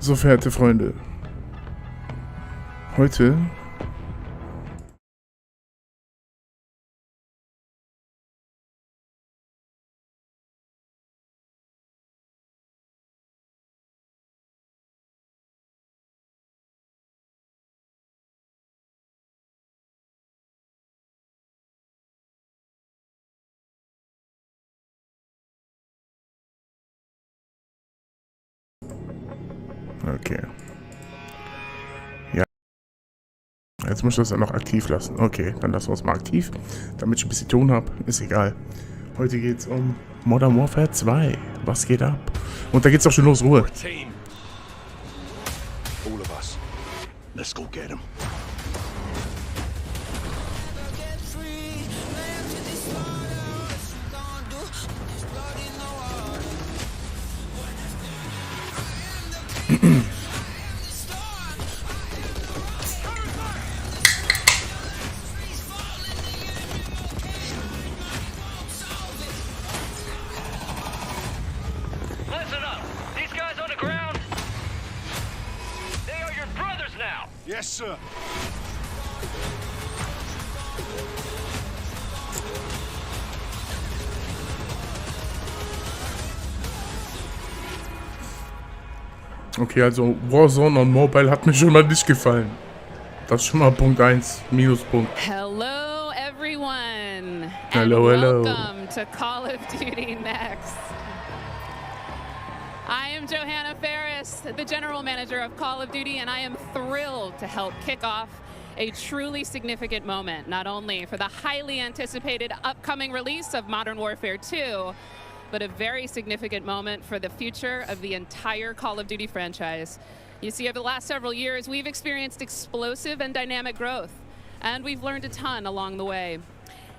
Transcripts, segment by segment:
So, verehrte Freunde, heute okay. Ja. Jetzt muss ich das ja noch aktiv lassen. Okay, dann lassen wir es mal aktiv, damit ich ein bisschen Ton habe. Ist egal. Heute geht es um Modern Warfare 2. Was geht ab? Und da geht's auch schon los. Ruhe. All of us. Let's go get him. Yes, sir. Okay, also Warzone on Mobile hat mir schon mal nicht gefallen. Das ist schon mal Punkt 1, Minuspunkt. Hello everyone. Hello, and hello. Welcome to Call of Duty Next. I am Johanna Ferris, the General Manager of Call of Duty, and I am thrilled to help kick off a truly significant moment, not only for the highly anticipated upcoming release of Modern Warfare 2, but a very significant moment for the future of the entire Call of Duty franchise. You see, over the last several years, we've experienced explosive and dynamic growth, and we've learned a ton along the way.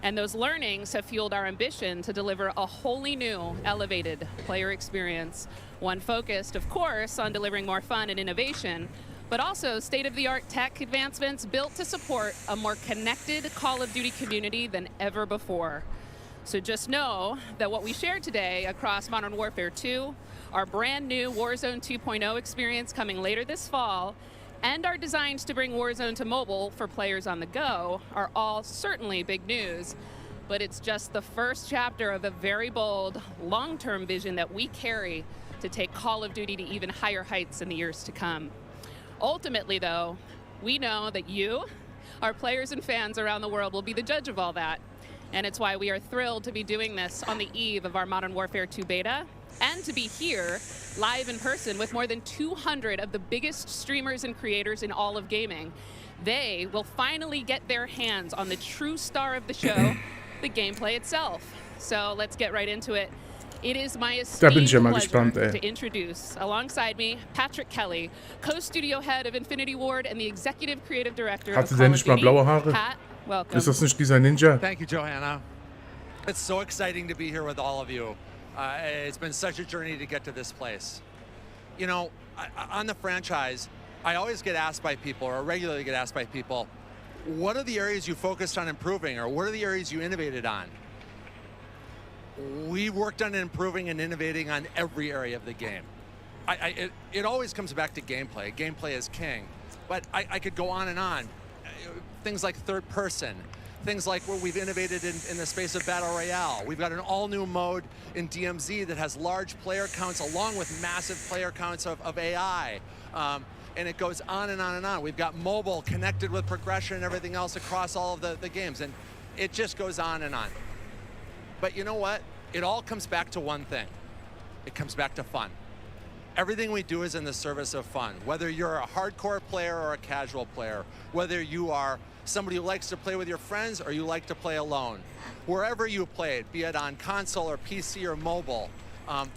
And those learnings have fueled our ambition to deliver a wholly new, elevated player experience. One focused, of course, on delivering more fun and innovation, but also state-of-the-art tech advancements built to support a more connected Call of Duty community than ever before. So just know that what we shared today across Modern Warfare 2, our brand new Warzone 2.0 experience coming later this fall, and our designs to bring Warzone to mobile for players on the go are all certainly big news, but it's just the first chapter of a very bold, long-term vision that we carry to take Call of Duty to even higher heights in the years to come. Ultimately, though, we know that you, our players and fans around the world, will be the judge of all that. And it's why we are thrilled to be doing this on the eve of our Modern Warfare 2 beta, and to be here live in person with more than 200 of the biggest streamers and creators in all of gaming. They will finally get their hands on the true star of the show, the gameplay itself. So let's get right into it. It is my esteemed pleasure to introduce, alongside me, Patrick Kelly, co-studio head of Infinity Ward and the executive creative director of Call of Duty. Pat, welcome. Ist das nicht dieser Ninja? Thank you, Johanna. It's so exciting to be here with all of you. It's been such a journey to get to this place. You know, on the franchise, I always get asked by people, or regularly get asked by people, what are the areas you focused on improving, or what are the areas you innovated on? We worked on improving and innovating on every area of the game. It always comes back to gameplay. Gameplay is king. But I could go on and on. Things like third person. Things like where we've innovated in the space of Battle Royale. We've got an all-new mode in DMZ that has large player counts along with massive player counts of AI. And it goes on and on and on. We've got mobile connected with progression and everything else across all of the games. And it just goes on and on. But you know what? It all comes back to one thing. It comes back to fun. Everything we do is in the service of fun. Whether you're a hardcore player or a casual player, whether you are somebody who likes to play with your friends or you like to play alone, wherever you play it, be it on console or PC or mobile,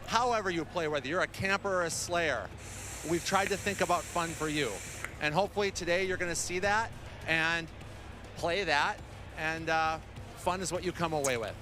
however you play, whether you're a camper or a slayer, we've tried to think about fun for you. And hopefully today you're going to see that and play that, and fun is what you come away with.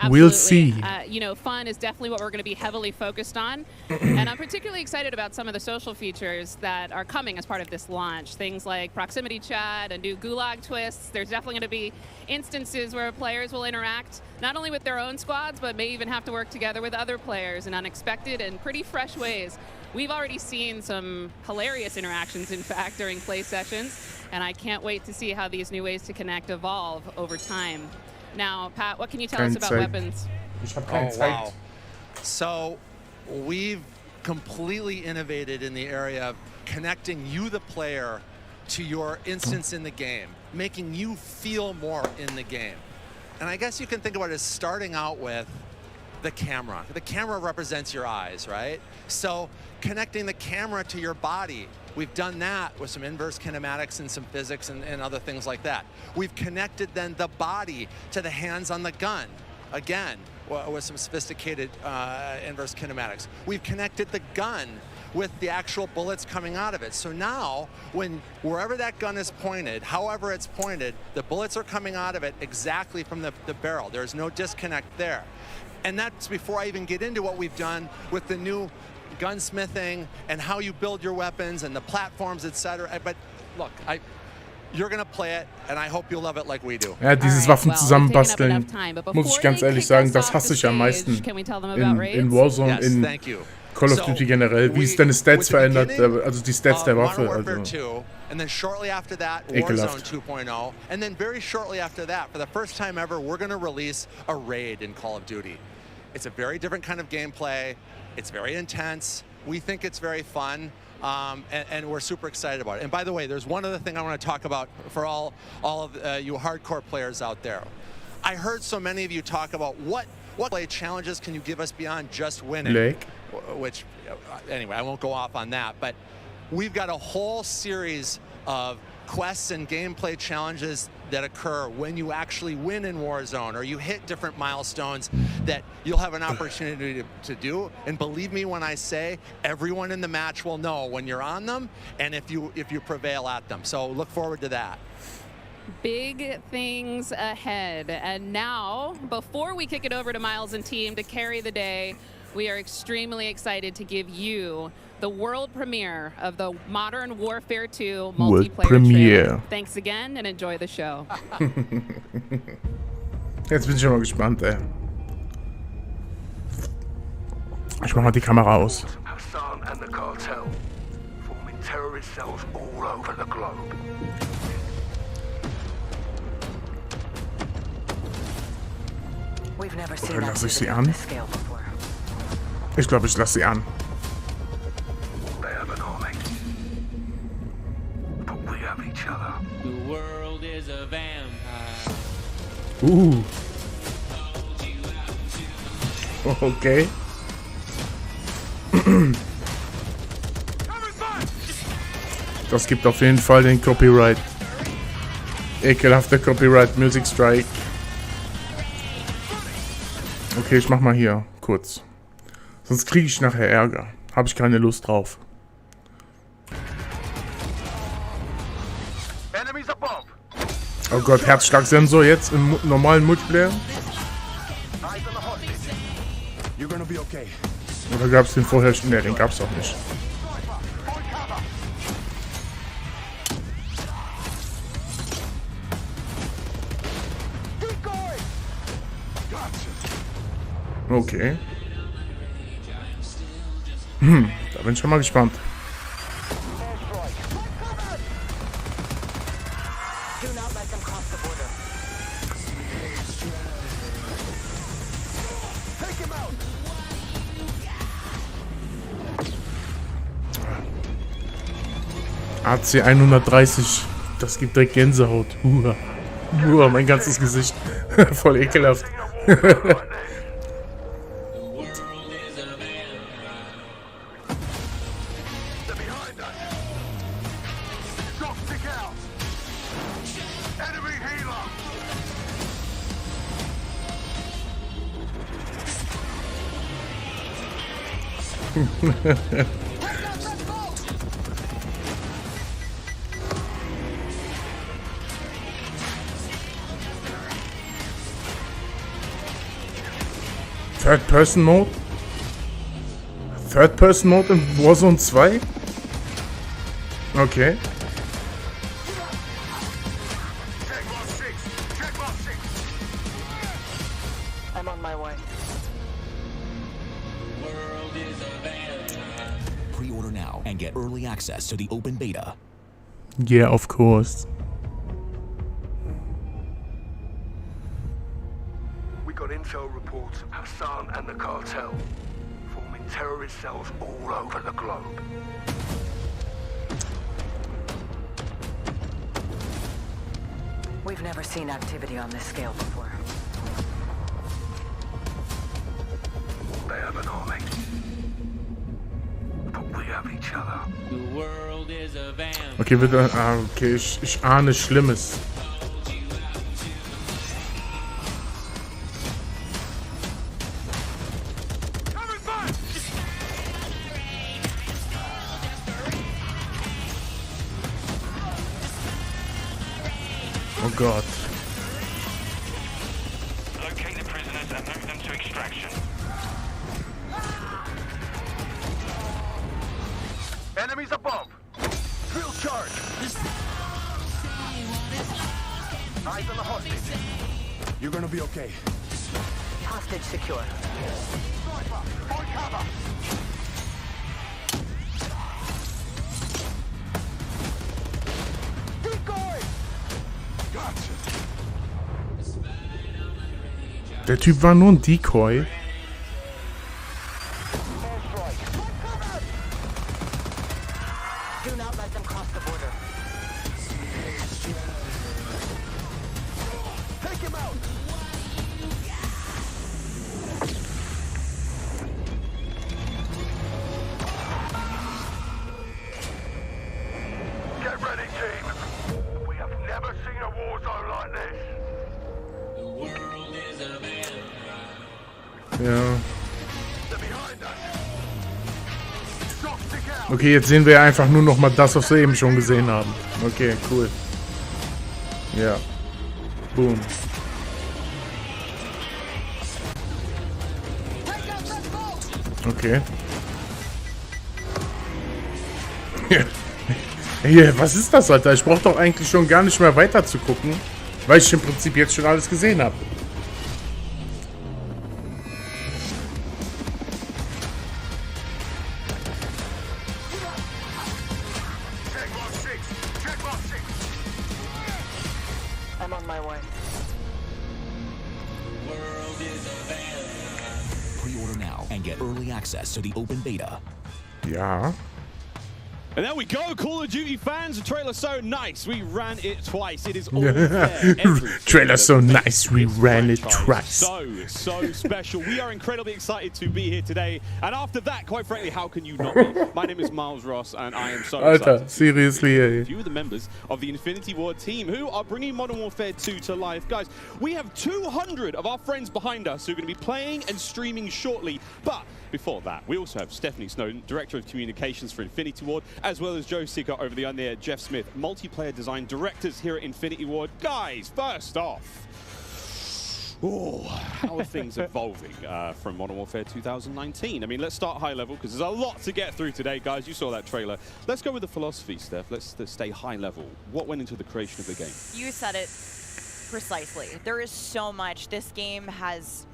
We'll see. You know, fun is definitely what we're going to be heavily focused on. And I'm particularly excited about some of the social features that are coming as part of this launch. Things like proximity chat and new gulag twists. There's definitely going to be instances where players will interact not only with their own squads, but may even have to work together with other players in unexpected and pretty fresh ways. We've already seen some hilarious interactions, in fact, during play sessions. And I can't wait to see how these new ways to connect evolve over time. Now, Pat, what can you tell us about weapons? Wow. So we've completely innovated in the area of connecting you, the player, to your instance in the game, making you feel more in the game. And I guess you can think about it as starting out with the camera. The camera represents your eyes, right? So connecting the camera to your body. We've done that with some inverse kinematics and some physics and other things like that. We've connected then the body to the hands on the gun, again, with some sophisticated inverse kinematics. We've connected the gun with the actual bullets coming out of it. So now, wherever that gun is pointed, however it's pointed, the bullets are coming out of it exactly from the barrel. There's no disconnect there. And that's before I even get into what we've done with the new gunsmithing and how you build your weapons and the platforms, etc. But look, you're gonna play it, and I hope you love it like we do. Ja, dieses Waffen zusammenbasteln, muss ich ganz ehrlich sagen, das hasse ich am meisten in Warzone, in Call of Duty generell, wie es deine Stats verändert, also die Stats der Waffe. Also. And then shortly after that, Ekelhaft. Warzone 2.0, and then very shortly after that, for the first time ever, we're gonna release a raid in Call of Duty. It's a very different kind of gameplay. It's very intense. We think it's very fun, and we're super excited about it. And by the way, there's one other thing I want to talk about for all of you hardcore players out there. I heard so many of you talk about what play challenges can you give us beyond just winning? Which, anyway, I won't go off on that. But we've got a whole series of quests and gameplay challenges that occur when you actually win in Warzone, or you hit different milestones that you'll have an opportunity to do. And believe me when I say, everyone in the match will know when you're on them and if you prevail at them. So look forward to that. Big things ahead. And now, before we kick it over to Miles and team to carry the day, we are extremely excited to give you the world premiere of the Modern Warfare 2 multiplayer trailer. Thanks again and enjoy the show. Jetzt bin ich schon mal gespannt, ey. Ich mach mal die Kamera aus. Hassan and the cartel forming terrorist cells all over the globe. We've never seen Oder that lasse ich sie to an? this scale before. Ich glaube, ich lasse sie an. They have an army, but we have each other. The world is a vampire. Okay. Das gibt auf jeden Fall den Copyright. Ekelhafter Copyright Music Strike. Okay, ich mach mal hier kurz. Sonst kriege ich nachher Ärger. Habe ich keine Lust drauf. Oh Gott, Herzschlagsensor jetzt im normalen Multiplayer? Oder gab es den vorher schon? Ne, den gab es auch nicht. Okay. Da bin ich schon mal gespannt. AC 130, das gibt direkt Gänsehaut. Mein ganzes Gesicht. Voll ekelhaft. Third-Person-Mode? Third-Person-Mode in Warzone 2? Okay. I'm on my way. Pre-order now and get early access to the open beta. Yeah, of course. We got intel reports of Hassan and the cartel forming terrorist cells all over the globe. We've never seen activity on this scale before. They have an army. But we have each other. The world is a vampire. Okay, bitte. Ah, okay, ich ahne Schlimmes. Oh Gott. Locate the prisoners and move them to extraction. Enemies above! Drill charge! Eyes on the hostage. You're gonna be okay. Hostage secure. Point cover! Decoy! Gotcha! Der Typ war nur ein Decoy. Do not let them cross the border. Take him out! Get ready, team! We have never seen a war zone like this! The world is a vampire. Ja. They're behind us! Shock stick out! Okay, jetzt sehen wir einfach nur noch mal das, was wir eben schon gesehen haben. Okay, cool. Ja. Boom. Okay. Hey, was ist das, Alter? Ich brauche doch eigentlich schon gar nicht mehr weiter zu gucken, weil ich im Prinzip jetzt schon alles gesehen habe. I'm on my way. World is a vampire. Pre-order now and get early access to the open beta. Ja. And there we go, Call of Duty fans. The trailer's so nice, we ran it twice. It is all there. Trailer's so nice, we ran it twice. So special. We are incredibly excited to be here today. And after that, quite frankly, how can you not be? My name is Miles Ross, and I am so Alter, excited. seriously, ey. A few of the members of the Infinity Ward team who are bringing Modern Warfare 2 to life. Guys, we have 200 of our friends behind us who are going to be playing and streaming shortly. But before that, we also have Stephanie Snowden, Director of Communications for Infinity Ward, as well as Joe Seeker over the there, Jeff Smith, Multiplayer Design Directors here at Infinity Ward. Guys, first off, how are things evolving from Modern Warfare 2019? I mean, let's start high level because there's a lot to get through today, guys. You saw that trailer. Let's go with the philosophy, Steph. Let's stay high level. What went into the creation of the game? You said it precisely. There is so much. This game has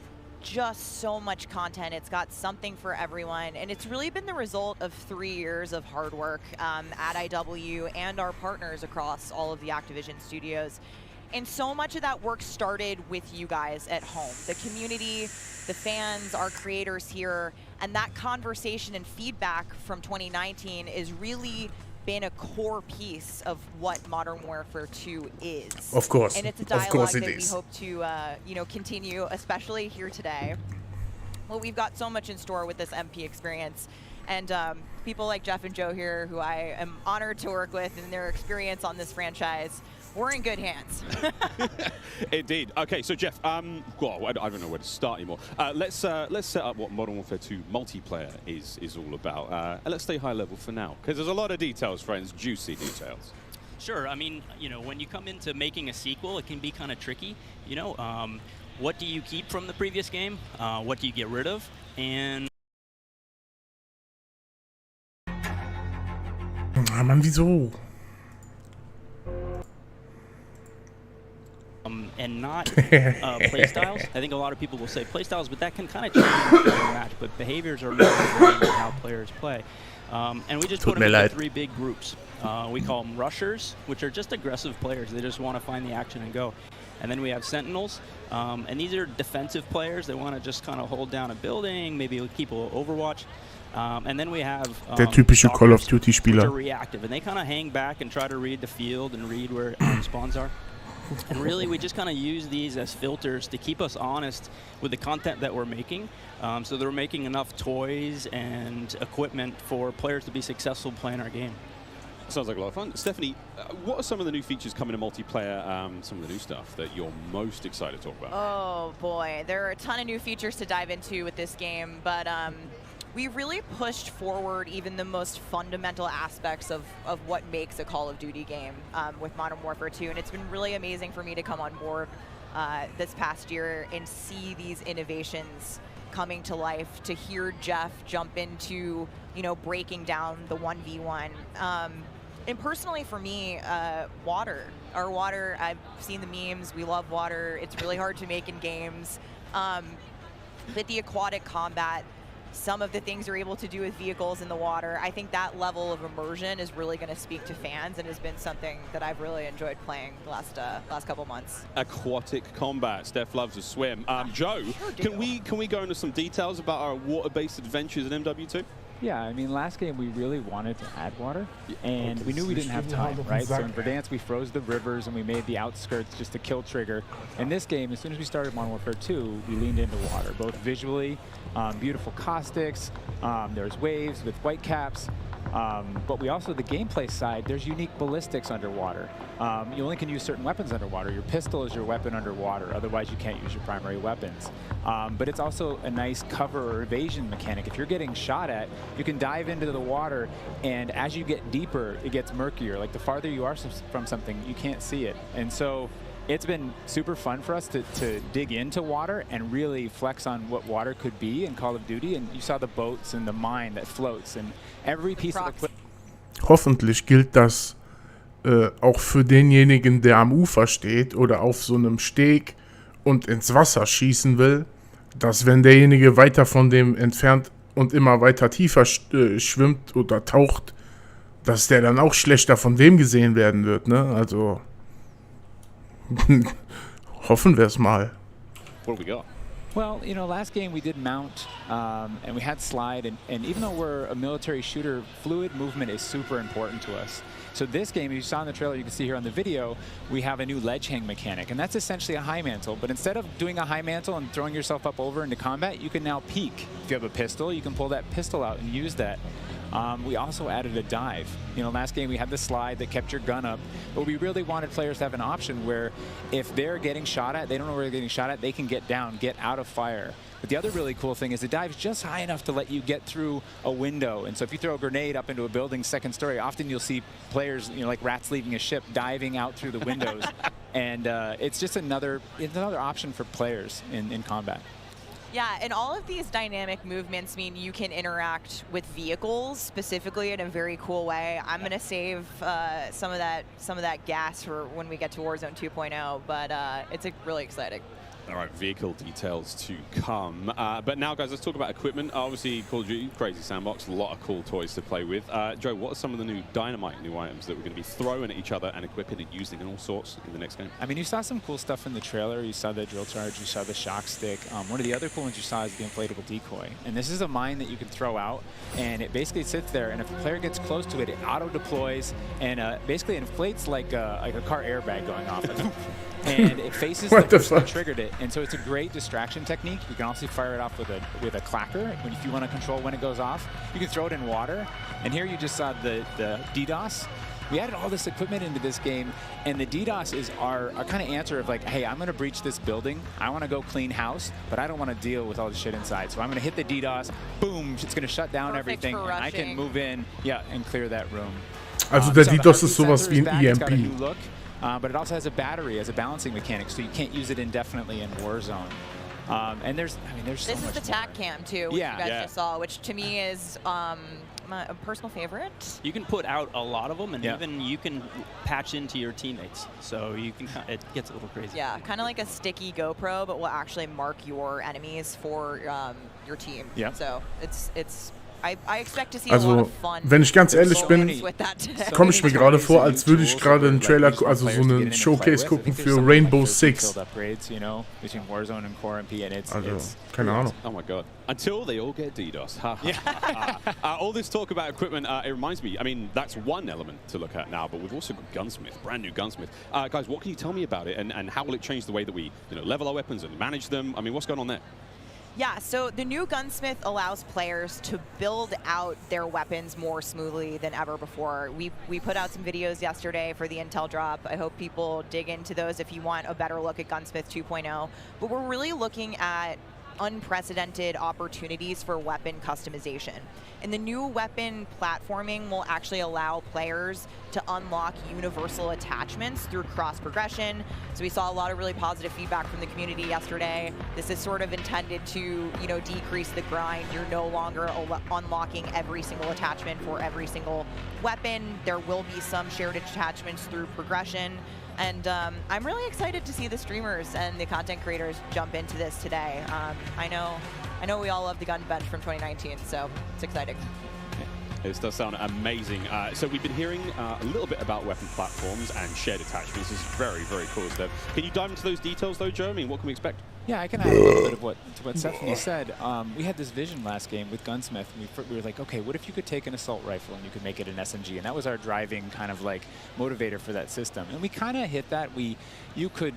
just so much content. It's got something for everyone, and it's really been the result of 3 years of hard work at IW and our partners across all of the Activision studios. And so much of that work started with you guys at home, the community, the fans, our creators here, and that conversation and feedback from 2019 is really been a core piece of what Modern Warfare 2 is. Of course. And it's a dialogue that we hope to continue, especially here today. Well, we've got so much in store with this MP experience. And people like Jeff and Joe here, who I am honored to work with, and their experience on this franchise, we're in good hands. Indeed. Okay, so Jeff, well, I don't know where to start anymore. Let's set up what Modern Warfare 2 multiplayer is all about, and let's stay high level for now, because there's a lot of details, friends, juicy details. Sure. I mean, you know, when you come into making a sequel, it can be kind of tricky. You know, what do you keep from the previous game, what do you get rid of, and Ah, Mann, wieso? and not play styles. I think a lot of people will say play styles, but that can kind of change every match. But behaviors are more important than how players play. And we just put them into 3 big groups. We call them rushers, which are just aggressive players. They just want to find the action and go. And then we have sentinels, and these are defensive players. They want to just kind of hold down a building, maybe keep a little overwatch. And then we have Der typische Call of Duty which are Spieler. reactive, and they kind of hang back and try to read the field and read where spawns are. And really, we just kind of use these as filters to keep us honest with the content that we're making. So that we're making enough toys and equipment for players to be successful playing our game. Sounds like a lot of fun. Stephanie, what are some of the new features coming to multiplayer, some of the new stuff that you're most excited to talk about? Oh boy, there are a ton of new features to dive into with this game, but we really pushed forward even the most fundamental aspects of what makes a Call of Duty game with Modern Warfare 2, and it's been really amazing for me to come on board this past year and see these innovations coming to life, to hear Jeff jump into, you know, breaking down the 1v1. And personally for me, water. Our water, I've seen the memes, we love water. It's really hard to make in games. But the aquatic combat, some of the things you're able to do with vehicles in the water, I think that level of immersion is really going to speak to fans and has been something that I've really enjoyed playing the last couple months. Aquatic combat. Steph loves to swim. Joe, Sure can we go into some details about our water-based adventures in MW2? Yeah, I mean, last game we really wanted to add water, and we knew we didn't have time, right? So in Verdansk, we froze the rivers and we made the outskirts just a kill trigger. In this game, as soon as we started Modern Warfare 2, we leaned into water, both visually, beautiful caustics, there's waves with white caps, but we also, the gameplay side, there's unique ballistics underwater. You only can use certain weapons underwater. Your pistol is your weapon underwater, otherwise you can't use your primary weapons. But it's also a nice cover or evasion mechanic. If you're getting shot at, you can dive into the water, and as you get deeper, it gets murkier. Like the farther you are from something, you can't see it. And so it's been super fun for us to dig into water and really flex on what water could be in Call of Duty. And you saw the boats and the mine that floats, and every piece of equipment. Hoffentlich gilt das auch für denjenigen, der am Ufer steht oder auf so einem Steg und ins Wasser schießen will, dass wenn derjenige weiter von dem entfernt und immer weiter tiefer schwimmt oder taucht, dass der dann auch schlechter von dem gesehen werden wird, ne? Also hoffen wir es mal. What do we got? Well, you know, last game we did mount, and we had slide, and even though we're a military shooter, fluid movement is super important to us. So this game, as you saw in the trailer, you can see here on the video, we have a new ledge hang mechanic, and that's essentially a high mantle. But instead of doing a high mantle and throwing yourself up over into combat, you can now peek. If you have a pistol, you can pull that pistol out and use that. We also added a dive. You know, last game we had the slide that kept your gun up, but we really wanted players to have an option where if they're getting shot at, they don't know where they're getting shot at, they can get down, get out of fire. But the other really cool thing is the dive's just high enough to let you get through a window. And so if you throw a grenade up into a building's second story, often you'll see players, you know, like rats leaving a ship, diving out through the windows. And it's just another option for players in combat. Yeah, and all of these dynamic movements mean you can interact with vehicles specifically in a very cool way. I'm going to save some of that gas for when we get to Warzone 2.0, but it's really exciting. All right, vehicle details to come. But now, guys, let's talk about equipment. Obviously, Call of Duty, crazy sandbox, a lot of cool toys to play with. Joe, what are some of the new dynamite new items that we're going to be throwing at each other and equipping and using in all sorts in the next game? I mean, you saw some cool stuff in the trailer. You saw the drill charge, you saw the shock stick. One of the other cool ones you saw is the inflatable decoy. And this is a mine that you can throw out, and it basically sits there, and if a player gets close to it, it auto-deploys and basically inflates like a car airbag going off. And it faces the person that triggered it, and so it's a great distraction technique. You can also fire it off with a clacker if you want to control when it goes off. You can throw it in water, and here you just saw the DDoS. We added all this equipment into this game, and the DDoS is our kind of answer of like, hey, I'm going to breach this building. I want to go clean house, but I don't want to deal with all the shit inside. So I'm going to hit the DDoS. Boom! It's going to shut down everything, and I can move in, and clear that room. Also der DDoS ist sowas wie ein EMP. but it also has a battery as a balancing mechanic, so you can't use it indefinitely in Warzone. And there's so This much is the TAC cam too, which you guys just saw, which to me is a personal favorite. You can put out a lot of them, and even you can patch into your teammates. So you can, it gets a little crazy. Yeah, kind of like a sticky GoPro, but will actually mark your enemies for your team. Ja. So it's I expect to see a lot Also, of fun. wenn ich ganz ehrlich bin, komme ich mir gerade vor, als würde ich gerade einen Trailer, also so einen Showcase gucken für Rainbow Six. Also, keine Ahnung. Oh my god. Until they all get DDoS. All this talk about equipment, it reminds me, I mean, that's one element to look at now, but we've also got Gunsmith, brand new Gunsmith. Guys, what can you tell me about it, and how will it change the way that we level our weapons and manage them? I mean, what's going on there? Yeah, so the new Gunsmith allows players to build out their weapons more smoothly than ever before. We put out some videos yesterday for the Intel drop. I hope people dig into those if you want a better look at Gunsmith 2.0. But we're really looking at unprecedented opportunities for weapon customization. And the new weapon platforming will actually allow players to unlock universal attachments through cross progression. So we saw a lot of really positive feedback from the community yesterday. This is sort of intended to, decrease the grind. You're no longer unlocking every single attachment for every single weapon. There will be some shared attachments through progression. And I'm really excited to see the streamers and the content creators jump into this today. I know we all love the gun bench from 2019, so it's exciting. This does sound amazing. So we've been hearing a little bit about weapon platforms and shared attachments. This is very, very cool stuff. Can you dive into those details, though, Joe? I mean, what can we expect? Yeah, I can add a little bit of what Stephanie said. We had this vision last game with Gunsmith. We were like, okay, what if you could take an assault rifle and you could make it an SMG? And that was our driving kind of like motivator for that system. And we kind of hit that. You could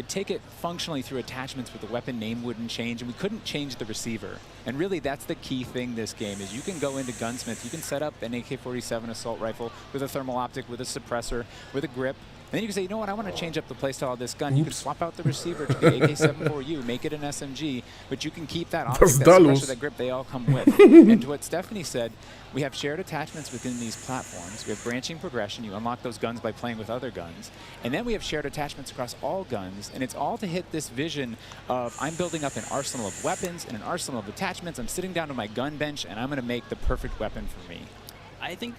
take it functionally through attachments, but the weapon name wouldn't change, and we couldn't change the receiver. And really, that's the key thing this game is you can go into Gunsmith, you can set up an AK-47 assault rifle with a thermal optic, with a suppressor, with a grip. And then you can say, you know what, I want to change up the playstyle of this gun. You can swap out the receiver to the AK-74U, make it an SMG, but you can keep that optic, that suppressor, that grip, they all come with. And to what Stephanie said, we have shared attachments within these platforms. We have branching progression. You unlock those guns by playing with other guns. And then we have shared attachments across all guns. And it's all to hit this vision of I'm building up an arsenal of weapons and an arsenal of attachments. I'm sitting down to my gun bench, and I'm going to make the perfect weapon for me. I think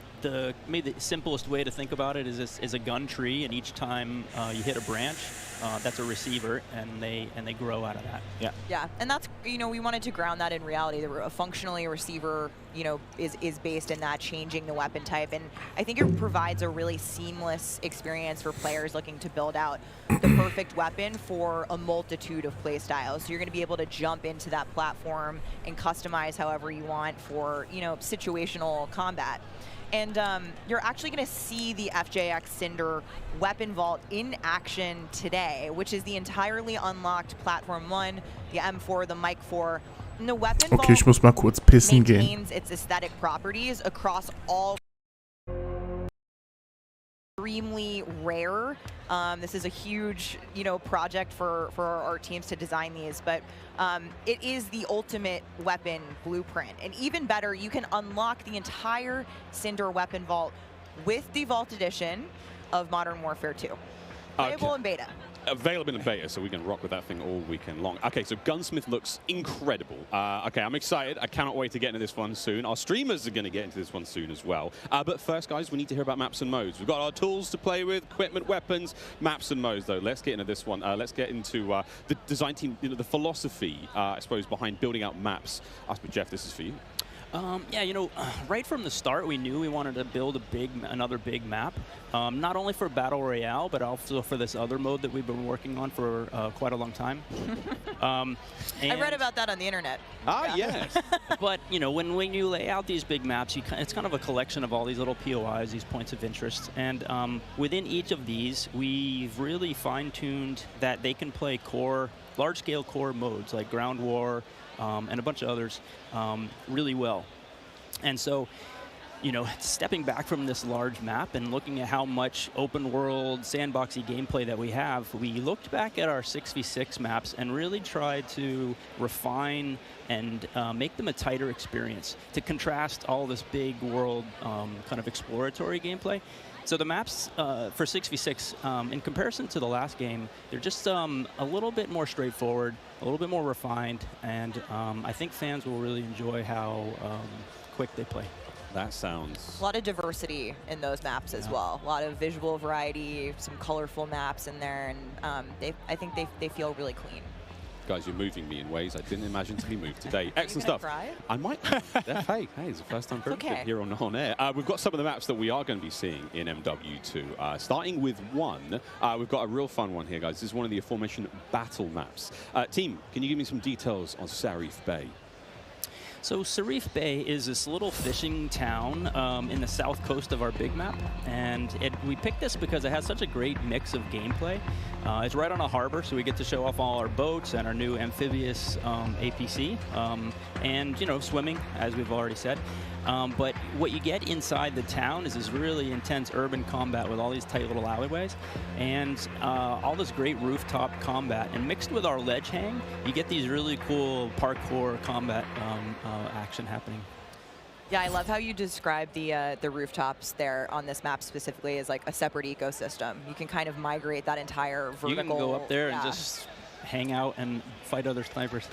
maybe the simplest way to think about it is a gun tree, and each time you hit a branch, that's a receiver, and they grow out of that. Yeah. Yeah, and that's we wanted to ground that in reality. Functionally, a receiver is based in that changing the weapon type, and I think it provides a really seamless experience for players looking to build out the perfect weapon for a multitude of play styles. So you're going to be able to jump into that platform and customize however you want for situational combat. And you're actually going to see the FJX Cinder weapon vault in action today, which is the entirely unlocked Platform 1, the M4, the Mic 4. And the weapon vault ich muss mal kurz pissen gehen. maintains its aesthetic properties across all extremely rare. This is a huge, project for our teams to design these, but it is the ultimate weapon blueprint. And even better, you can unlock the entire Cinder weapon vault with the Vault Edition of Modern Warfare 2. Available in beta. Available in beta, so we can rock with that thing all weekend long. Okay, so Gunsmith looks incredible. Okay, I'm excited. I cannot wait to get into this one soon. Our streamers are going to get into this one soon as well. But first, guys, we need to hear about maps and modes. We've got our tools to play with, equipment, weapons, maps and modes, though. Let's get into this one. Let's get into the design team, the philosophy, I suppose, behind building out maps. I suppose, Jeff, this is for you. Yeah, right from the start, we knew we wanted to build another big map, not only for Battle Royale, but also for this other mode that we've been working on for quite a long time. I read about that on the internet. Ah, yes. But, when you lay out these big maps, it's kind of a collection of all these little POIs, these points of interest. And within each of these, we've really fine-tuned that they can play large-scale core modes like Ground War, and a bunch of others really well. And so you know, stepping back from this large map and looking at how much open world sandboxy gameplay that we have, we looked back at our 6v6 maps and really tried to refine and make them a tighter experience to contrast all this big world kind of exploratory gameplay. So the maps for 6v6, in comparison to the last game, they're just a little bit more straightforward, a little bit more refined, and I think fans will really enjoy how quick they play. That sounds... A lot of diversity in those maps as well. A lot of visual variety, some colorful maps in there, and I think they feel really clean. Guys, you're moving me in ways I didn't imagine to be moved today. Excellent stuff. Cry? I might. Hey, it's the first time for everything here on air. We've got some of the maps that we are going to be seeing in MW2. Starting with one, we've got a real fun one here, guys. This is one of the aforementioned battle maps. Team, can you give me some details on Sarif Bay? So Sarif Bay is this little fishing town in the south coast of our big map, and we picked this because it has such a great mix of gameplay. It's right on a harbor, so we get to show off all our boats and our new amphibious APC, and you know, swimming, as we've already said. But what you get inside the town is this really intense urban combat with all these tight little alleyways and all this great rooftop combat. And mixed with our ledge hang, you get these really cool parkour combat action happening. Yeah, I love how you describe the rooftops there on this map specifically as like a separate ecosystem. You can kind of migrate that entire vertical. You can go up there and just hang out and fight other snipers.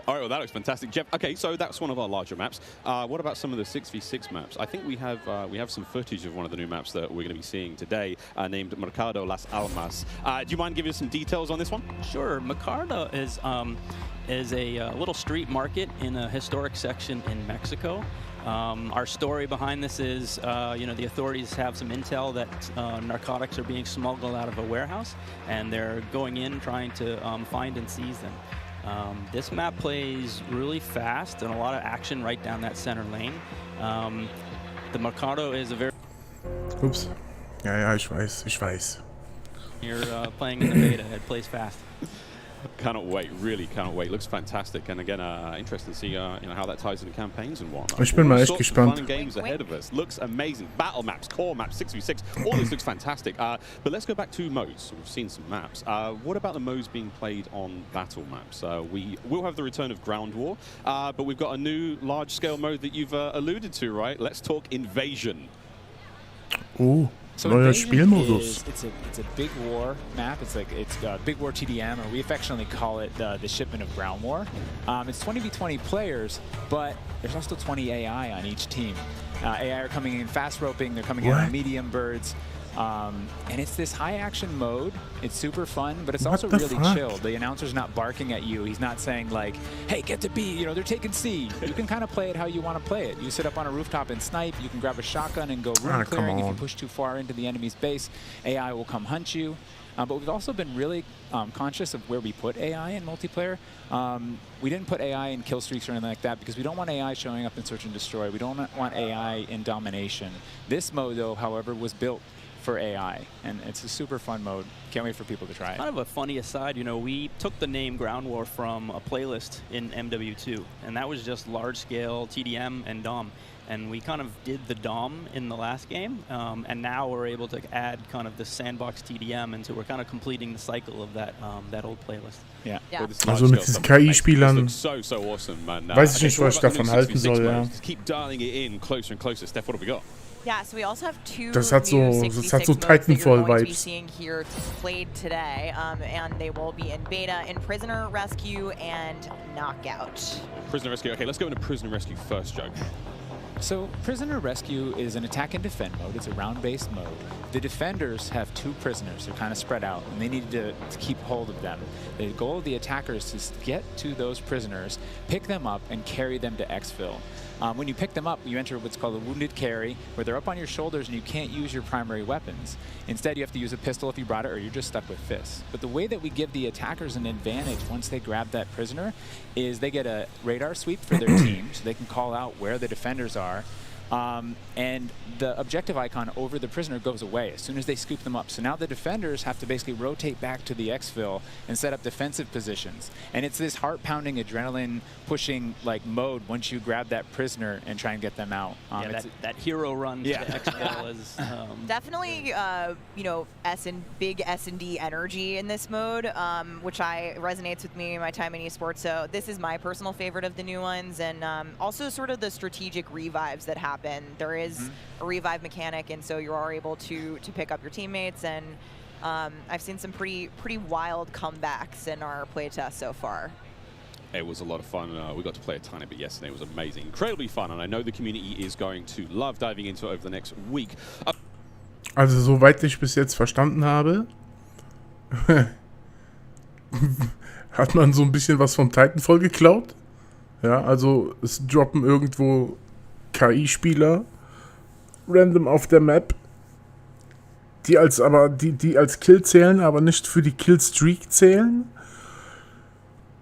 All right, well, that looks fantastic. Jeff, okay, so that's one of our larger maps. What about some of the 6v6 maps? I think we have some footage of one of the new maps that we're going to be seeing today, named Mercado Las Almas. Do you mind giving us some details on this one? Sure. Mercado is a little street market in a historic section in Mexico. Our story behind this is, you know, the authorities have some intel that narcotics are being smuggled out of a warehouse, and they're going in trying to find and seize them. This map plays really fast and a lot of action right down that center lane. The Mercado is a very... Oops. Ja, ich weiß. You're playing in the beta, it plays fast. Cannot wait, really cannot wait. Looks fantastic, and again, interesting to see you know, how that ties into campaigns and whatnot. Ich bin mal echt gespannt. Fun games ahead of us. Looks amazing. Battle maps, core maps, 6v6. All this looks fantastic. But let's go back to modes. We've seen some maps. What about the modes being played on battle maps? We will have the return of Ground War, but we've got a new large-scale mode that you've alluded to, right? Let's talk Invasion. Ooh. So Invasion it's a big war map. It's Big War TDM, or we affectionately call it the shipment of Ground War. It's 20v20 players, but there's also 20 AI on each team. AI are coming in fast roping. They're coming in on medium birds. And it's this high action mode. It's super fun, but it's also really chill. The announcer's not barking at you. He's not saying like, hey, get to B, you know, they're taking C. You can kind of play it how you want to play it. You sit up on a rooftop and snipe. You can grab a shotgun and go room clearing. If you push too far into the enemy's base, AI will come hunt you. But we've also been really conscious of where we put AI in multiplayer. We didn't put AI in kill streaks or anything like that because we don't want AI showing up in search and destroy. We don't want AI in domination. This mode, though, however, was built for AI, and it's a super fun mode. Can't wait for people to try it. Kind of a funny aside, you know, we took the name Ground War from a playlist in MW2, and that was just large-scale TDM and DOM. And we kind of did the DOM in the last game, and now we're able to add kind of the sandbox TDM, and so we're kind of completing the cycle of that that old playlist. Yeah. Also mit diesen KI-Spielern so awesome, man. Weiß ich nicht, was ich davon halten soll, ja. Just keep dialing it in closer and closer. Steph, what have we got? Yeah, so we also have two das hat so Titanfall-Vibes. Seeing here played today, and they will be in beta in Prisoner Rescue and Knockout. Prisoner Rescue. Okay, let's go into Prisoner Rescue first, Joe. So Prisoner Rescue is an attack and defend mode. It's a round-based mode. The defenders have two prisoners. They're kind of spread out, and they need to keep hold of them. The goal of the attackers is to get to those prisoners, pick them up, and carry them to exfil. When you pick them up, you enter what's called a wounded carry, where they're up on your shoulders and you can't use your primary weapons. Instead, you have to use a pistol if you brought it, or you're just stuck with fists. But the way that we give the attackers an advantage once they grab that prisoner is they get a radar sweep for their team, so they can call out where the defenders are. And the objective icon over the prisoner goes away as soon as they scoop them up. So now the defenders have to basically rotate back to the exfil and set up defensive positions. And it's this heart-pounding, adrenaline-pushing like mode once you grab that prisoner and try and get them out. That hero run to the exfil is definitely you know, big S&D energy in this mode, which resonates with me in my time in esports. So this is my personal favorite of the new ones, and also sort of the strategic revives that happen. There is a revive mechanic, and so you are able to pick up your teammates, and I've seen some pretty wild comebacks in our playtest so far. It was a lot of fun. We got to play a tiny bit yesterday. It was amazing, incredibly fun, and I know the community is going to love diving into it over the next week. Also soweit ich bis jetzt verstanden habe, hat man so ein bisschen was vom Titanfall geklaut. Ja, also es droppen irgendwo KI-Spieler random auf der Map, die als Kill zählen, aber nicht für die Killstreak zählen.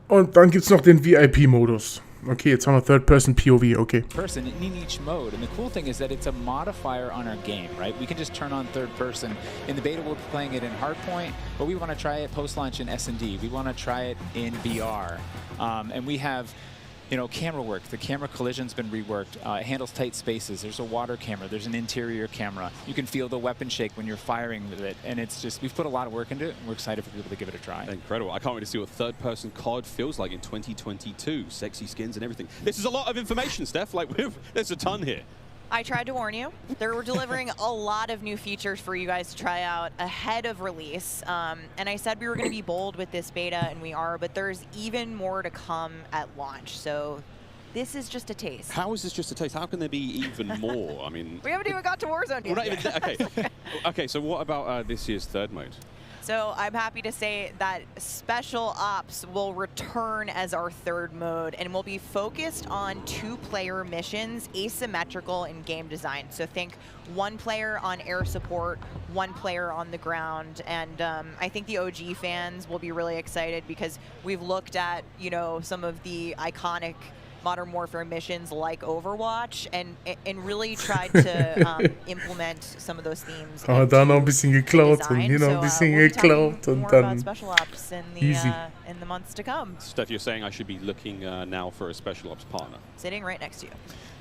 Und dann gibt's noch den VIP-Modus. Okay, jetzt haben wir Third-Person POV, okay. Person in each mode, and the cool thing is that it's a modifier on our game, right? We can just turn on third person. In the beta, we're playing it in Hardpoint, but we want to try it post-launch in S&D. We want to try it in VR, and we have, you know, camera work. The camera collision's been reworked. It handles tight spaces. There's a water camera. There's an interior camera. You can feel the weapon shake when you're firing with it. And it's just, we've put a lot of work into it, and we're excited for people to give it a try. Incredible. I can't wait to see what third-person CoD feels like in 2022. Sexy skins and everything. This is a lot of information, Steph. Like, there's a ton here. I tried to warn you. We're delivering a lot of new features for you guys to try out ahead of release. And I said we were going to be bold with this beta, and we are, but there's even more to come at launch. So this is just a taste. How is this just a taste? How can there be even more? I mean, we haven't even got to Warzone yet. We're not even okay. Okay, so what about this year's third mode? So I'm happy to say that Special Ops will return as our third mode, and will be focused on 2-player missions, asymmetrical in game design. So think 1 player on air support, 1 player on the ground, and I think the OG fans will be really excited because we've looked at, you know, some of the iconic Modern Warfare missions like Overwatch, and really tried to implement some of those themes. Aber da noch ein bisschen geklaut und hier noch ein bisschen geklaut und dann Special Ops in the months to come. Steph, you're saying I should be looking now for a Special Ops partner. Sitting right next to you.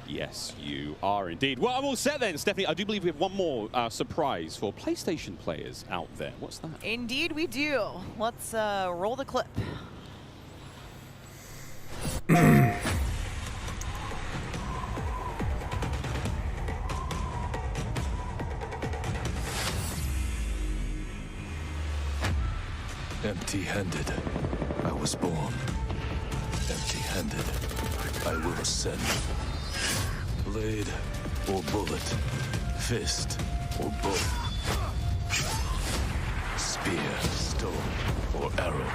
Yes, you are indeed. Well, I'm all set then, Stephanie. I do believe we have one more surprise for PlayStation players out there. What's that? Indeed we do. Let's roll the clip. Empty-handed, I was born. Empty-handed, I will ascend. Blade or bullet, fist or bow. Spear, stone, or arrow.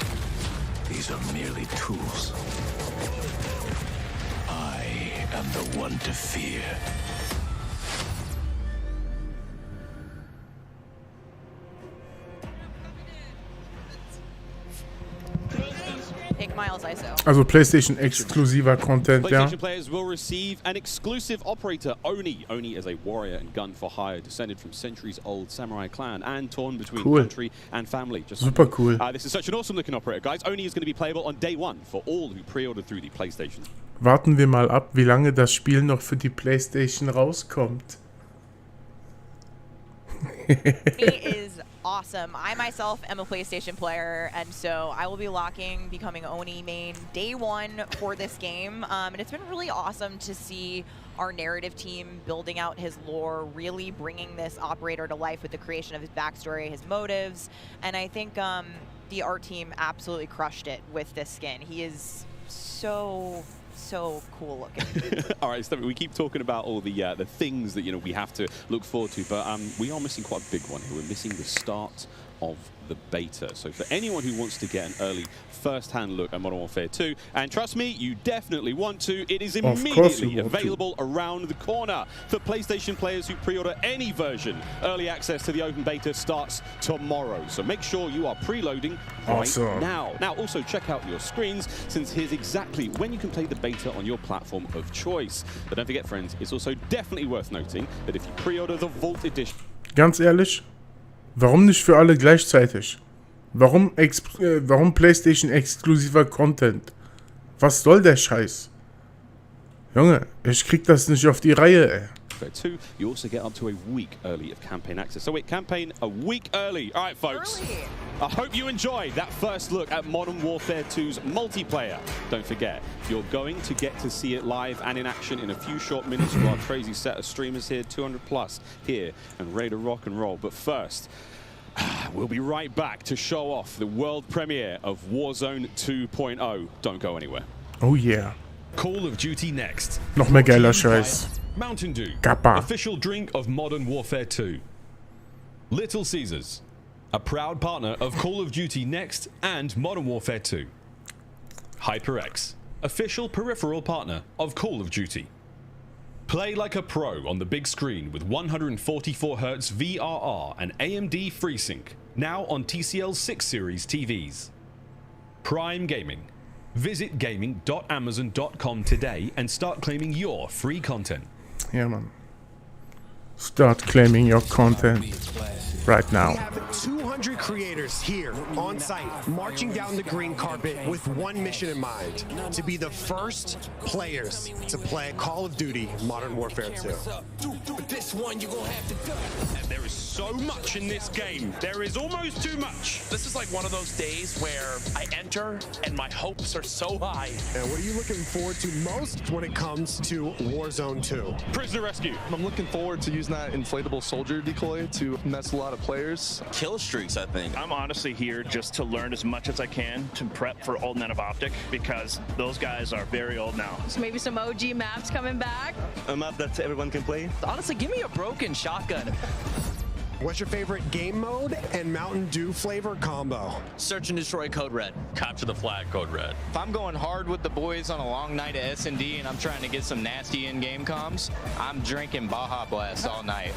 These are merely tools. I am the one to fear. Also PlayStation exklusiver Content, ja. PlayStation players will receive an exclusive operator, Oni. Oni is a warrior and gun for hire, descended from centuries-old samurai clan and torn between country and family. Just super cool. This is such an awesome-looking operator, guys. Oni is going to be playable on day 1 for all who pre-ordered through the PlayStation. Warten wir mal ab, wie lange das Spiel noch für die PlayStation rauskommt. It is awesome. I myself am a PlayStation player, and so I will be becoming Oni main day 1 for this game. And it's been really awesome to see our narrative team building out his lore, really bringing this operator to life with the creation of his backstory, his motives. And I think the art team absolutely crushed it with this skin. He is so cool looking. All right, Stephanie, we keep talking about all the things that we have to look forward to, but we are missing quite a big one here. We're missing the start of the beta. So for anyone who wants to get an early first-hand look at Modern Warfare 2, and trust me, you definitely want to, it is immediately available around the corner. For PlayStation players who pre-order any version, early access to the open beta starts tomorrow. So make sure you are preloading right now. Now, also check out your screens, since here's exactly when you can play the beta on your platform of choice. But don't forget, friends, it's also definitely worth noting that if you pre-order the Vault Edition... Ganz ehrlich, warum nicht für alle gleichzeitig? Warum PlayStation exklusiver Content? Was soll der Scheiß? Junge, ich krieg das nicht auf die Reihe, ey. 2, you also get up to a week early of campaign access. So wait, campaign a week early. All right, folks. I hope you enjoyed that first look at Modern Warfare 2's multiplayer. Don't forget, you're going to get to see it live and in action in a few short minutes with our crazy set of streamers here, 200 plus here, and ready to rock and roll. But first, we'll be right back to show off the world premiere of Warzone 2.0. Don't go anywhere. Oh yeah. Call of Duty next. Noch mehr geiler Scheiß. Mountain Dew, Kappa. official drink of Modern Warfare 2. Little Caesars, a proud partner of Call of Duty Next and Modern Warfare 2. HyperX, official peripheral partner of Call of Duty. Play like a pro on the big screen with 144Hz VRR and AMD FreeSync, now on TCL 6 Series TVs. Prime Gaming. Visit gaming.amazon.com today and start claiming your free content. Yeah, man. Start claiming your content right now. We have 200 creators here on site, marching down the green carpet with one mission in mind: to be the first players to play Call of Duty Modern Warfare 2. And there is so much in this game. There is almost too much. This is like one of those days where I enter and my hopes are so high. And what are you looking forward to most when it comes to Warzone 2? Prisoner rescue. I'm looking forward to using that inflatable soldier decoy to mess a lot of players. Kill streaks, I think. I'm honestly here just to learn as much as I can to prep for Old Men of Optic, because those guys are very old now. So maybe some OG maps coming back. A map that everyone can play. Honestly, give me a broken shotgun. What's your favorite game mode and Mountain Dew flavor combo? Search and destroy Code Red. Capture the flag, Code Red. If I'm going hard with the boys on a long night at S&D and I'm trying to get some nasty in-game comms, I'm drinking Baja Blast all night.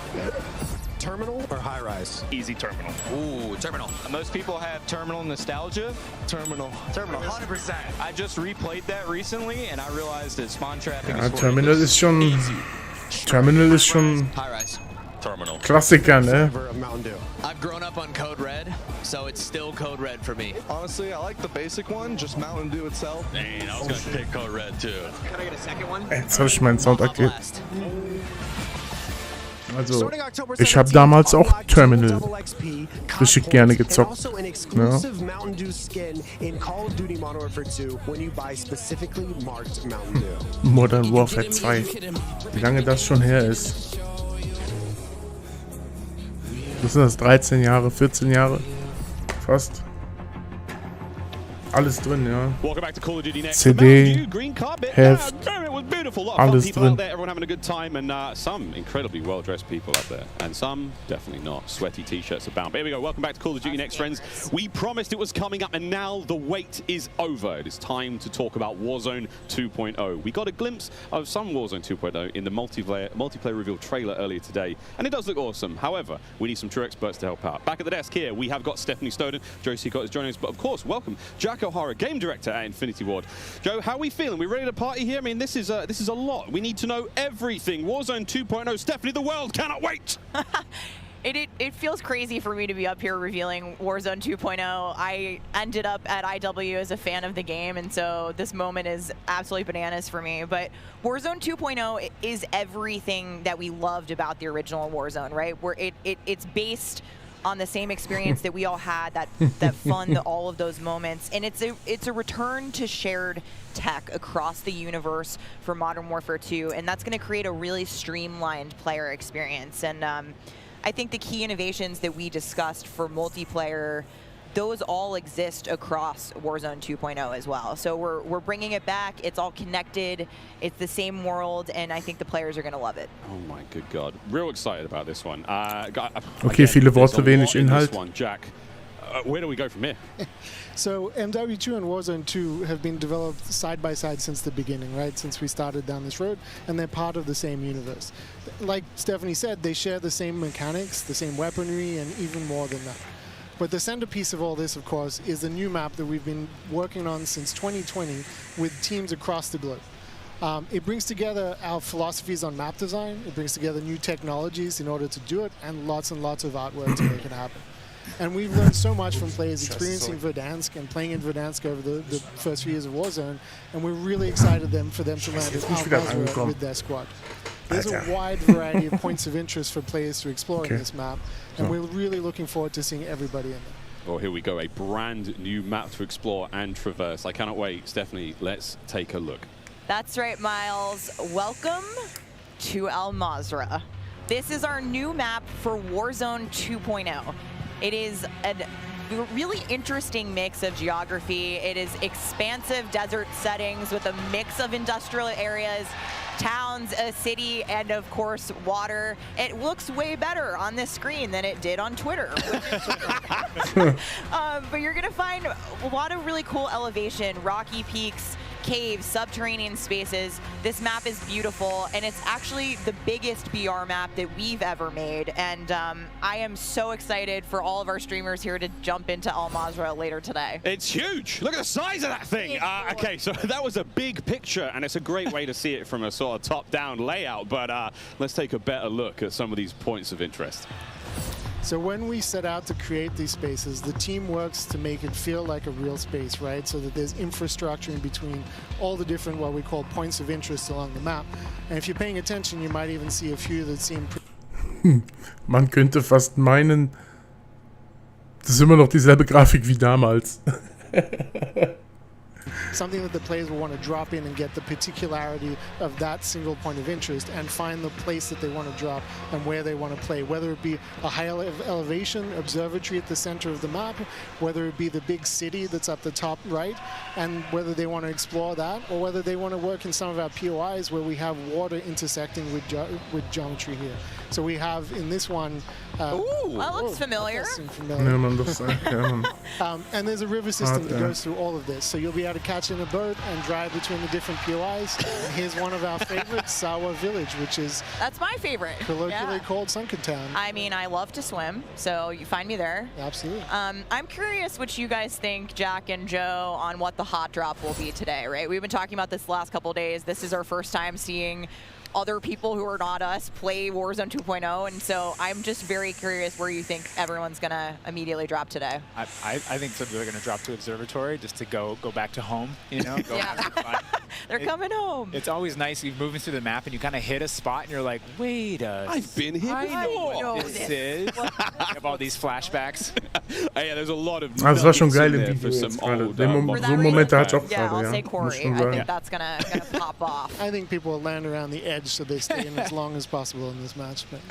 Terminal or high rise? Easy terminal. Ooh, terminal. Most people have terminal nostalgia. Terminal. Terminal, 100%. I just replayed that recently and I realized that spawn trapping Ja, Terminal ist schon... Terminal ist schon... High rise. Terminal. Klassiker, ne? I've grown up on Code Red, so it's still Code Red for me. Honestly, I like the basic one, just Mountain Dew itself. Dang, I was gonna pick Code Red too. Can I get a second one? Jetzt habe ich meinen Sound aktiviert. Also, ich habe damals auch Terminal richtig gerne gezockt. Ja. Modern Warfare 2. Wie lange das schon her ist. Was sind das? 13 Jahre, 14 Jahre? Fast. Alles drin, ja. CD, Heft, alles drin. Everyone having a good time, and some incredibly well-dressed people up there, and some definitely not. Sweaty t-shirts abound. But here we go. Welcome back to Call of Duty Next, friends. We promised it was coming up, and now the wait is over. It is time to talk about Warzone 2.0. We got a glimpse of some Warzone 2.0 in the multiplayer reveal trailer earlier today, and it does look awesome. However, we need some true experts to help out. Back at the desk here, we have got Stephanie Snowden. Joe Seacott is joining us, but of course, welcome Jack O'Hara, game director at Infinity Ward. Joe, how are we feeling? We ready to party here? I mean, this is a lot. We need to know everything. Warzone 2.0. Stephanie, the world cannot wait. It feels crazy for me to be up here revealing Warzone 2.0. I ended up at IW as a fan of the game, and so this moment is absolutely bananas for me. But Warzone 2.0 is everything that we loved about the original Warzone, right? Where it's based on the same experience that we all had, that fun, all of those moments. And it's a return to shared tech across the universe for Modern Warfare 2, and that's going to create a really streamlined player experience. And I think the key innovations that we discussed for multiplayer, those all exist across Warzone 2.0 as well. So we're bringing it back. It's all connected. It's the same world, and I think the players are going to love it. Oh my good God. Real excited about this one. Okay, viele Worte, wenig Inhalt. Jack, where do we go from here? So MW2 and Warzone 2 have been developed side by side since the beginning, right? Since we started down this road, and they're part of the same universe. Like Stephanie said, they share the same mechanics, the same weaponry, and even more than that. But the centerpiece of all this, of course, is the new map that we've been working on since 2020 with teams across the globe. It brings together our philosophies on map design, it brings together new technologies in order to do it, and lots of artwork to make it happen. And we've learned so much from players experiencing Verdansk and playing in Verdansk over the first few years of Warzone, and we're really excited for them to land at Almazra with their squad. There's a wide variety of points of interest for players to explore in this map, and we're really looking forward to seeing everybody in there. Oh, here we go, a brand new map to explore and traverse. I cannot wait. Stephanie, let's take a look. That's right, Miles. Welcome to Almazra. This is our new map for Warzone 2.0. It is a really interesting mix of geography. It is expansive desert settings with a mix of industrial areas, towns, a city, and of course water. It looks way better on this screen than it did on Twitter. But you're gonna find a lot of really cool elevation, rocky peaks, caves, subterranean spaces. This map is beautiful, and it's actually the biggest BR map that we've ever made. And I am so excited for all of our streamers here to jump into Almazra later today. It's huge. Look at the size of that thing. Okay, so that was a big picture, and it's a great way to see it from a sort of top-down layout. But let's take a better look at some of these points of interest. So when we set out to create these spaces, the team works to make it feel like a real space, right? So that there's infrastructure in between all the different, what we call points of interest along the map. And if you're paying attention, you might even see a few that seem... Man könnte fast meinen, das ist immer noch dieselbe Grafik wie damals. Something that the players will want to drop in and get the particularity of that single point of interest and find the place that they want to drop and where they want to play, whether it be a high elevation observatory at the center of the map, whether it be the big city that's up the top right, and whether they want to explore that, or whether they want to work in some of our POIs where we have water intersecting with geometry here. So we have in this one... Ooh, that looks familiar. And there's a river system that goes through all of this. So you'll be able to catch in a boat and drive between the different POIs. And here's one of our favorites, Sawa Village, which is... That's my favorite. Colloquially called Sunken Town. I mean, I love to swim, so you find me there. Absolutely. I'm curious what you guys think, Jack and Joe, on what the hot drop will be today, right? We've been talking about this the last couple of days. This is our first time seeing other people who are not us play Warzone 2.0, and so I'm just very curious where you think everyone's gonna immediately drop today. I think some people are gonna drop to Observatory just to go back to home, you know? They're coming home. It's always nice, you're moving through the map and you kind of hit a spot and you're like, wait I've been here before. I know what this is. You have all these flashbacks. Yeah, there's a lot of das war schon geil im Video jetzt gerade. So Momente hatte ich auch Yeah, gerade, I'll say Corey. I think that's gonna pop off. I think people will land around the edge so they stay in as long as possible in this match. But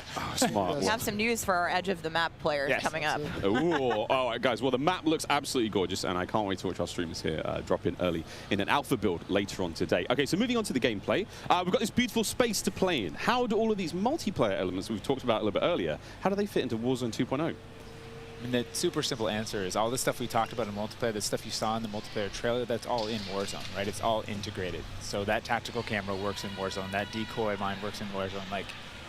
smart. We have some news for our edge of the map players coming up. Ooh, all right, guys. Well, the map looks absolutely gorgeous, and I can't wait to watch our streamers here drop in early in an alpha build later on today. Okay, so moving on to the gameplay, we've got this beautiful space to play in. How do all of these multiplayer elements we've talked about a little bit earlier, how do they fit into Warzone 2.0? And the super simple answer is all the stuff we talked about in multiplayer, the stuff you saw in the multiplayer trailer, that's all in Warzone, right? It's all integrated. So that tactical camera works in Warzone, that decoy mine works in Warzone. Like,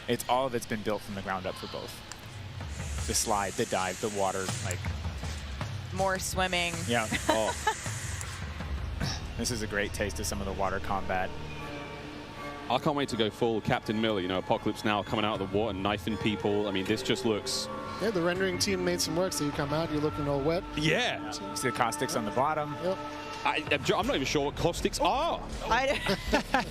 it's all of it's been built from the ground up for both. The slide, the dive, the water, like... More swimming. Yeah. Oh. This is a great taste of some of the water combat. I can't wait to go full Captain Miller, you know, Apocalypse Now coming out of the water, knifing people. I mean, this just looks... Yeah, the rendering team made some work, so you come out, you're looking all wet. Yeah. You see the caustics on the bottom. Yep. I'm not even sure what caustics are. I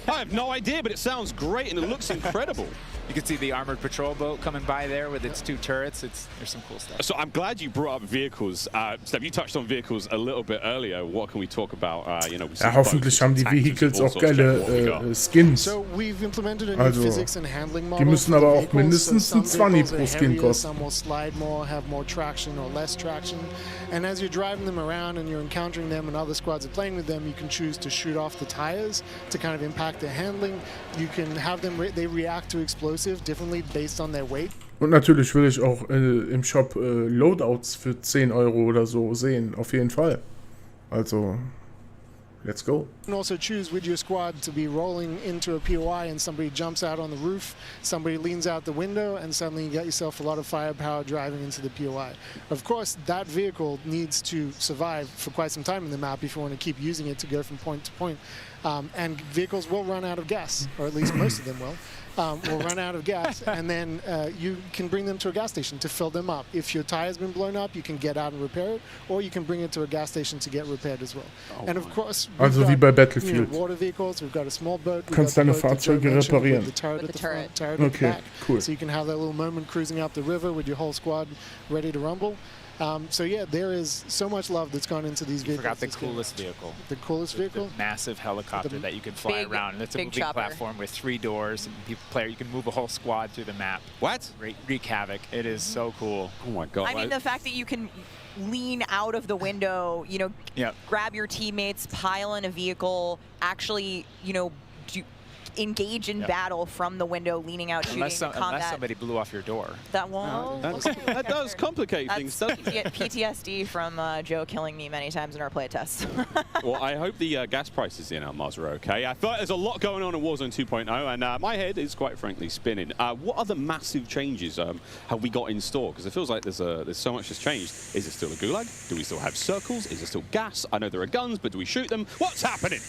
have no idea, but it sounds great and it looks incredible. You can see the armored patrol boat coming by there with its 2 turrets. There's some cool stuff. So I'm glad you brought up vehicles. Steph, you touched on vehicles a little bit earlier. What can we talk about? You know, ja, hoffentlich haben die Vehicles auch geile Skins. So we've implemented a new physics and handling model. Die müssen aber auch mindestens ein 20 pro Skin kosten. Some will slide more, have more traction or less traction. And as you're driving them around and you're encountering them and other squads are playing with them, you can choose to shoot off the tires to kind of impact their handling. You can have them, they react to explosions explosive differently based on their weight. Und natürlich will ich auch im Shop Loadouts für 10 € oder so sehen, auf jeden Fall. Also, let's go. You can also choose with your squad to be rolling into a POI and somebody jumps out on the roof, somebody leans out the window, and suddenly you get yourself a lot of firepower driving into the POI. Of course, that vehicle needs to survive for quite some time in the map if you want to keep using it to go from point to point. And vehicles will run out of gas, or at least most of them will run out of gas, and then you can bring them to a gas station to fill them up. If your tire's been blown up, you can get out and repair it, or you can bring it to a gas station to get repaired as well. And of course, also wie bei Battlefield. Water vehicles, we've got a small boat. Kannst deine Fahrzeuge reparieren. With the turret at the front, turret at the back. Cool. So you can have that little moment cruising up the river with your whole squad ready to rumble. So yeah, there is so much love that's gone into these vehicles. Forgot the coolest vehicle. The coolest vehicle? The massive helicopter that you can fly around. And it's a moving platform with 3 doors. And you can move a whole squad through the map. What? Wreak havoc. It is so cool. Oh my god. I mean, the fact that you can lean out of the window, you know, grab your teammates, pile in a vehicle, actually, you know, engage in battle from the window, leaning out, shooting, combat. Unless somebody blew off your door. That won't. That does complicate things, doesn't it? PTSD from Joe killing me many times in our playtests. Well, I hope the gas prices in Almaz are okay. I feel like there's a lot going on in Warzone 2.0, and my head is quite frankly spinning. What other massive changes have we got in store? Because it feels like there's so much that's changed. Is it still a gulag? Do we still have circles? Is there still gas? I know there are guns, but do we shoot them? What's happening?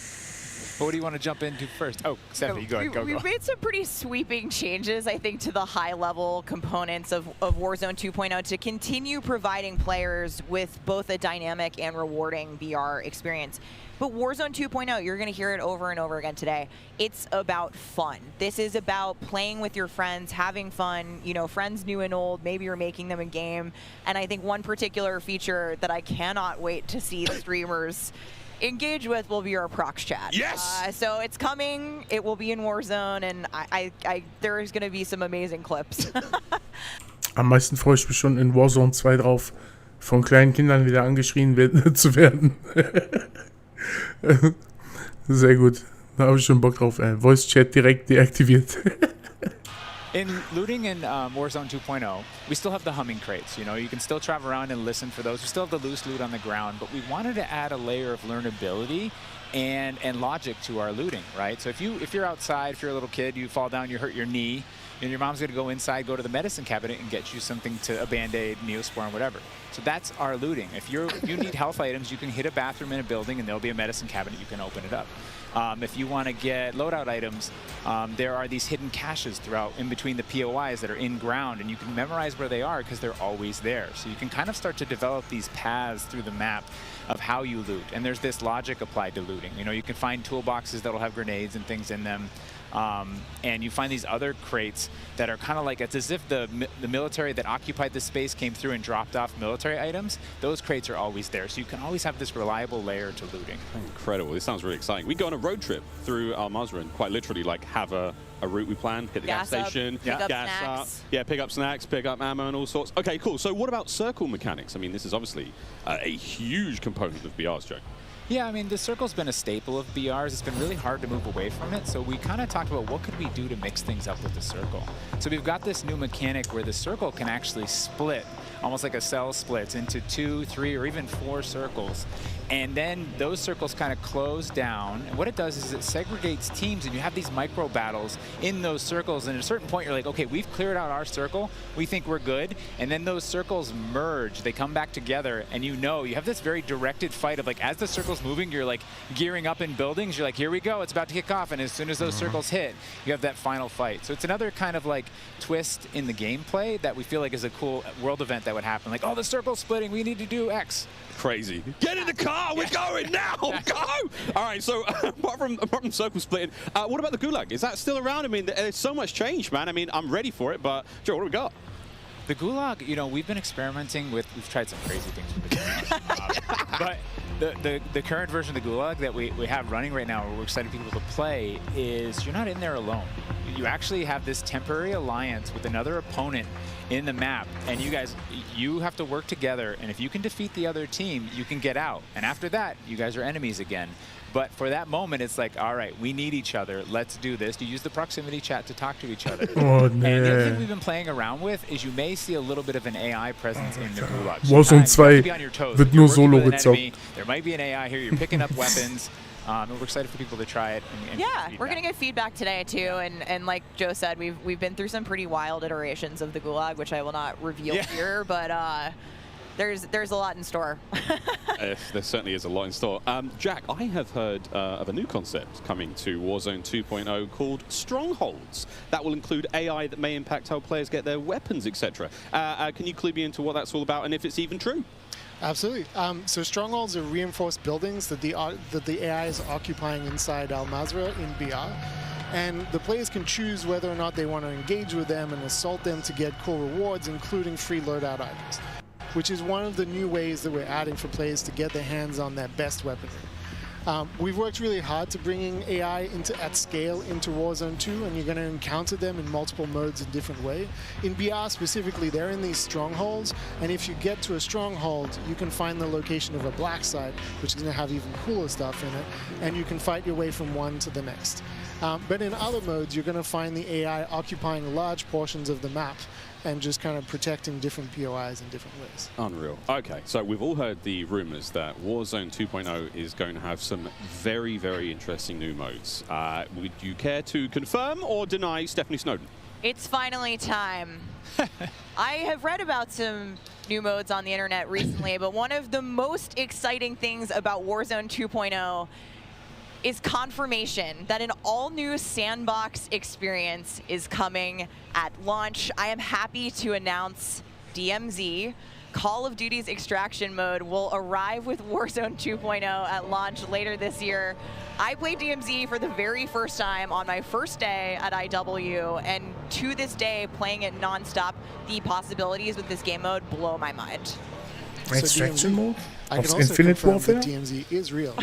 What do you want to jump into first? Oh, Stephanie, go. We've made some pretty sweeping changes, I think, to the high-level components of Warzone 2.0 to continue providing players with both a dynamic and rewarding VR experience. But Warzone 2.0, you're going to hear it over and over again today. It's about fun. This is about playing with your friends, having fun, you know, friends new and old. Maybe you're making them a game. And I think one particular feature that I cannot wait to see the streamers engage with will be our prox chat. Yes! So it's coming. It will be in Warzone, and there is going to be some amazing clips. Am meisten freue ich mich schon in Warzone 2 drauf, von kleinen Kindern wieder angeschrien zu werden. Sehr gut. Da habe ich schon Bock drauf. Voice Chat direkt deaktiviert. In looting in Warzone 2.0, we still have the humming crates. You know, you can still travel around and listen for those. We still have the loose loot on the ground, but we wanted to add a layer of learnability and logic to our looting, right? So if you're outside, if you're a little kid, you fall down, you hurt your knee, and your mom's going to go inside, go to the medicine cabinet and get you something to a Band-Aid, Neosporin, whatever. So that's our looting. If you need health items, you can hit a bathroom in a building and there'll be a medicine cabinet. You can open it up. If you want to get loadout items, there are these hidden caches throughout in between the POIs that are in ground, and you can memorize where they are because they're always there. So you can kind of start to develop these paths through the map of how you loot. And there's this logic applied to looting. You know, you can find toolboxes that'll have grenades and things in them. And you find these other crates that are kind of like, it's as if the military that occupied this space came through and dropped off military items. Those crates are always there, so you can always have this reliable layer to looting. Incredible. This sounds really exciting. We go on a road trip through Al-Mazrah and quite literally like have a route we plan, hit the gas station, pick up gas snacks. up, pick up snacks, pick up ammo and all sorts. Okay, cool. So what about circle mechanics? I mean, this is obviously a huge component of BR's, Joe. Yeah, I mean, the circle's been a staple of BRs. It's been really hard to move away from it, so we kind of talked about what could we do to mix things up with the circle. So we've got this new mechanic where the circle can actually split, almost like a cell splits, into 2, 3, or even 4 circles. And then those circles kind of close down. And what it does is it segregates teams, and you have these micro battles in those circles. And at a certain point, you're like, okay, we've cleared out our circle. We think we're good. And then those circles merge. They come back together, and you have this very directed fight of like, as the circle's moving, you're like gearing up in buildings. You're like, here we go. It's about to kick off. And as soon as those circles hit, you have that final fight. So it's another kind of like twist in the gameplay that we feel like is a cool world event that would happen. Like, oh, the circle's splitting. We need to do X. Crazy. Get in the car, we're going now, go! All right, so apart from circle splitting, what about the Gulag? Is that still around? I mean, there's so much change, man. I mean, I'm ready for it, but Joe, what do we got? The Gulag, you know, we've been experimenting with, we've tried some crazy things with the Gulag. But the current version of the Gulag that we have running right now, where we're excited people to play, is you're not in there alone. you actually have this temporary alliance with another opponent in the map, and you have to work together, and if you can defeat the other team, you can get out. And after that, you guys are enemies again. But for that moment, it's like, all right, we need each other. Let's do this. You use the proximity chat to talk to each other. Oh, And the other nee. thing we've been playing around with is you may see a little bit of an AI presence in the Gulag. Warzone 2 wird nur Solo gezockt. There might be an AI here. You're picking up weapons. And we're excited for people to try it. And yeah, we're going to get feedback today, too. And like Joe said, we've been through some pretty wild iterations of the Gulag, which I will not reveal here. But there's a lot in store. There certainly is a lot in store. Jack, I have heard of a new concept coming to Warzone 2.0 called Strongholds. That will include AI that may impact how players get their weapons, etc. Can you clue me into what that's all about and if it's even true? Absolutely. So strongholds are reinforced buildings that the AI is occupying inside Al Mazrah in BR. And the players can choose whether or not they want to engage with them and assault them to get cool rewards, including free loadout items, which is one of the new ways that we're adding for players to get their hands on their best weaponry. We've worked really hard to bringing AI at scale into Warzone 2, and you're going to encounter them in multiple modes in different ways. In BR specifically, they're in these strongholds, and if you get to a stronghold, you can find the location of a black site, which is going to have even cooler stuff in it, and you can fight your way from one to the next. But in other modes, you're going to find the AI occupying large portions of the map and just kind of protecting different POIs in different ways. Unreal. Okay, so we've all heard the rumors that Warzone 2.0 is going to have some very, very interesting new modes. Would you care to confirm or deny Stephanie Snowden? It's finally time. I have read about some new modes on the internet recently, but one of the most exciting things about Warzone 2.0 is confirmation that an all-new sandbox experience is coming at launch. I am happy to announce DMZ, Call of Duty's extraction mode, will arrive with Warzone 2.0 at launch later this year. I played DMZ for the very first time on my first day at IW, and to this day, playing it non-stop, the possibilities with this game mode blow my mind. Extraction mode? I can also Infinite confirm Warfare? that DMZ is real.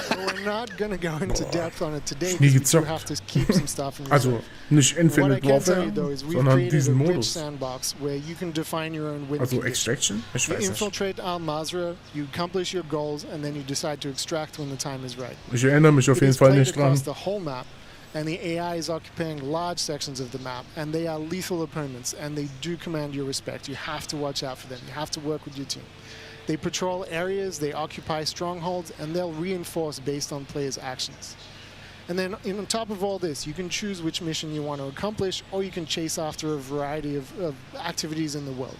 But we're not going to go into depth on it today Nie because we gezockt. have to keep some stuff in Also, nicht What I Infinite can tell Warfare, you though is we've sondern created a diesen rich Modus. sandbox where you can define your own win Also condition. Extraction? Ich You weiß nicht. infiltrate Al Mazrah, you accomplish your goals, and then you decide to extract when the time is right. Ich erinnere mich auf It jeden is Fall played nicht dran. across the whole map, and the AI is occupying large sections of the map, and they are lethal opponents, and they do command your respect. You have to watch out for them. You have to work with your team. They patrol areas, they occupy strongholds, and they'll reinforce based on players' actions. And then on top of all this, you can choose which mission you want to accomplish, or you can chase after a variety of activities in the world.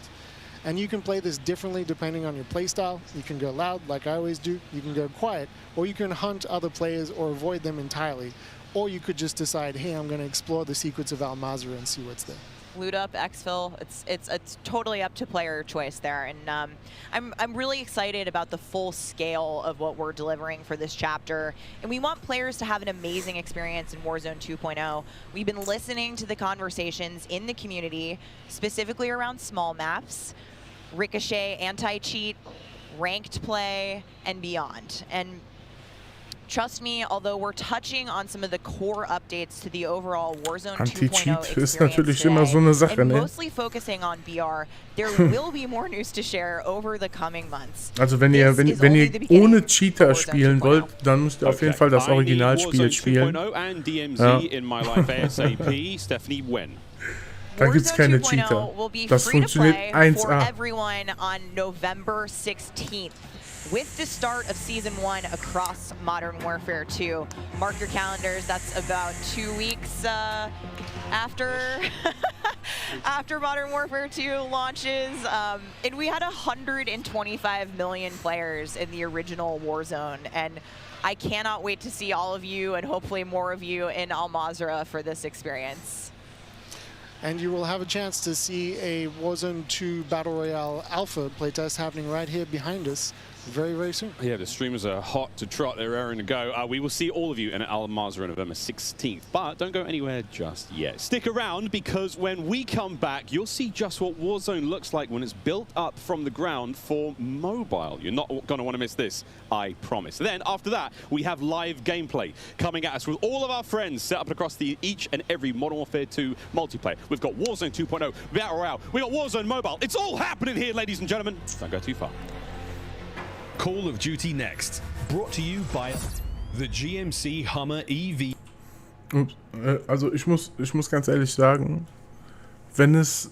And you can play this differently depending on your playstyle. You can go loud, like I always do. You can go quiet, or you can hunt other players or avoid them entirely. Or you could just decide, hey, I'm going to explore the secrets of Al Mazrah and see what's there. Loot up, exfil, it's totally up to player choice there, and I'm really excited about the full scale of what we're delivering for this chapter, and we want players to have an amazing experience in Warzone 2.0. We've been listening to the conversations in the community, specifically around small maps, Ricochet, anti-cheat, ranked play, and beyond. And trust me, although we're touching on some of the core updates to the overall Warzone 2.0 Anti-Cheat experience ist natürlich today, immer so eine Sache, and ne? mostly focusing on BR, there will be more news to share over the coming months. Also wenn ihr ohne Cheater spielen wollt, dann müsst ihr auf jeden Fall das Originalspiel spielen. And DMZ Ja. in my life ASAP. Stephanie, when? Da gibt's keine Cheater. Das funktioniert For 1A. everyone on November 16th. With the start of Season 1 across Modern Warfare 2. Mark your calendars, that's about 2 weeks after after Modern Warfare 2 launches. And we had 125 million players in the original Warzone, and I cannot wait to see all of you and hopefully more of you in Al Mazrah for this experience. And you will have a chance to see a Warzone 2 Battle Royale Alpha playtest happening right here behind us very, very soon. Yeah, the streamers are hot to trot. They're raring to go. We will see all of you in Al Mazrah on November 16th, but don't go anywhere just yet. Stick around, because when we come back, you'll see just what Warzone looks like when it's built up from the ground for mobile. You're not going to want to miss this, I promise. Then, after that, we have live gameplay coming at us with all of our friends set up across each and every Modern Warfare 2 multiplayer. We've got Warzone 2.0, Battle Royale, we got Warzone Mobile. It's all happening here, ladies and gentlemen. Don't go too far. Call of Duty Next, brought to you by the GMC Hummer EV. Und, also ich muss ganz ehrlich sagen, wenn es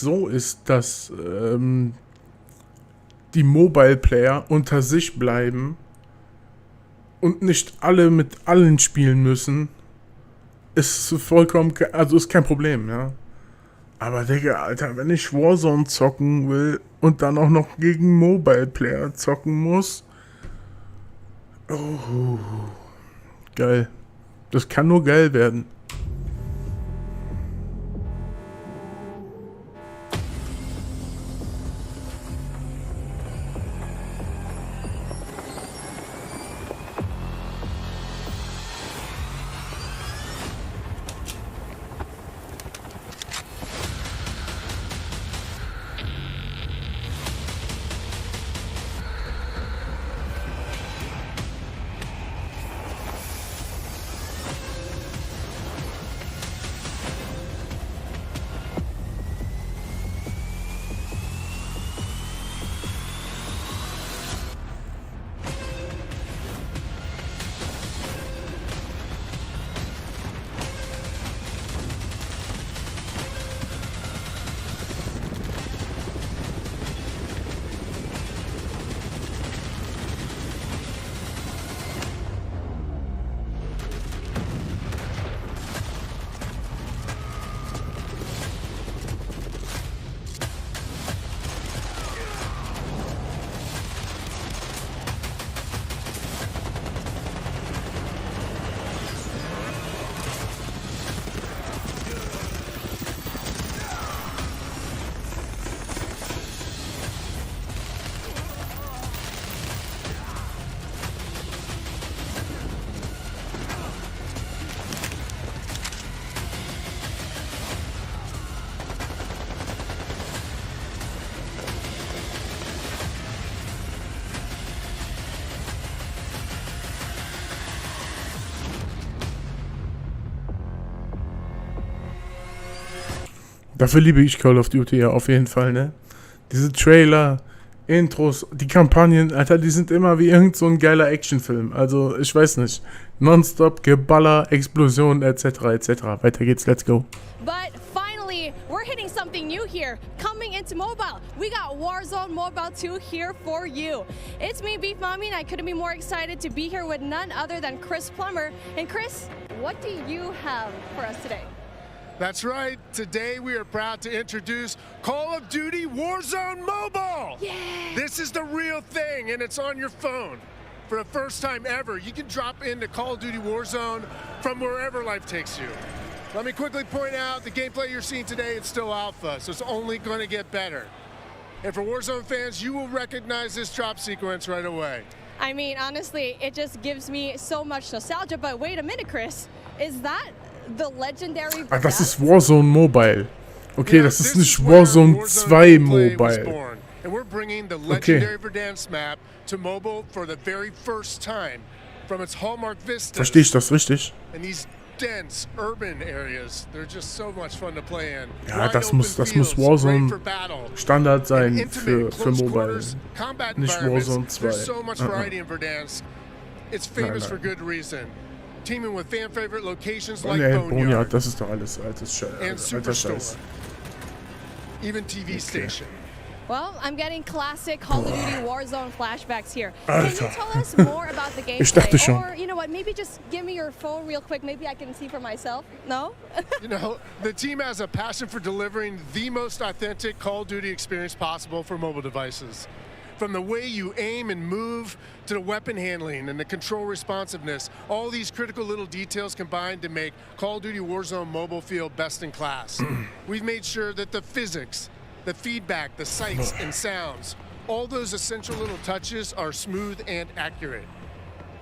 so ist, dass die Mobile Player unter sich bleiben und nicht alle mit allen spielen müssen, ist vollkommen, also ist kein Problem, ja. Aber Digga, Alter, wenn ich Warzone zocken will und dann auch noch gegen Mobile Player zocken muss, oh, geil. Das kann nur geil werden. Dafür liebe ich Call of Duty ja auf jeden Fall, ne? Diese Trailer, Intros, die Kampagnen, Alter, die sind immer wie irgend so ein geiler Actionfilm. Also, ich weiß nicht. Nonstop, Geballer, Explosionen, etc., etc. Weiter geht's, let's go. But finally, we're hitting something new here. Coming into mobile, we got Warzone Mobile 2 here for you. It's me, Beef Mommy, and I couldn't be more excited to be here with none other than Chris Plummer. And Chris, what do you have for us today? That's right. Today we are proud to introduce Call of Duty Warzone Mobile. Yeah. This is the real thing, and it's on your phone. For the first time ever, you can drop into Call of Duty Warzone from wherever life takes you. Let me quickly point out the gameplay you're seeing today is still alpha, so it's only going to get better. And for Warzone fans, you will recognize this drop sequence right away. I mean, honestly, it just gives me so much nostalgia. But wait a minute, Chris. Is that the legendary... Ah, das ist Warzone Mobile. Okay, das ist nicht Warzone 2 Mobile. And we're bringing the legendary Verdansk map to mobile for the very first time from its hallmark vistas. Verstehe ich das richtig? And these dense urban areas, they're just so much fun to play in. Ja, das muss Warzone Standard sein für Mobile. Nicht Warzone 2. There's so much variety in Verdansk. It's famous for good reason. Teaming with fan favorite locations like Boneyard. Das ist doch alles alter Scheiß. Even TV station. Well, I'm getting classic Call of Duty Warzone flashbacks here. Can you tell us more about the gameplay? Ich dachte schon. Or, you know what, maybe just give me your phone real quick. Maybe I can see for myself. No? You know, the team has a passion for delivering the most authentic Call of Duty experience possible for mobile devices. From the way you aim and move to the weapon handling and the control responsiveness, all these critical little details combined to make Call of Duty Warzone Mobile feel best in class. We've made sure that the physics, the feedback, the sights and sounds all those essential little touches are smooth and accurate.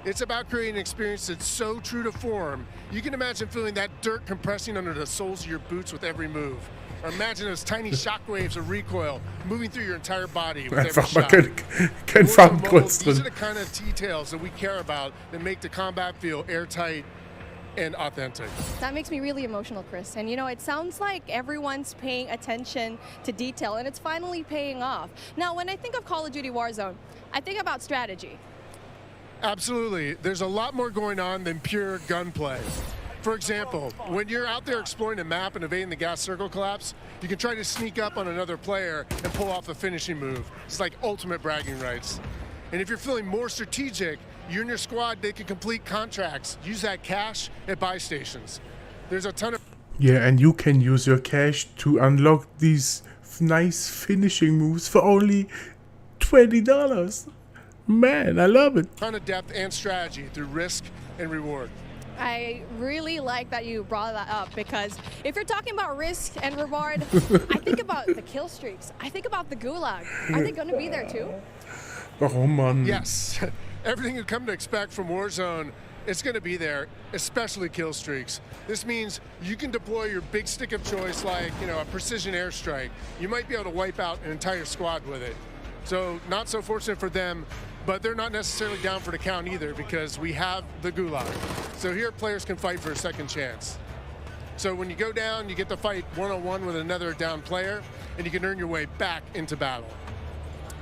It's about creating an experience that's so true to form, you can imagine feeling that dirt compressing under the soles of your boots with every move. Or imagine those tiny shockwaves of recoil moving through your entire body with every Einfach mal shot. kein Farbenkreuz These are drin. the kind of details that we care about that make the combat feel airtight and authentic. That makes me really emotional, Chris. And you know, it sounds like everyone's paying attention to detail, and it's finally paying off. Now, when I think of Call of Duty Warzone, I think about strategy. Absolutely. There's a lot more going on than pure gunplay. For example, when you're out there exploring a map and evading the gas circle collapse, you can try to sneak up on another player and pull off a finishing move. It's like ultimate bragging rights. And if you're feeling more strategic, you and your squad, they can complete contracts, use that cash at buy stations. There's a ton of... Yeah, and you can use your cash to unlock these nice finishing moves for only $20. Man, I love it. ton of depth and strategy through risk and reward. I really like that you brought that up, because if you're talking about risk and reward, I think about the kill streaks. I think about the gulag. Are they going to be there too? Warum, Mann? Yes. Everything you come to expect from Warzone, it's going to be there, especially kill streaks. This means you can deploy your big stick of choice like, you know, a precision airstrike. You might be able to wipe out an entire squad with it. So not so fortunate for them, but they're not necessarily down for the count either, because we have the gulag. So here players can fight for a second chance. So when you go down, you get to fight one-on-one with another down player, and you can earn your way back into battle.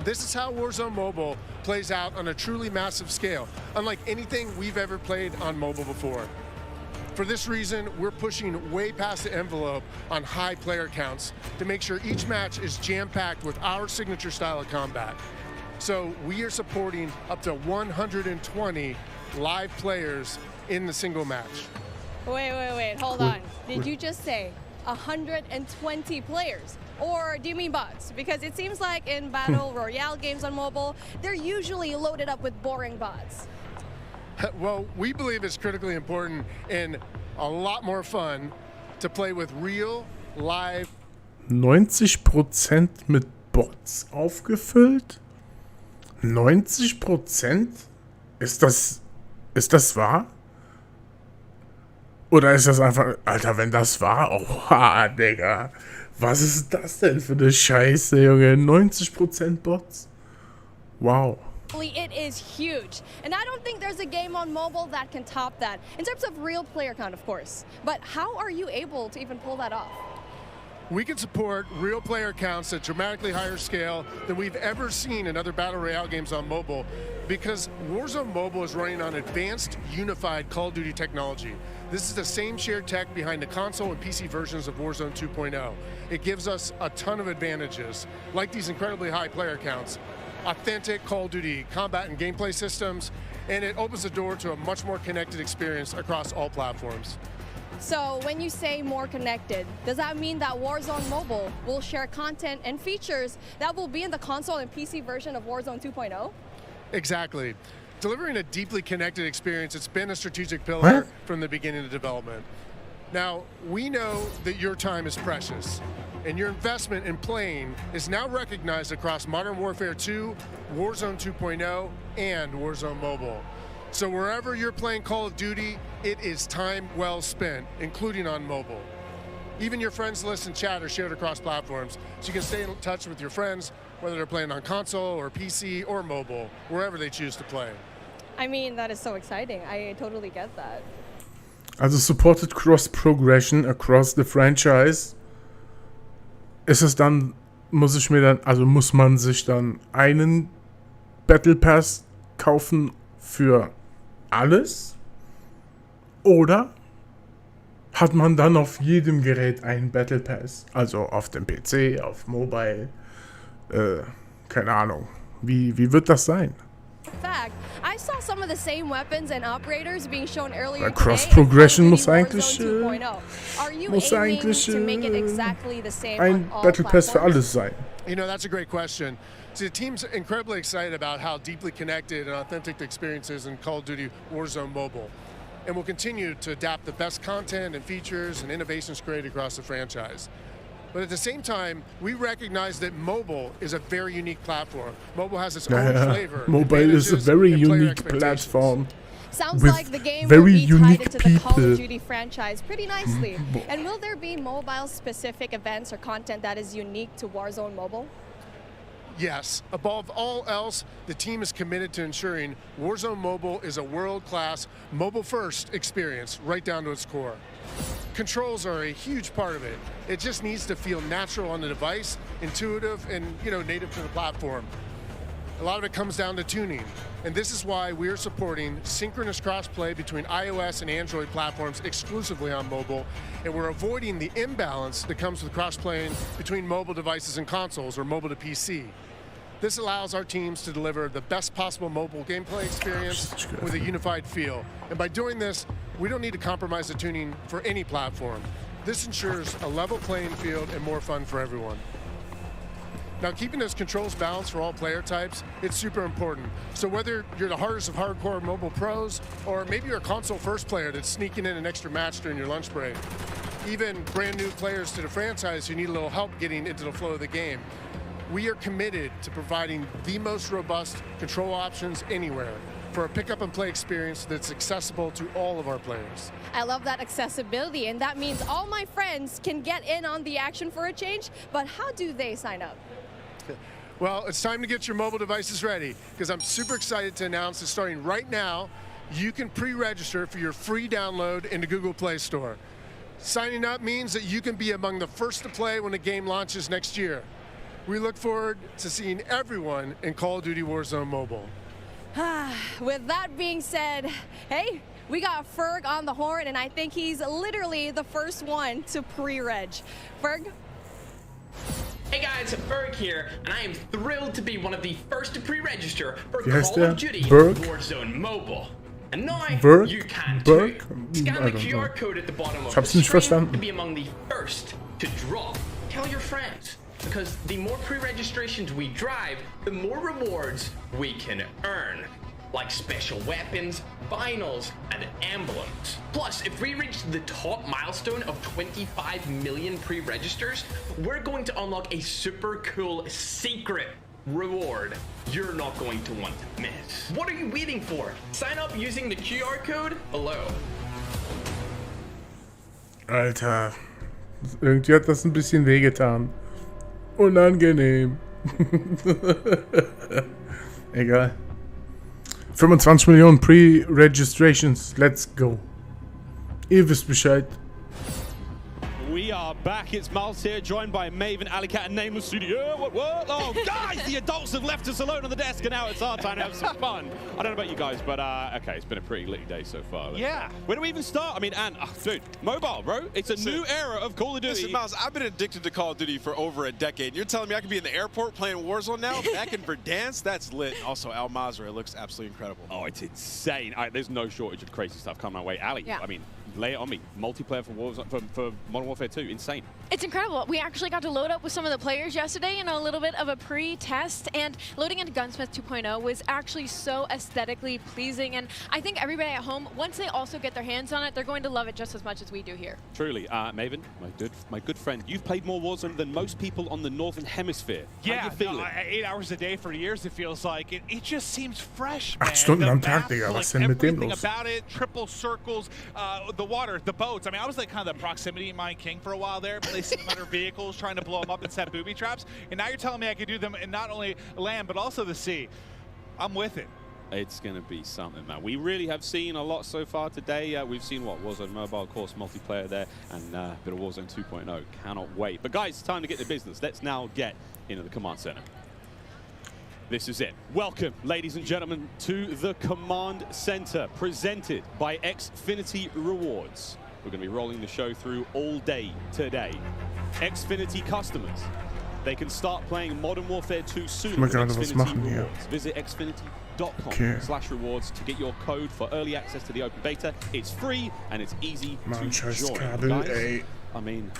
This is how Warzone Mobile plays out on a truly massive scale, unlike anything we've ever played on mobile before. For this reason, we're pushing way past the envelope on high player counts to make sure each match is jam-packed with our signature style of combat. So we are supporting up to 120 live players in the single match. Wait, hold on. Did you just say 120 players? Or do you mean bots? Because it seems like in Battle Royale games on mobile, they're usually loaded up with boring bots. Well, we believe it's critically important and a lot more fun to play with real, live... 90% mit Bots aufgefüllt? 90%? Ist das wahr? Oder ist das einfach... Alter, wenn das wahr... Oha, Digga. Was ist das denn für eine Scheiße, Junge? 90% Bots? Wow. It is huge, and I don't think there's a game on mobile that can top that, in terms of real player count, of course. But how are you able to even pull that off? We can support real player counts at dramatically higher scale than we've ever seen in other Battle Royale games on mobile, because Warzone Mobile is running on advanced, unified Call of Duty technology. This is the same shared tech behind the console and PC versions of Warzone 2.0. It gives us a ton of advantages, like these incredibly high player counts, authentic Call of Duty combat and gameplay systems, and it opens the door to a much more connected experience across all platforms. So when you say more connected, does that mean that Warzone Mobile will share content and features that will be in the console and PC version of Warzone 2.0? Exactly. Delivering a deeply connected experience, it's been a strategic pillar from the beginning of development. Now, we know that your time is precious, and your investment in playing is now recognized across Modern Warfare 2, Warzone 2.0, and Warzone Mobile. So wherever you're playing Call of Duty, it is time well spent, including on mobile. Even your friends list and chat are shared across platforms, so you can stay in touch with your friends, whether they're playing on console or PC or mobile, wherever they choose to play. I mean, that is so exciting. I totally get that. Also supported cross-progression across the franchise. Ist es dann, muss man sich dann einen Battle Pass kaufen für alles? Oder hat man dann auf jedem Gerät einen Battle Pass? Also auf dem PC, auf Mobile, keine Ahnung. Wie wird das sein? In fact, I saw some of the same weapons and operators being shown earlier Cross-Progression muss eigentlich Are you aiming to make it exactly the same ein on all Battle Pass für platforms? alles sein. You know, that's a great question. So the team's incredibly excited about how deeply connected and authentic the experience is in Call of Duty Warzone Mobile. And we'll continue to adapt the best content and features and innovations created across the franchise. But at the same time, we recognize that mobile is a very unique platform. Mobile has its own flavor. Mobile is a very unique platform. Sounds with like the game very will be unique tied into the Call people. of Duty franchise pretty nicely. And will there be mobile-specific events or content that is unique to Warzone Mobile? Yes. Above all else, the team is committed to ensuring Warzone Mobile is a world-class, mobile-first experience right down to its core. Controls are a huge part of it. It just needs to feel natural on the device, intuitive, and native to the platform. A lot of it comes down to tuning, and this is why we're supporting synchronous crossplay between iOS and Android platforms exclusively on mobile, and we're avoiding the imbalance that comes with cross-playing between mobile devices and consoles, or mobile to PC. This allows our teams to deliver the best possible mobile gameplay experience with a unified feel. And by doing this, we don't need to compromise the tuning for any platform. This ensures a level playing field and more fun for everyone. Now, keeping those controls balanced for all player types, it's super important. So whether you're the hardest of hardcore mobile pros, or maybe you're a console first player that's sneaking in an extra match during your lunch break, even brand new players to the franchise who need a little help getting into the flow of the game, we are committed to providing the most robust control options anywhere for a pick up and play experience that's accessible to all of our players. I love that accessibility, and that means all my friends can get in on the action for a change, but how do they sign up? Well, it's time to get your mobile devices ready, because I'm super excited to announce that starting right now, you can pre-register for your free download in the Google Play Store. Signing up means that you can be among the first to play when the game launches next year. We look forward to seeing everyone in Call of Duty Warzone Mobile. With that being said, hey, we got Ferg on the horn, and I think he's literally the first one to pre-reg. Ferg? Hey guys, Berg here, and I am thrilled to be one of the first to pre-register for Call of Duty Warzone Mobile. And now you can too. Scan the QR code at the bottom of the screen to be among the first to draw. Tell your friends, because the more pre-registrations we drive, the more rewards we can earn. Like special weapons, vinyls, and emblems. Plus, if we reach the top milestone of 25 million pre-registers, we're going to unlock a super cool secret reward you're not going to want to miss. What are you waiting for? Sign up using the QR code below. Alter, irgendwie hat das ein bisschen wehgetan. Unangenehm. Egal. 25 Millionen Pre-Registrations. Let's go. Ihr wisst Bescheid. We are back. It's Miles here, joined by Maven, Alicat, and Nameless Studio. What? Oh, guys, the adults have left us alone on the desk, and now it's our time to have some fun. I don't know about you guys, but okay, it's been a pretty litty day so far. Yeah. Where do we even start? I mean, dude, mobile, bro. It's a new era of Call of Duty. Listen, Miles, I've been addicted to Call of Duty for over a decade. You're telling me I could be in the airport playing Warzone now, back in Verdansk? That's lit. Also, Al Mazrah looks absolutely incredible. Oh, it's insane. There's no shortage of crazy stuff coming my way. Ali, Yeah. I mean, lay it on me. Multiplayer for Warzone, for Modern Warfare 2, insane. It's incredible. We actually got to load up with some of the players yesterday in a little bit of a pre-test, and loading into Gunsmith 2.0 was actually so aesthetically pleasing, and I think everybody at home, once they also get their hands on it, they're going to love it just as much as we do here. Truly. Maven, my good friend, you've played more Warzone than most people on the Northern Hemisphere. Yeah, how you feeling? 8 hours a day for years, it feels like. It just seems fresh, man. 8 Stunden am Tag, Digga. Was ist denn mit dem los? About it, triple circles, the water, the boats. I mean, I was like kind of the proximity mine king for a while there, placing them under vehicles, trying to blow them up and set booby traps. And now you're telling me I could do them in not only land, but also the sea. I'm with it. It's going to be something, man. We really have seen a lot so far today. We've seen what Warzone Mobile, of course, multiplayer there, and a bit of Warzone 2.0. Cannot wait. But guys, it's time to get to business. Let's now get into the command center. This is it. Welcome, ladies and gentlemen, to the command center, presented by Xfinity Rewards. We're going to be rolling the show through all day today. Xfinity customers, they can start playing Modern Warfare 2 soon with Xfinity Rewards. Visit xfinity.com/rewards to get your code for early access to the open beta. It's free and it's easy to join. Guys, I mean,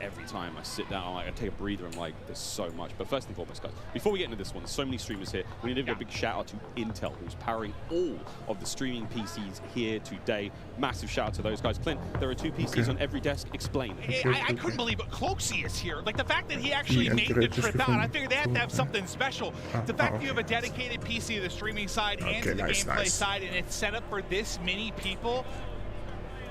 every time I sit down, I take a breather, I'm like, there's so much. But first and foremost, guys, before we get into this one, there's so many streamers here. We need to give a big shout out to Intel, who's powering all of the streaming PCs here today. Massive shout out to those guys. Clint, there are 2 PCs on every desk. Explain. I couldn't believe it. Cloaksy is here. Like the fact that he actually made the trip out, I figured they had to have something special. The fact that you have a dedicated PC to the streaming side and to the gameplay side, and it's set up for this many people.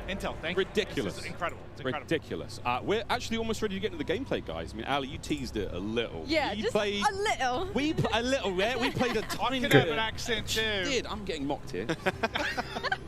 Intel, thank you. Ridiculous. This is incredible. It's incredible. Ridiculous. We're actually almost ready to get into the gameplay, guys. I mean, Ali, you teased it a little. Yeah, we just played, a little. A little, yeah. We played a tiny bit. I could have an accent too. Did. I'm getting mocked here.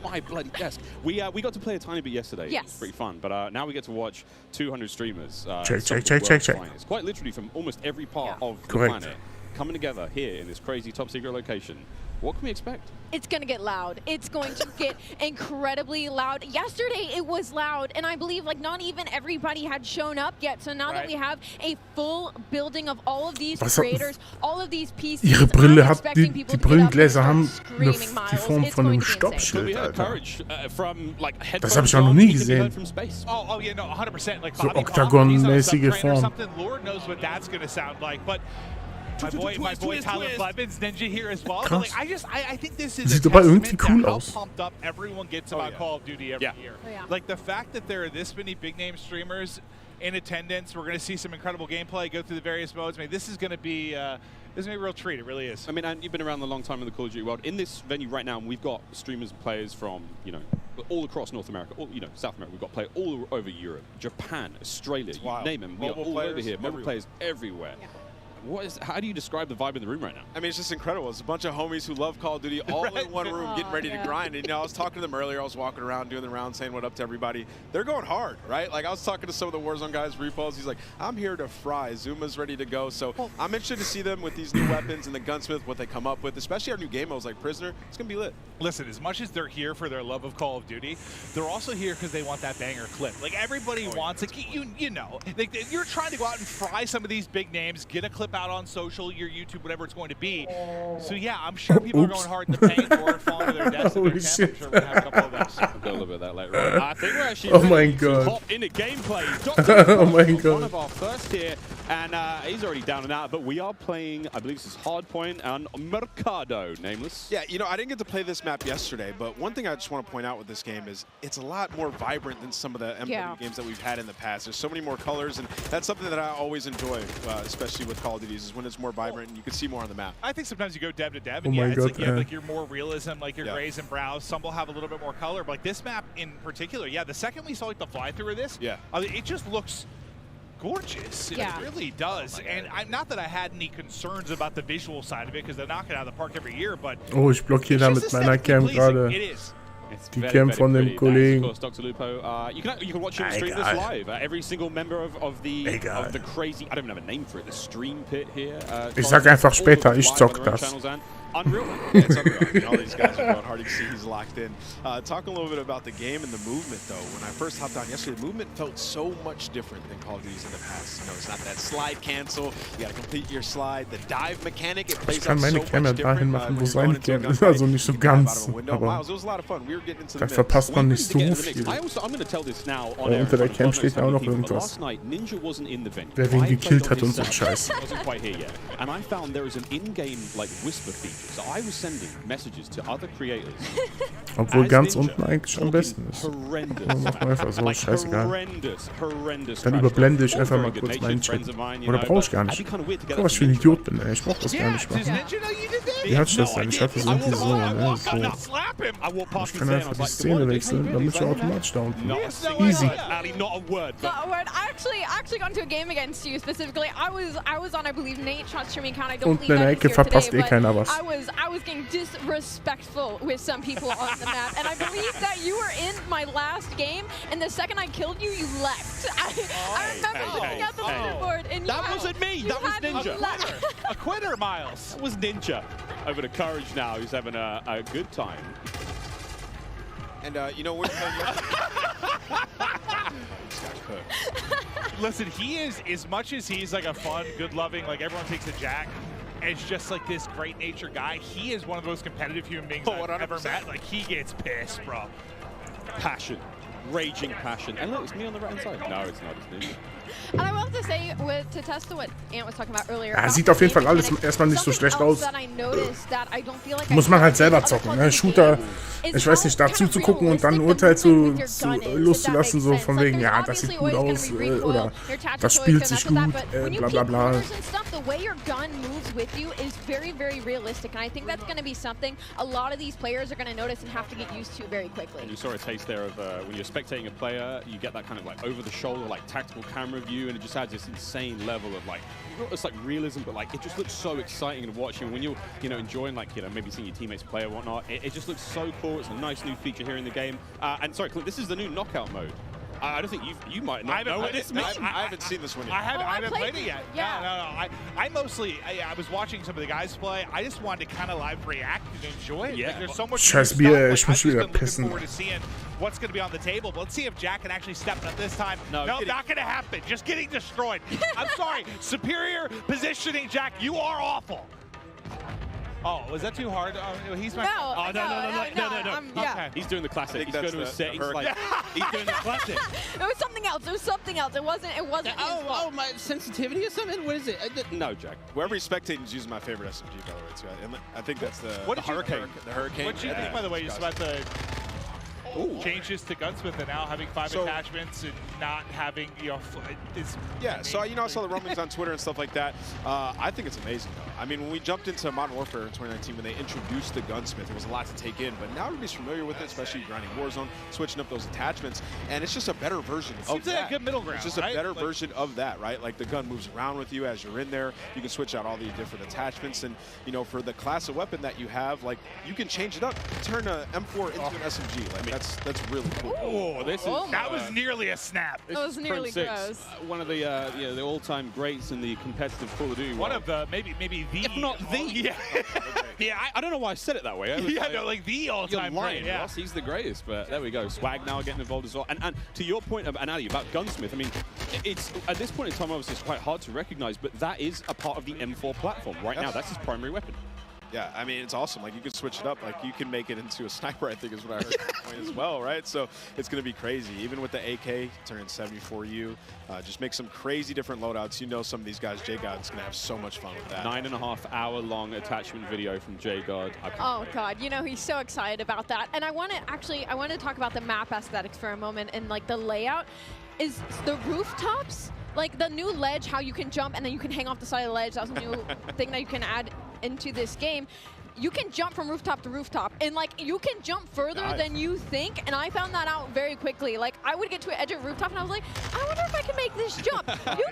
My bloody desk. We got to play a tiny bit yesterday. Yes. It's pretty fun. But now we get to watch 200 streamers. Check. It's quite literally from almost every part of the planet coming together here in this crazy top secret location. What can we expect? It's going to get loud. It's going to get incredibly loud. Yesterday it was loud, and I believe like not even everybody had shown up yet. So now that we have a full building of all of these creators, all of these PCs, Ihre Brille hat, die Brillengläser haben die Form von einem Stoppschild, Alter. Das habe ich auch noch nie gesehen. Oh yeah, no, 100%. Like so Oktagon-mäßige Form. Lord knows what that's going to sound like, but my boy Tyler Blevins Ninja here as well. But like, I think this is Sieht aber irgendwie cool how aus. pumped up everyone gets about Call of Duty every year. Like the fact that there are this many big name streamers in attendance, we're going to see some incredible gameplay, go through the various modes. I mean, this is going to be a real treat. It really is. I mean, and you've been around a long time in the Call of Duty world. In this venue right now, we've got streamers and players from, you know, all across North America, all, you know, South America. We've got players all over Europe, Japan, Australia, you name them. We're all over here. Mobile players everywhere. How do you describe the vibe in the room right now? I mean, it's just incredible. It's a bunch of homies who love Call of Duty all in one room getting ready to grind. And, you know, I was talking to them earlier. I was walking around doing the round saying what up to everybody. They're going hard, right? Like, I was talking to some of the Warzone guys, Repos. He's like, I'm here to fry. Zuma's ready to go. So I'm interested to see them with these new weapons and the gunsmith, what they come up with, especially our new game modes like Prisoner. It's going to be lit. Listen, as much as they're here for their love of Call of Duty, they're also here because they want that banger clip. Like, everybody wants, like, you know, like, you're trying to go out and fry some of these big names, get a clip out on social, your YouTube, whatever it's going to be. So yeah, I'm sure people are going hard in the paint or falling to their deaths in their camp. I'm sure we're going to have a couple of those. We'll go a little bit of that later on. I think we're actually ready to hop into gameplay. Oh my god. One of our first here, and he's already down and out, but we are playing, I believe this is Hardpoint and Mercado, Nameless. Yeah, you know, I didn't get to play this map yesterday, but one thing I just want to point out with this game is it's a lot more vibrant than some of the MW games that we've had in the past. There's so many more colors, and that's something that I always enjoy, especially with Call of Duty, is when it's more vibrant and you can see more on the map. I think sometimes you go dev to dev, and it's like you have like your more realism, like your grays and browns. Some will have a little bit more color, but like this map in particular, the second we saw like the fly-through of this, it just looks gorgeous. It really does. And not that I had any concerns about the visual side of it, because they're knocking it out of the park every year, but oh, ich blockiere da mit meiner Cam gerade die Cam von dem Kollegen. Of course, Dr. Lupo. You can watch him stream this live. Every single member of the crazy, I don't even have a name for it, the stream pit here. Ich sag einfach später, ich zock das. Unreal. It's unreal. All these guys are going hard. You can see he's locked in. Talk a little bit about the game and the movement, though. When I first hopped on yesterday, the movement felt so much different than Call of Duty's in the past. You know, it's not that slide cancel. You got to complete your slide. The dive mechanic, it plays out so much different. Dahin machen, wo seine Cam ist, also nicht so ganz. Aber da verpasst man nicht so viel. Unter der Cam steht ja auch noch irgendwas. Wer wen gekillt hat und so Scheiß. And I found there is an in-game like whisper feature. So I was sending messages to other creators. Obwohl ganz unten eigentlich am besten ist. Horrendous. Einfach so, scheißegal. Horrendous. Dann überblende ich einfach mal kurz meinen Chat. Oder brauche ich gar nicht. Guck, was für ein Idiot bin, ey. Ich brauch das gar nicht mal. Wie hat ich das denn? Ich hatte es irgendwie so, ne? So. Ich kann einfach die Szene wechseln, damit ich automatisch da unten. Easy. Not a word. I actually got into a game against you specifically. I was on, I believe, Nate Shot streaming account. I don't believe that Ecke verpasst eh keiner was. I was getting disrespectful with some people on the map, and I believe that you were in my last game, and the second I killed you, you left. I remember looking at the leaderboard, and that wasn't me. That was Ninja. A quitter, Miles. That was Ninja. Over to Courage now, who's having a good time. And you know, we're listen, he is, as much as he's like a fun, good-loving, like everyone takes a jack, it's just like this great-natured guy. He is one of the most competitive human beings I've ever met. Like, he gets pissed, bro. Passion. Raging passion. And look, it's me on the right-hand side. No, it's not. It's Ninja. Ja, sieht auf jeden Fall alles erstmal nicht so schlecht aus. Muss man halt selber zocken, ne? Shooter, ich weiß nicht, dazu zu gucken und dann ein Urteil loszulassen, so von wegen, ja, das sieht gut aus, oder das spielt sich gut, bla bla bla. And you saw a taste there of when you're spectating a player, you get that kind of like over-the-shoulder, like tactical camera view, and it just adds this insane level of like, it's like realism, but like it just looks so exciting to watch. And when you're, enjoying like, maybe seeing your teammates play or whatnot, it just looks so cool. It's a nice new feature here in the game. And sorry, Clint, this is the new knockout mode. I don't think you might not know what this means. I haven't seen this one yet. I haven't played it yet. Yeah. No. I mostly, I was watching some of the guys play. I just wanted to kind of live react and enjoy it. Yeah. Like, there's so much Scheiß Bier, ich muss wieder looking pissen. forward to seeing what's going to be on the table. But let's see if Jack can actually step up this time. No, not going to happen. Just getting destroyed. I'm sorry. Superior positioning, Jack. You are awful. Oh, was that too hard? He's my. No. Okay. He's doing the classic. He's going to a set. He's doing the classic. It was something else. It wasn't. Oh, my sensitivity or something? What is it? No, Jack. Whoever he's spectating is using my favorite SMG, by the way, too. And I think that's the Hurricane. The Hurricane. What do you think, by the way, just about the changes to Gunsmith and now having 5 attachments and not having, so I saw the rumblings on Twitter and stuff like that. I think it's amazing, though. I mean, when we jumped into Modern Warfare in 2019, when they introduced the Gunsmith, it was a lot to take in. But now everybody's familiar with it, especially grinding Warzone, switching up those attachments, and it's just a better version of that. Seems like a good middle ground. It's just a better version of that, right? Like the gun moves around with you as you're in there. You can switch out all the different attachments, and for the class of weapon that you have, like you can change it up, turn an M4 into an SMG. Like that's really cool. Oh, that was nearly a snap. That was nearly close. One of the the all-time greats in the competitive Call of Duty. One of the maybe the, if not the. Yeah, I don't know why I said it that way. Like the all-time great. Yeah, Ross, he's the greatest. But there we go. Swag now getting involved as well. And to your point, Ali, about Gunsmith, I mean, it's at this point in time, obviously, it's quite hard to recognize, but that is a part of the M4 platform right now. That's his primary weapon. Yeah, I mean, it's awesome. Like, you can switch it up. Like, you can make it into a sniper, I think is what I heard as well, right? So it's going to be crazy. Even with the AK, turning 74U, just make some crazy different loadouts. Some of these guys, J-God's going to have so much fun with that. 9.5-hour-long attachment video from J-God. Oh, God. He's so excited about that. And I want to talk about the map aesthetics for a moment and, like, the layout. Is the rooftops, like the new ledge, how you can jump and then you can hang off the side of the ledge. That was a new thing that you can add into this game. You can jump from rooftop to rooftop, and like you can jump further than you think. And I found that out very quickly. Like I would get to an edge of a rooftop, and I was like, I wonder if I can make this jump. You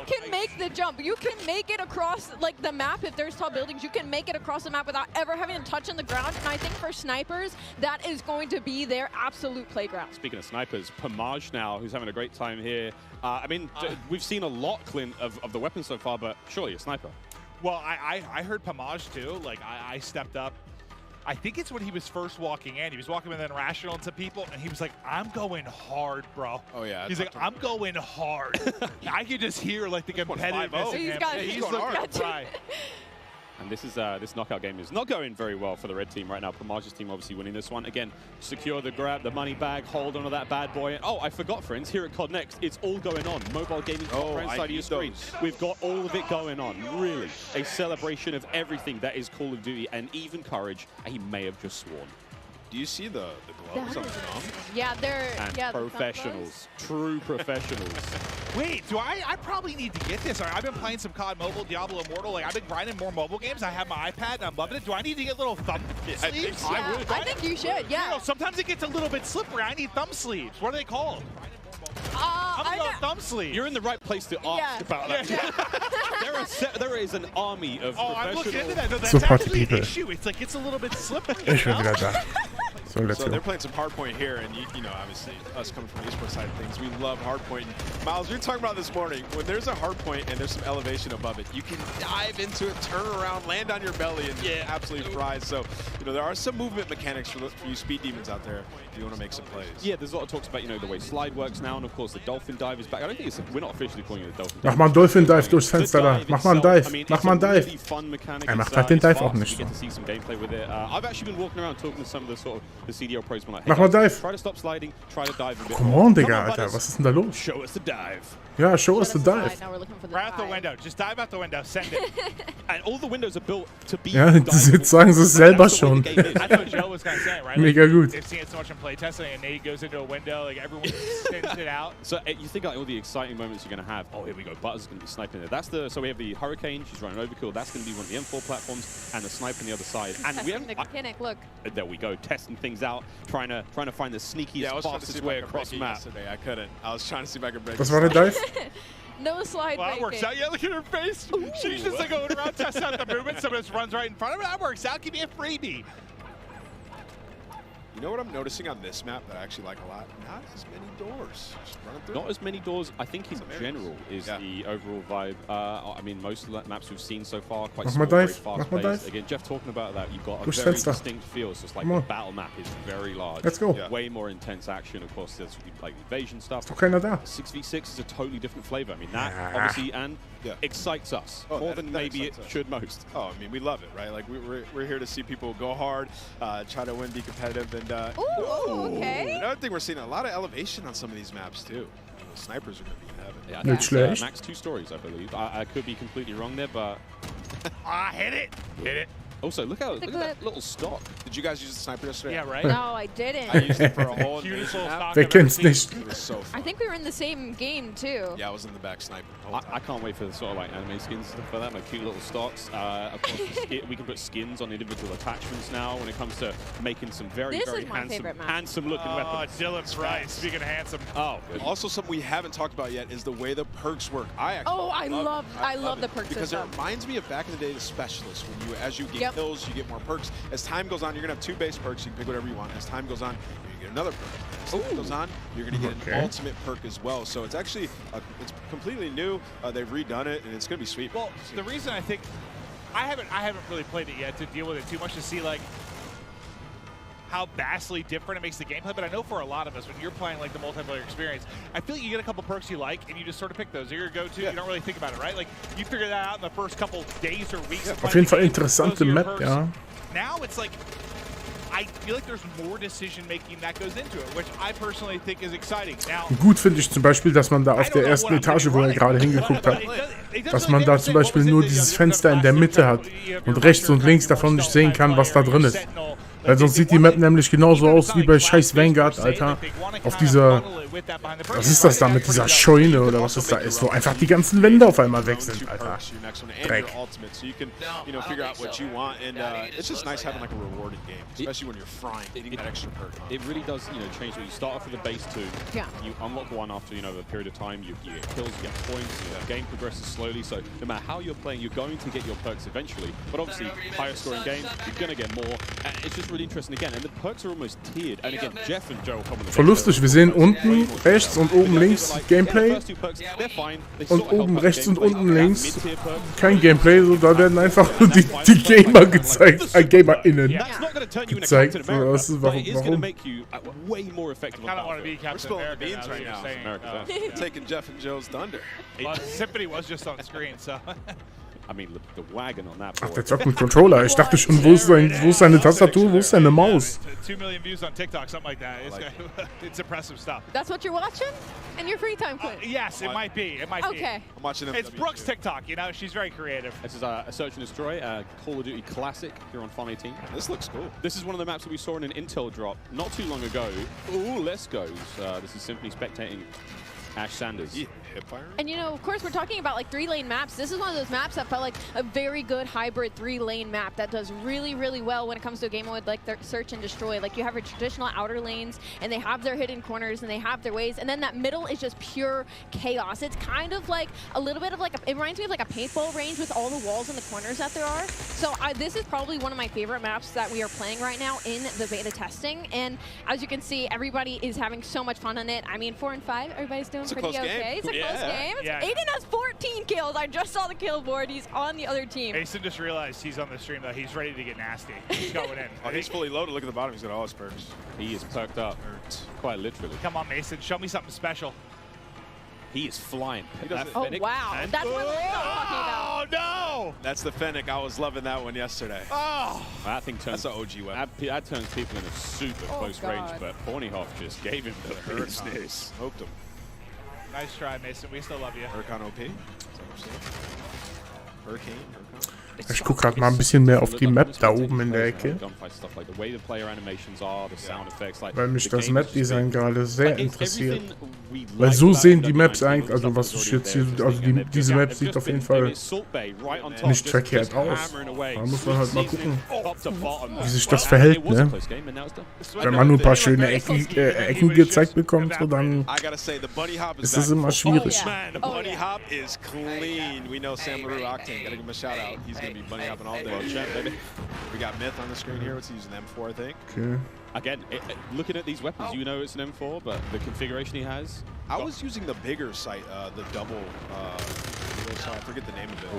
can make the jump. You can make it across like the map if there's tall buildings. You can make it across the map without ever having to touch on the ground. And I think for snipers, that is going to be their absolute playground. Speaking of snipers, Pomage now, who's having a great time here. I mean, we've seen a lot, Clint, of the weapons so far, but surely a sniper. Well, I heard Pomage too. Like I stepped up. I think it's when he was first walking in. He was walking in rational to people, and he was like, "I'm going hard, bro." Oh yeah. He's like, "I'm going hard." I could just hear like the competitiveness in him. He's going hard. Right. And this is this knockout game is not going very well for the red team right now. Pomage's team obviously winning this one. Again, secure the grab, the money bag, hold on to that bad boy. And, oh, I forgot, friends, here at CoD Next, it's all going on. Mobile gaming right side of your screen. We've got all of it going on. Really, a celebration of everything that is Call of Duty, and even courage. He may have just sworn. Do you see the gloves on the thumb? Yeah, they're professionals, true professionals. Wait, I probably need to get this. I've been playing some COD Mobile, Diablo Immortal. Like I've been grinding more mobile games. I have my iPad and I'm loving it. Do I need to get little thumb sleeves? I think you should. Yeah. Sometimes it gets a little bit slippery. I need thumb sleeves. What are they called? Thumb sleeves. You're in the right place to ask about that. There is an army of professionals. I'm looking into that. No, that's actually an issue. It's like it's a little bit slippery. Ich bin wieder da. So they're playing some hardpoint here, and obviously us coming from the esports side of things, we love hardpoint. Miles, we were talking about this morning, when there's a hardpoint and there's some elevation above it, you can dive into it, turn around, land on your belly, and absolutely fry. So there are some movement mechanics for you speed demons out there if you want to make some plays. Yeah, there's a lot of talks about the way slide works now, and of course the dolphin dive is back. I don't think we're not officially calling it a dolphin dive. Mach mal einen Dolphin Dive durchs Fenster da. Mach mal einen Dive. Mach mal einen Dive. Fun mechanic. Macht halt den Dive auch nicht so. You get to see some gameplay with it. I've actually been walking around talking to some of the sort of the CDL Pros been like, hey, Mach mal Dive. try to stop sliding, try to dive a bit Come more. on, Digga, Alter. Was ist denn da los? Show us the dive. Ja, show us the dive. Right out the window. Just dive out the window. Send it. And all the windows are built to be. Ja, jetzt sagen sie es selber schon. That's what Joe was kind of saying, right? Mega gut. They've seen it so much in playtesting, and Nate goes into a window, like everyone spins it out. So you think like all the exciting moments you're going to have. Oh, here we go. Butter's going to be sniping there. That's the. So we have the Hurricane. She's running overkill. That's going to be one of the M4 platforms, and the sniper on the other side. And we have the mechanic. Look. There we go, testing things out, trying to find the sneakiest, fastest way across the map. Yesterday. I couldn't. I was trying to see if I could break. Was war der Dive? No slide. Well, that works out. Yeah, look at her face. Ooh. She's just like going around, testing out the movement. Someone just runs right in front of her. That works out. Give me a freebie. You know what I'm noticing on this map that I actually like a lot? Not as many doors. Just running through. Not as many doors, I think in general, is the overall vibe. I mean, most of the maps we've seen so far, quite small, very fast-paced. Again, Jeff talking about that, you've got a very distinct feel. So it's like the battle map is very large. Let's go. Way more intense action. Of course, there's like evasion stuff. Doch keiner da. 6v6 is a totally different flavor. I mean, that obviously excites us more than maybe it should most. Oh, I mean, we love it, right? Like we're here to see people go hard, try to win, be competitive, and okay. Another thing, we're seeing a lot of elevation on some of these maps too. The snipers are going to be in heaven. Yeah, Nicht schlecht. Max 2 stories, I believe. I could be completely wrong there, but Hit it. Hit it. also look at that little stock. Did you guys use the sniper yesterday? Yeah, right. No, I didn't. I used it for a whole Cutest little map. stock Wer I've ever kennt's seen. nicht? It was so fun. I think we were in the same game too. Yeah, I was in the back sniping. I can't wait for the sort of like anime skins and stuff like that, like cute little stocks. Of course, we can put skins on individual attachments now when it comes to making some very handsome looking weapons. Oh, Dylan's right. Speaking of handsome. Oh, also something we haven't talked about yet is the way the perks work. I love the perks because system. it reminds me of back in the day the specialists. When as you get kills, you get more perks. As time goes on, you're gonna have 2 base perks. You can pick whatever you want. As time goes on, you get another perk. As time goes on, you're gonna get an ultimate perk as well. So it's actually it's completely new. They've redone it, and it's gonna be sweet. Well, the reason I think I haven't really played it yet to deal with it too much to see like how vastly different it makes the gameplay, but I know for a lot of us, when you're playing like the multiplayer experience, I feel like you get a couple perks you like, and you just sort of pick those. They're your go-to. You don't really think about it, right? Like you figure that out in the first couple days or weeks. Auf jeden Fall interessante Map, ja. Now it's like I feel like there's more decision making that goes into it, which I personally think is exciting. Now, Gut finde ich zum Beispiel, dass man da auf der ersten Etage, wo er gerade hingeguckt hat, dass man da zum Beispiel nur dieses Fenster in der Mitte hat und rechts und links davon nicht sehen kann, was da drin ist. Weil sonst sieht die Map nämlich genauso aus wie bei scheiß Vanguard, Alter. Auf dieser... Was ist das da mit dieser Scheune oder was das da ist, wo einfach die ganzen Wände auf einmal weg sind, Alter. Dreck. It really does, change what you start off with a base 2. Yeah. You unlock 1 after, a period of time. You get kills, you get points. The game progresses slowly. So no matter how you're playing, you're going to get your perks eventually. But obviously, higher scoring game, you're going to get more. And it's just really interesting again. And the perks are almost tiered. And again, Jeff and Joe come on the Voll lustig, wir sehen unten rechts und oben links Gameplay und oben rechts und unten links kein Gameplay, so da werden einfach nur die Gamer gezeigt, GamerInnen gezeigt. So, das ist warum? Taking Jeff and Joe's thunder. Symphony was just on screen, so. I mean, the wagon on that board. Ach, der zockt mit Controller. Ich dachte schon, wo ist seine Tastatur, wo ist seine Maus? 2 million views on TikTok, something like that. It's impressive stuff. That's what you're watching? In your free time, Quinn? Yes, it might be. It might be. Okay. I'm watching It's Brooke's TikTok, she's very creative. This is a Search and Destroy, Call of Duty Classic here on Farm 18. This looks cool. This is one of the maps that we saw in an Intel drop not too long ago. Ooh, let's go. This is Symphony spectating Ash Sanders. Yeah. And of course, we're talking about like 3-lane maps. This is one of those maps that felt like a very good hybrid 3-lane map that does really, really well when it comes to a game with like their Search and Destroy. Like you have your traditional outer lanes, and they have their hidden corners, and they have their ways, and then that middle is just pure chaos. It's kind of like a little bit of like it reminds me of like a paintball range with all the walls and the corners that there are. So this is probably one of my favorite maps that we are playing right now in the beta testing. And as you can see, everybody is having so much fun on it. I mean, 4 and 5, everybody's doing pretty okay. It's a close game. Aiden has 14 kills. I just saw the kill board. He's on the other team. Aiden just realized he's on the stream, though. He's ready to get nasty. He's going in. Oh, he's fully loaded. Look at the bottom. He's got all his perks. He is perked up, quite literally. Come on, Mason. Show me something special. He is flying. Oh, wow. That's what I'm talking about. Oh, no! That's the Fennec. I was loving that one yesterday. Oh! That thing turns. That's an OG weapon. That turns people in a super close range, but Bornyhoff just gave him the business. Smoked him. Nice try, Mason. We still love you. Hurricane OP. Hurricane. Ich gucke gerade mal ein bisschen mehr auf die Map da oben in der Ecke. Weil mich das Map-Design gerade sehr interessiert. Weil so sehen die Maps eigentlich, also was ich jetzt hier, also diese Map sieht auf jeden Fall nicht verkehrt aus. Da muss man halt mal gucken, wie sich das verhält, ne? Wenn man nur ein paar schöne Ecken gezeigt bekommt, so dann ist das immer schwierig. The bunny hop is clean. We know Sam LaRue Octane. Gotta give him a shout out. He's gonna be bunny hopping all day. We got Myth on the screen here. What's he using? M4, I think. Okay. Again, looking at these weapons, you know it's an M4, but the configuration he has. I was using the bigger sight, the double. I forget the name of it.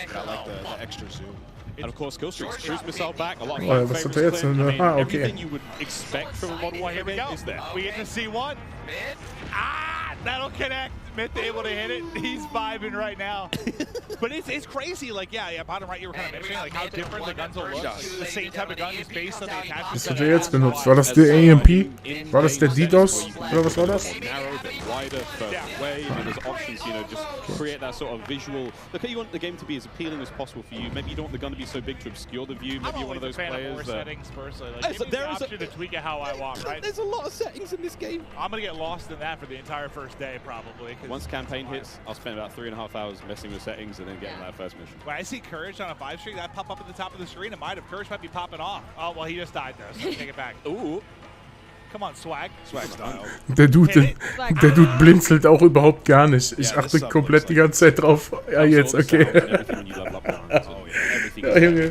But I like the extra zoom. And of course, kill streaks, cruise missile back, a lot of was hat er jetzt? Ah, okay. Everything you would expect from a Modern Warfare game is there. We get to see one. Ah, that'll connect. Myth able to hit it. He's vibing right now. But it's crazy. Like, yeah, bottom right, you were kind of mentioning like how different the guns will look. The same type of gun is based on the attachments. Was hat er jetzt benutzt? War das der AMP? War das der DDoS? Oder was war das? Narrow, a bit wider, further away. I mean, there's options, you know, just create that sort of visual. Look, you want the game to be as appealing as possible for you. Maybe you don't want the gun to be so big to obscure the view. Maybe you're one of those players. Settings personally. Like, give me the option to tweak it how I want, right? There's a lot of settings in this game. I'm gonna get lost in that for the entire first day, probably. Once campaign hits, I'll spend about 3.5 hours messing with settings and then getting that first mission. When I see Courage on a 5 streak, that pop up at the top of the screen, it might have. Courage might be popping off. Oh, well, he just died though, so take it back. Ooh. Come on, Swag. Swag style. Der Dude blinzelt auch überhaupt gar nicht. Ich achte komplett die ganze Zeit drauf. Ja, jetzt, okay. Ja, Junge.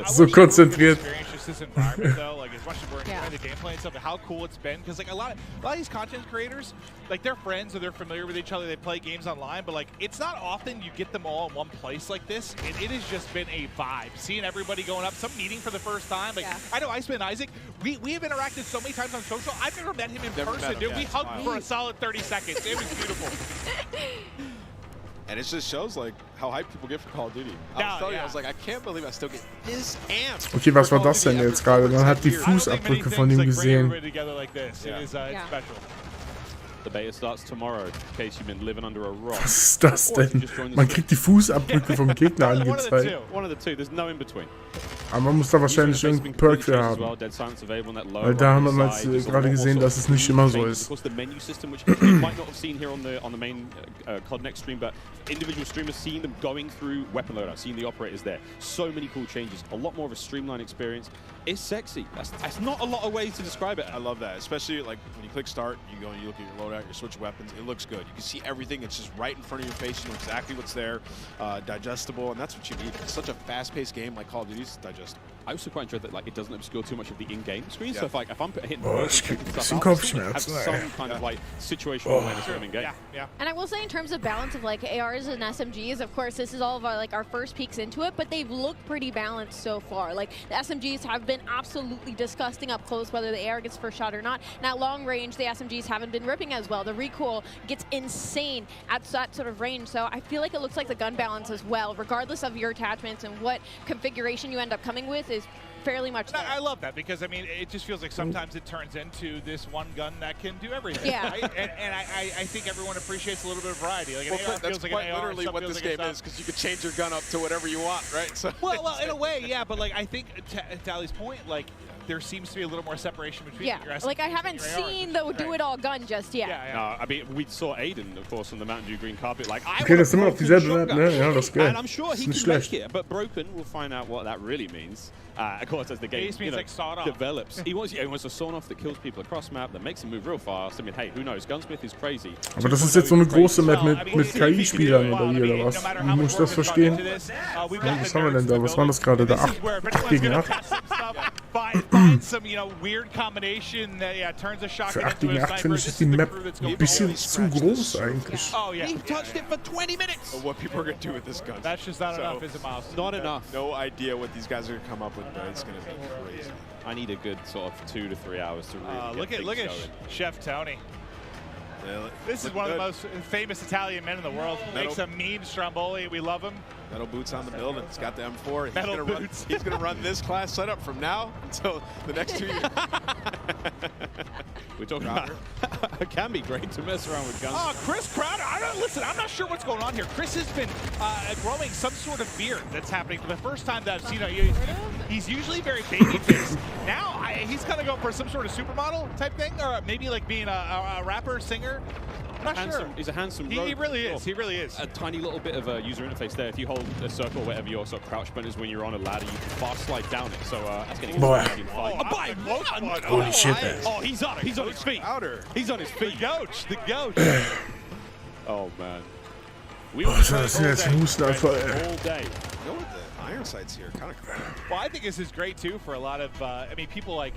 So konzentriert. This environment though, like as much as we're enjoying the gameplay and stuff, how cool it's been, because like a lot of these content creators, like they're friends or they're familiar with each other, they play games online, but like it's not often you get them all in one place like this, and it has just been a vibe. Seeing everybody going up, some meeting for the first time, like I know Iceman and Isaac, we have interacted so many times on social. I've never met him in person, dude. We hugged for a solid 30 seconds. It was beautiful. And it just shows like how hyped people get for Call of Duty. I was telling you, I was like, I can't believe I still get this amped. Okay, was war das denn jetzt gerade? Man hat die Fußabdrücke von ihm gesehen. The beta starts tomorrow, in case you've been living under a rock. Was ist das denn? Man kriegt die Fußabdrücke vom Gegner angezeigt. One of the two, there's no in between. Aber man muss da wahrscheinlich irgendeinen Perk für haben. Weil da haben wir jetzt gerade gesehen, dass es nicht immer so ist. Individual streamers seeing them going through weapon loadout, seeing the operators there. So many cool changes, a lot more of a streamlined experience. It's sexy. That's not a lot of ways to describe it. I love that, especially like when you click start, you go and you look at your loadout, you switch weapons. It looks good. You can see everything. It's just right in front of your face. You know exactly what's there, digestible, and that's what you need. It's such a fast-paced game like Call of Duty's digestible. I also quite enjoy that like it doesn't obscure too much of the in-game screen. So if I'm hitting some Kopfschmerzen, some kind of like situational awareness from in-game. Yeah. And I will say in terms of balance of like ARs and SMGs, of course this is all of our like our first peeks into it, but they've looked pretty balanced so far. Like the SMGs have been absolutely disgusting up close, whether the AR gets first shot or not. And at long range, the SMGs haven't been ripping as well. The recoil gets insane at that sort of range. So I feel like it looks like the gun balance as well, regardless of your attachments and what configuration you end up coming with, is fairly much there. I love that because I mean it just feels like sometimes it turns into this one gun that can do everything. Yeah. Right? and I think everyone appreciates a little bit of variety. Like an AR that's feels like quite an AR, literally what this game is, because you can change your gun up to whatever you want, right? So well, in a way, yeah. But like I think to Ali's point, like there seems to be a little more separation between your SMG like I haven't seen the do-it-all gun just yet. Yeah. I mean, we saw Aiden, of course, on the Mountain Dew green carpet. Like, okay, das ist immer auf dieselbe Map, ne? Ja, das ist geil. And I'm sure he can make it, but broken, we'll find out what that really means. Of course, as the game develops. He wants a sawn-off that kills people across map, that makes him move real fast. I mean, hey, who knows? Gunsmith is crazy. Aber das ist jetzt so eine große Map mit KI-Spielern oder wie, oder was? Wie muss ich das verstehen? Was haben wir denn da? Was war das gerade? Da 8 gegen 8? Für 8 gegen 8 finde ich, ist die Map ein bisschen zu groß eigentlich. He touched it for 20 minutes. What people are going to do with this gun. That's just not enough, is it, Miles? Not enough. No idea what these guys are going to come up with, but it's going to be crazy. I need a good sort of 2 to 3 hours to really look at Chef Tony. This is one of the most famous Italian men in the world. Makes a mean Stromboli. We love him. Metal boots on the building. He's got the M4. Metal boots. He's going to run this class setup from now until the next 2 years. We're talking about it can be great to mess around with guns. Oh, Chris Crowder. Listen, I'm not sure what's going on here. Chris has been growing some sort of beard that's happening for the first time that I've seen. He's usually very baby-faced. Now he's kind of going for some sort of supermodel type thing, or maybe like being a rapper, singer. I'm not sure. He's a handsome He really is. He really is. A tiny little bit of a user interface there. If you hold a circle, whatever your sort of crouch button is when you're on a ladder, you can fast slide down it. So that's getting interesting. Holy shit, man. Oh, he's up. He's on his feet. He's on his feet. The goat. Oh, man. Boah, das sind jetzt Hustenanfall, ey. All day. You know what, the iron sights here kind of cool. Well, I think this is great too for a lot of. I mean, people like.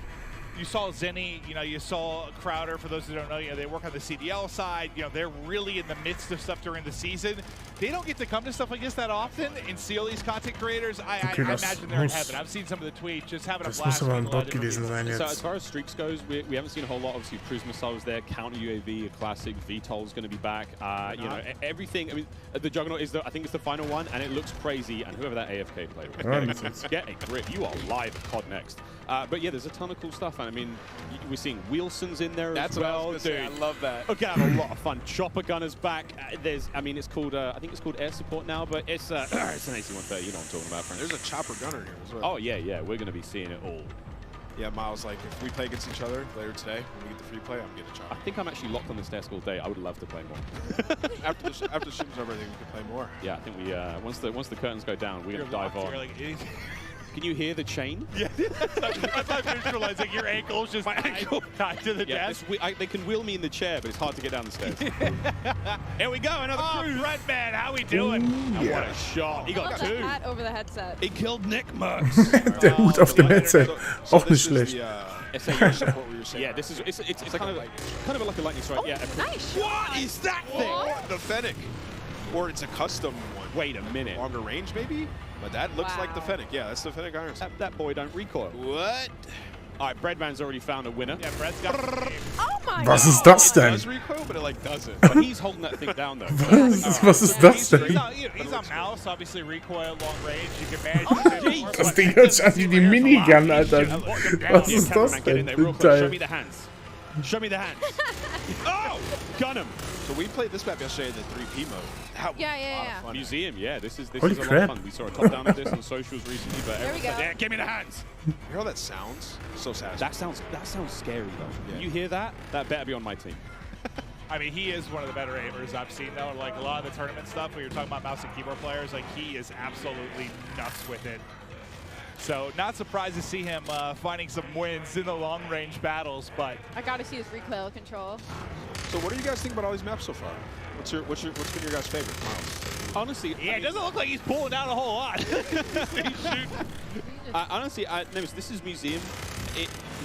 You saw Zenny, you saw Crowder, for those who don't know, they work on the CDL side, they're really in the midst of stuff during the season. They don't get to come to stuff like this that often and see all these content creators. I imagine they're in heaven. I've seen some of the tweets, just having a blast. Das muss aber ein Bot gewesen sein jetzt. So as far as streaks goes, we haven't seen a whole lot. Obviously, Cruise Missiles there, Counter UAV, a classic, VTOL's going to be back. Everything. I mean, the Juggernaut is I think it's the final one, and it looks crazy. And whoever that AFK player was, get a grip. You are live at COD Next. But yeah, there's a ton of cool stuff. And I mean, we're seeing Wilson's in there as well. That's what I was gonna say. I love that. Okay, have a lot of fun. Chopper Gunner's back. It's called, I think it's called Air Support now, but it's an AC-130. You know what I'm talking about, friend. There's a Chopper Gunner here as well. Oh, yeah. We're going to be seeing it all. Yeah, Miles, like, if we play against each other later today, when we get the free play, I'm getting a Chopper. I think I'm actually locked on this desk all day. I would love to play more. after the stream's over, I think we can play more. Yeah, I think we, once the curtains go down, we're going to dive on. Can you hear the chain? Yeah. I'm not visualizing your ankles just tied to the desk. They can wheel me in the chair, but it's hard to get down the stairs. Here we go, another cruise. Redman, how we doing? Ooh, what a shot. He got 2. Hat over the headset. He killed Nick Merckx. Der Hut auf dem Headset. Auch nicht schlecht. Yeah, this is it's kind of like a lightning strike. Yeah. Nice. What is that thing? The Fennec. Or it's a custom one. Wait a minute. Longer range, maybe? But that looks like the Fennec. Yeah, that's the Fennec iron sight. That boy don't recoil. What? All right, Breadman's already found a winner. Yeah, Bread's got Oh my Was ist das denn? It does recoil, but it like doesn't. But he's holding that thing down though. Was ist das denn? He's on mouse, obviously recoil, long range. You can manage. Das Ding hört sich an wie die Minigun, Alter. Was ist das denn? Show me the hands. Show me the hands. Oh! Gun him. So we played this map yesterday in the 3P mode. That was a lot of fun. Museum, yeah. This is a Holy lot crap. of fun. We saw a top down of this on socials recently, but There we go. yeah, give me the hands. You hear how that sounds? So satisfying. That sounds scary though. Yeah. You hear that? That better be on my team. I mean, he is one of the better aimers I've seen, though. Like, a lot of the tournament stuff, where you're talking about mouse and keyboard players, like, he is absolutely nuts with it. So, not surprised to see him finding some wins in the long-range battles, but... I gotta see his recoil control. So, what do you guys think about all these maps so far? What's been your guys' favorite, Miles? Honestly, yeah, it doesn't look like he's pulling down a whole lot. Honestly, this is Museum.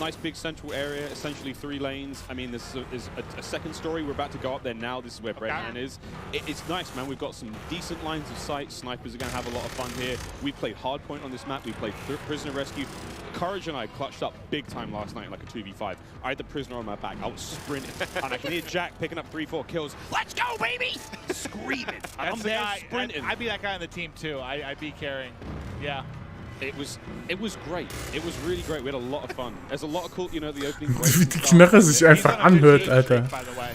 Nice big central area, essentially 3 lanes. I mean, this is a second story. We're about to go up there now. This is where Breadman is. It's nice, man. We've got some decent lines of sight. Snipers are going to have a lot of fun here. We played Hardpoint on this map. We played Prisoner Rescue. Courage and I clutched up big time last night in like a 2v5. I had the prisoner on my back. I was sprinting, and I can hear Jack picking up 3-4 kills. Let's go, baby! Screaming. I'm there sprinting. I'd be that guy on the team, too. I'd be carrying. Yeah. It was great. It was really great. We had a lot of fun. There's a lot of cool, the opening breaks. Wie die Knarre sich einfach anhört, Alter.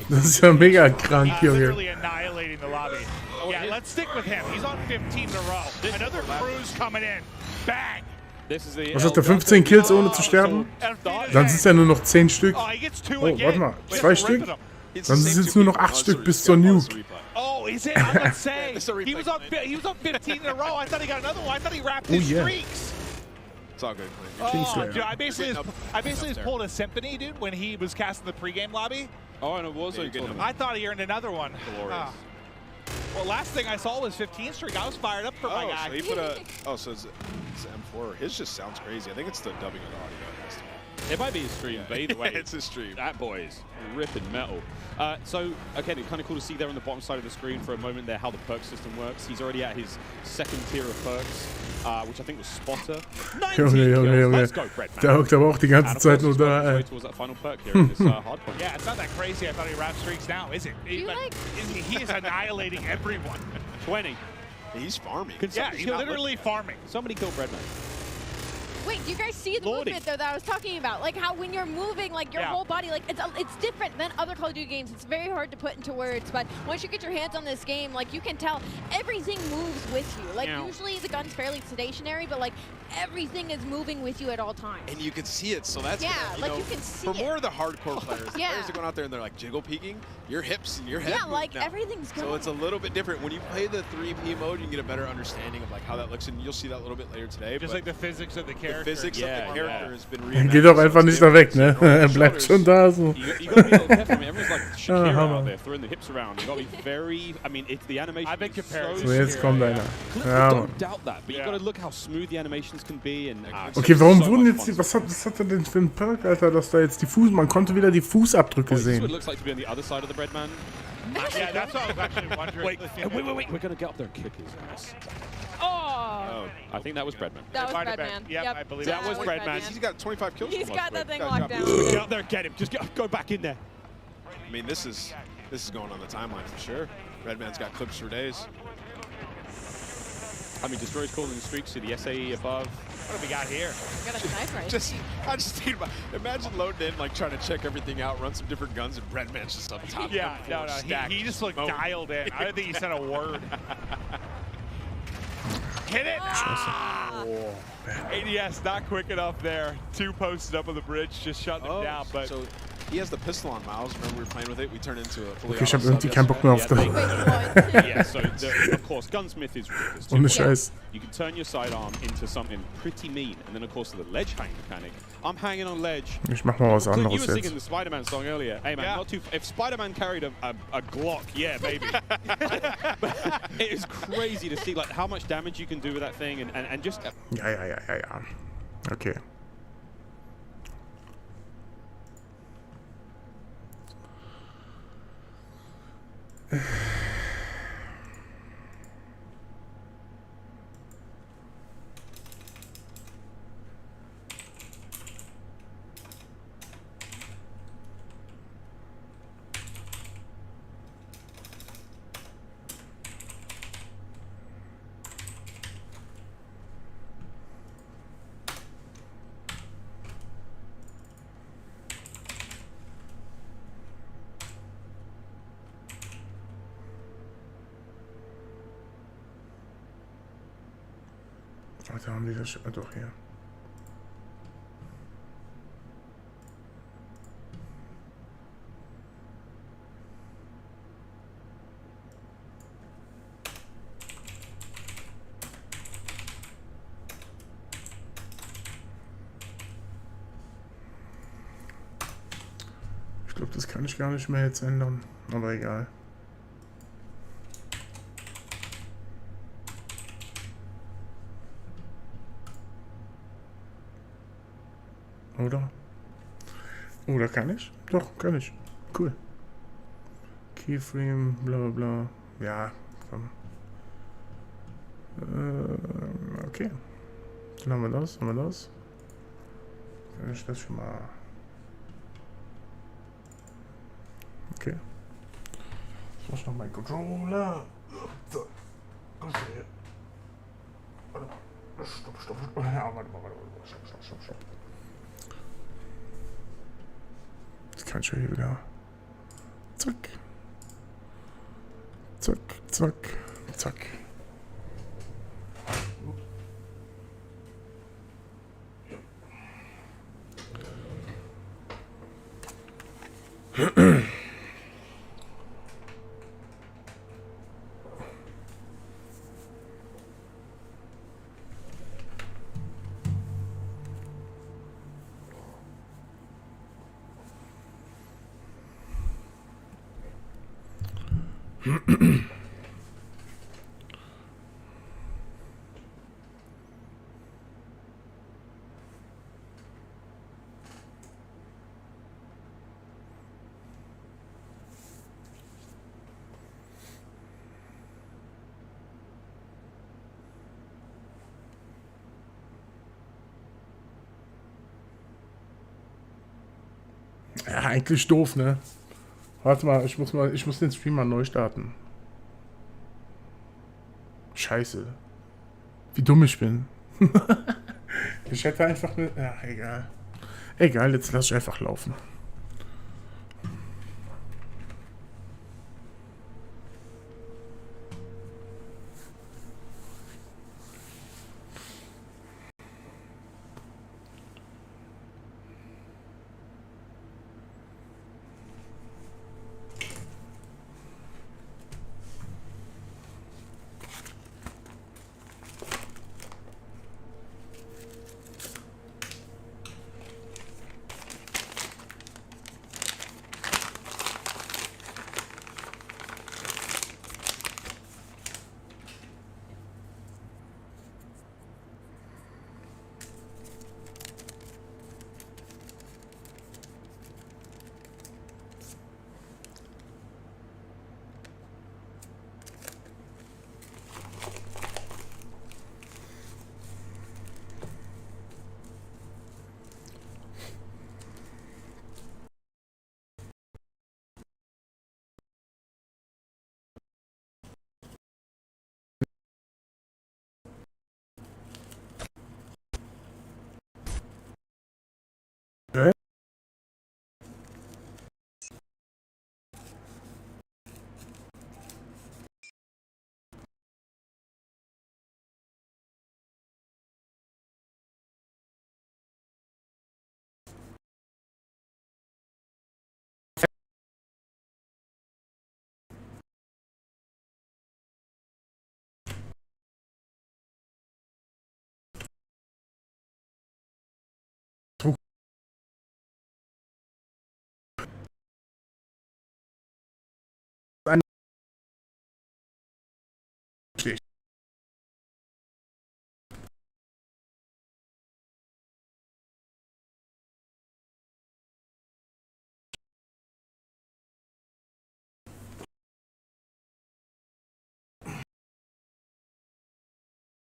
Das ist ja mega krank, Junge. Really annihilating the lobby. Yeah, let's stick with him. He's on 15 in a row. Another cruise coming in. Bang! Was hat der 15 Kills ohne zu sterben? Dann sind es ja nur noch 10 Stück. Oh, warte mal, 2 Stück? Dann sind es jetzt nur noch 8 Stück bis zur Nuke. Oh, is it? I'm gonna say he was on 15 in a row. I thought he got another one. I thought he wrapped his streaks. It's all good. Oh, dude, I basically just pulled a symphony, dude, when he was casting the pregame lobby. Oh, and it was I thought he earned another one. Glorious. Well, last thing I saw was 15 streak. I was fired up for my guy. So he put a. Oh, so it's M4. His just sounds crazy. I think it's the dubbing of the audio. It has to be. It might be a stream, but either way, it's a stream. That boy is ripping metal. So, again, it's kind of cool to see there on the bottom side of the screen for a moment there how the perk system works. He's already at his second tier of perks, which I think was Spotter. 19 kills. Let's go, Breadman. Der hockt aber auch die ganze Zeit nur da, ey. Towards that final perk here in this hardpoint. Yeah, it's not that crazy. I thought he wrapped streaks now, is it? He is annihilating everyone. 20. He's farming. Yeah, he's literally farming. Somebody kill Breadman. Wait, do you guys see the movement though that I was talking about? Like how when you're moving, like your whole body, like it's different than other Call of Duty games. It's very hard to put into words, but once you get your hands on this game, like you can tell everything moves with you. Like usually the gun's fairly stationary, but like everything is moving with you at all times. And you can see it, so that's you know, can see for more of the hardcore players, the Yeah. players are going out there and they're like jiggle peeking, your hips and your head. Yeah, like now. everything's going. So it's a little bit different. When you play the 3P mode, you can get a better understanding of like how that looks, and you'll see that a little bit later today. Just like the physics of the character. The physics of the character has been Geht doch einfach nicht da weg, ne? Bleibt schon da so. You gotta be a little careful. I mean, everyone's like Shakira out there, throwing the hips around. You gotta be very. I mean, it's the animation. I've been compared. So, jetzt kommt einer. Ja, Mann. Don't doubt that, but you gotta look how smooth the animations can be. And Okay, warum wurden jetzt die, was hat er denn für einen Perk, Alter, dass da jetzt die man konnte wieder die Fußabdrücke This is what sehen. it looks like to be on the other side of the Breadman. Yeah, that's what I was actually wondering. Wait. We're gonna get up there and kick his ass. Oh. I think that was Breadman. That was Breadman. Yep, I believe that was Breadman. He's got 25 kills. He's got that thing locked down. Get up there and get him. Just go back in there. I mean, this is going on the timeline for sure. Redman's got clips for days. I mean, Destroy's calling the streaks to the SAE above. What have we got here? We got a sniper. I just think about, imagine loading in, like trying to check everything out, run some different guns, and Breadman's just up top. Yeah, no, he just looked dialed in. I don't think he said a word. Hit it! Ah! ADS not quick enough there. Two posted up on the bridge, just shutting him down. But so he has the pistol on Miles. Remember we were playing with it? We turned into a fully Okay, ich hab irgendwie keinen Bock mehr auf das. Yeah, so of course, Gunsmith is ridiculous. Ohne Scheiß. You can turn your sidearm into something pretty mean, and then of course the ledge hang mechanic. I'm hanging on ledge. Ich mach mal was You anderes were jetzt. singing the Spider-Man song earlier. Hey man, not too. If Spider-Man carried a Glock, yeah, baby. It is crazy to see like how much damage you can do with that thing, and just. Ja. Okay. Warte, haben die das? Doch, hier. Ich glaube, das kann ich gar nicht mehr jetzt ändern, aber egal. Oder? Oder kann ich? Doch, kann ich. Cool. Keyframe, bla bla bla. Ja, komm. Okay. Dann haben wir das, Kann ich das schon mal... Okay. Ich muss noch meinen Controller. So. Okay. Warte mal. Stopp. Ja, warte mal. Stopp. Jetzt kann ich ja hier wieder. Zack. eigentlich doof, ne? Warte mal, ich muss den Stream mal neu starten. Scheiße. Wie dumm ich bin. Ich hätte einfach eine... Ja, egal. Egal, jetzt lasse ich einfach laufen.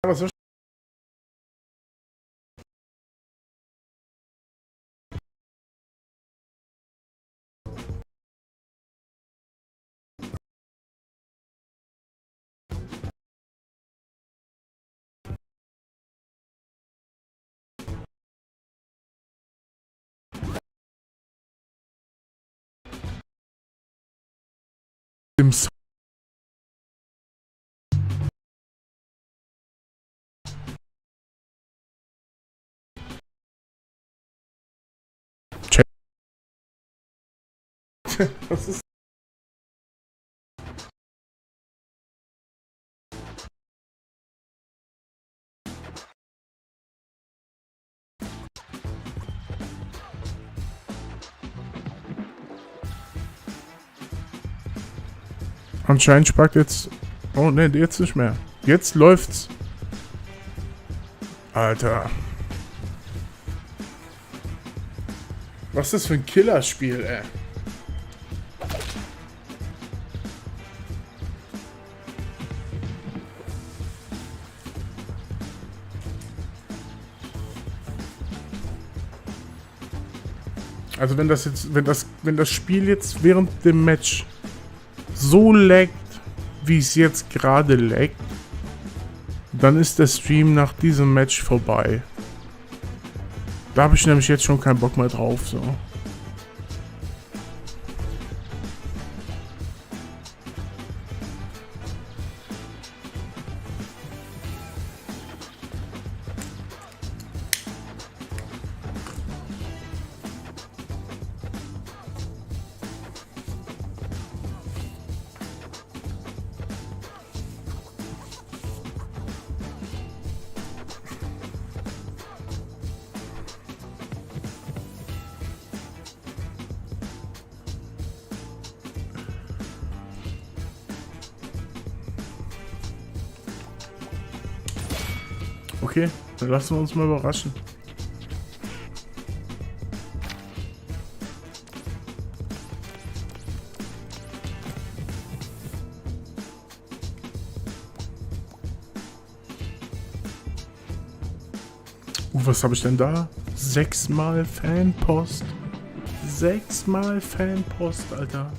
Aber so im Was ist... Anscheinend spackt jetzt... Oh ne, jetzt nicht mehr. Jetzt läuft's. Alter. Was ist das für ein Killerspiel, ey? Also wenn das Spiel jetzt während dem Match so laggt, wie es jetzt gerade laggt, dann ist der Stream nach diesem Match vorbei. Da habe ich nämlich jetzt schon keinen Bock mehr drauf, so. Okay, dann lassen wir uns mal überraschen. Was habe ich denn da? 6-mal Fanpost. 6-mal Fanpost, Alter.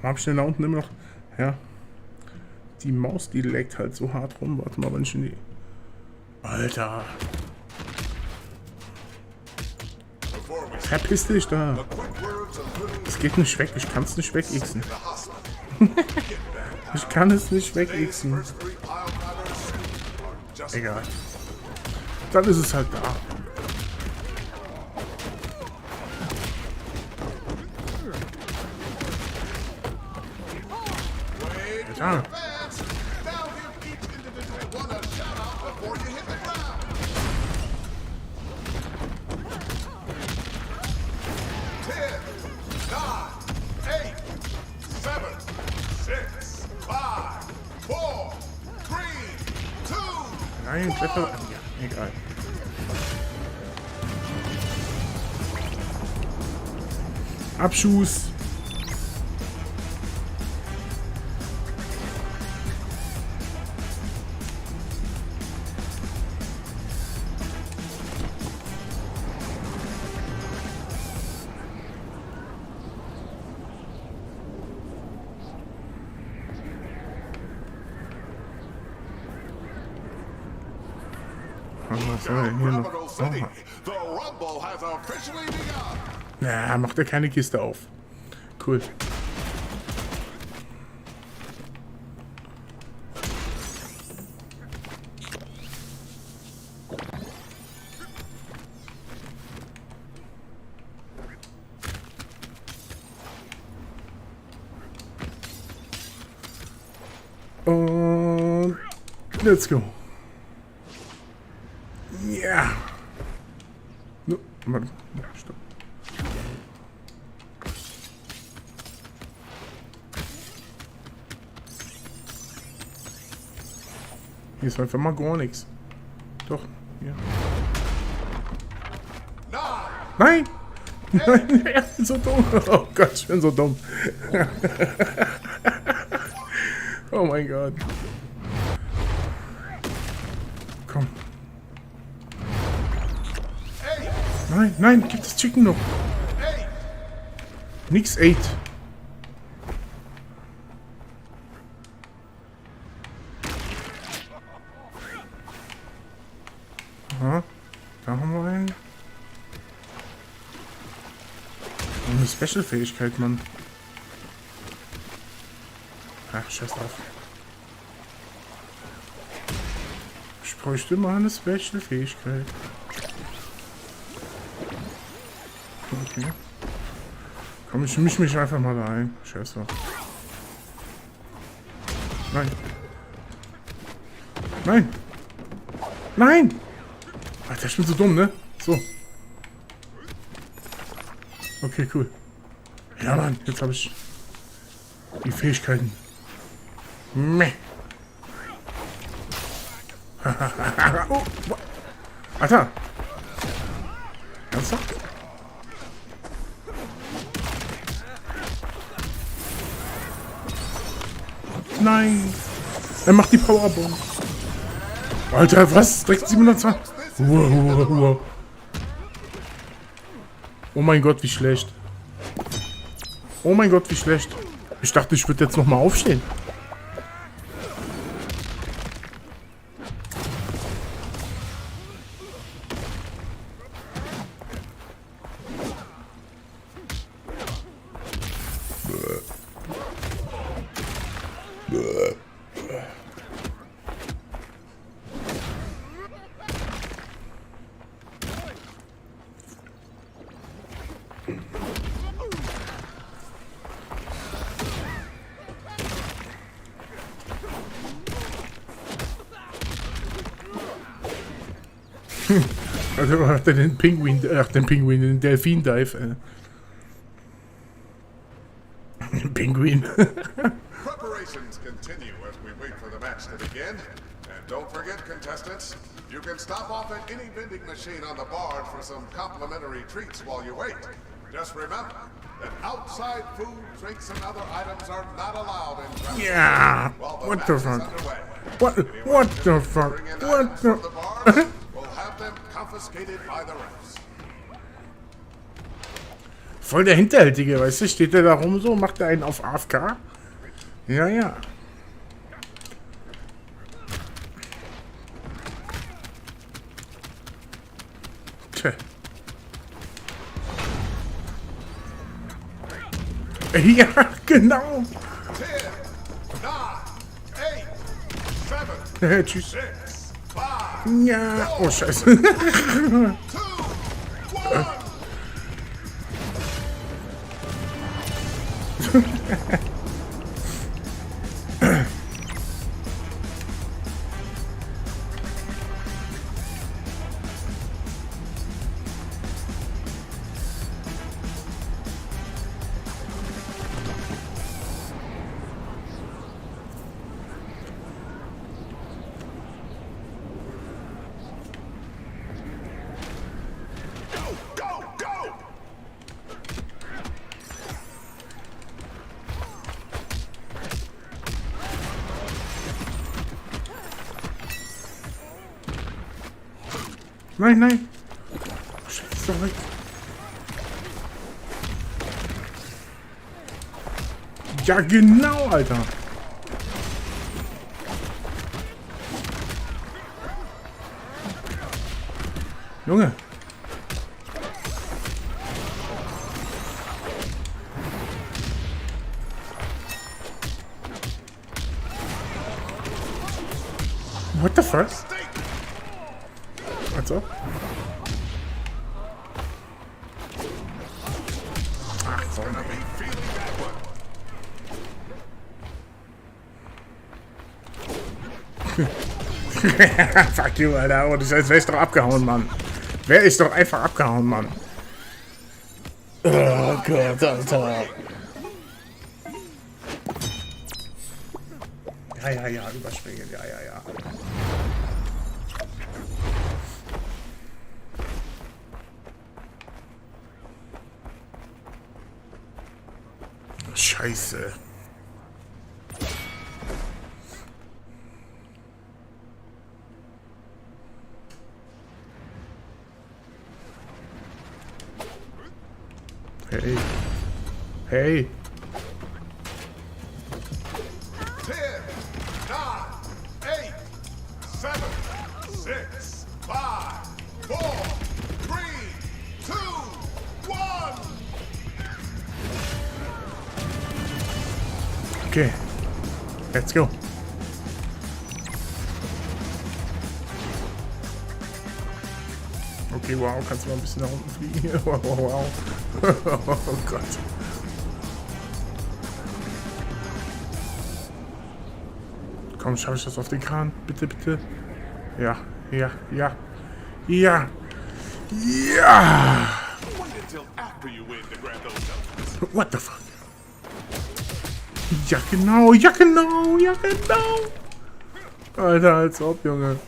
Warum hab ich denn da unten immer noch... Ja. Die Maus, die leckt halt so hart rum. Warte mal, wenn ich in die... Alter. Verpiss dich da. Es geht nicht weg. Ich kann es nicht wegixen. Ich kann es nicht wegixen. Egal. Dann ist es halt da. Ja. Nein, Kletter. Ja, egal. Abschuss. Was soll denn hier noch? Na, macht er keine Kiste auf. Cool. Und let's go. Ja. No, warte. Stopp. Hier ist einfach mal gar nichts. Doch, ja. Nein! Nein, er ist so dumm. Oh Gott, ich bin so dumm. Oh mein Gott. Komm. Nein, nein, gib das Chicken noch. Nix 8. Aha, da haben wir einen. Eine Special-Fähigkeit, Mann. Ach, scheiß drauf. Ich bräuchte mal eine Special-Fähigkeit. Okay. Komm, ich misch mich einfach mal da ein. Scheiß drauf. Nein. Nein. Nein! Alter, ich bin so dumm, ne? So. Okay, cool. Ja, Mann, jetzt habe ich die Fähigkeiten. Meh. Oh, Alter. Ernsthaft? Nein. Er macht die Powerbomb. Alter, was? Direkt 720. Wow. Oh mein Gott, wie schlecht. Oh mein Gott, wie schlecht. Ich dachte, ich würde jetzt noch mal aufstehen. Also hat er den Pinguin, den Delfin-Dive. Pinguin. Preparations continue as we wait for the match to begin. And don't forget, contestants, you can stop off at any vending machine on the board for some complimentary treats while you wait. Just remember that outside food, drinks, and other items are not allowed in Grafikkarte. Yeah. What the fuck? What the fuck? What the fuck? We'll have them confiscated by the refs. Voll der Hinterhältige, weißt du? Steht der da rum so, macht er einen auf AFK? Ja, ja. Tja. Ja, genau. 10, 9, 8, 7, Tschüss. 6, 5, Ja. Oh, scheiße. 2, 1. Nein, nein. Scheiße, weg. Ja, genau, Alter. Junge. What the fuck? Also? Ach, so. Fuck you, Alter. Und das wäre ich doch abgehauen, Mann. Wäre ich doch einfach abgehauen, Mann. Oh Gott, Alter. Ja, überspringen. Ja. Scheiße. Hey. Hey. 10, 9, 8, 7, 6, 5, 4, 3, 2, 1. Okay. Let's go. Okay, wow, kannst du mal ein bisschen nach unten fliegen? Wow. Oh Gott. Komm, schaffe ich das auf den Kran? Bitte, bitte. Ja. What the fuck? Ja, genau. Alter, als ob, Junge.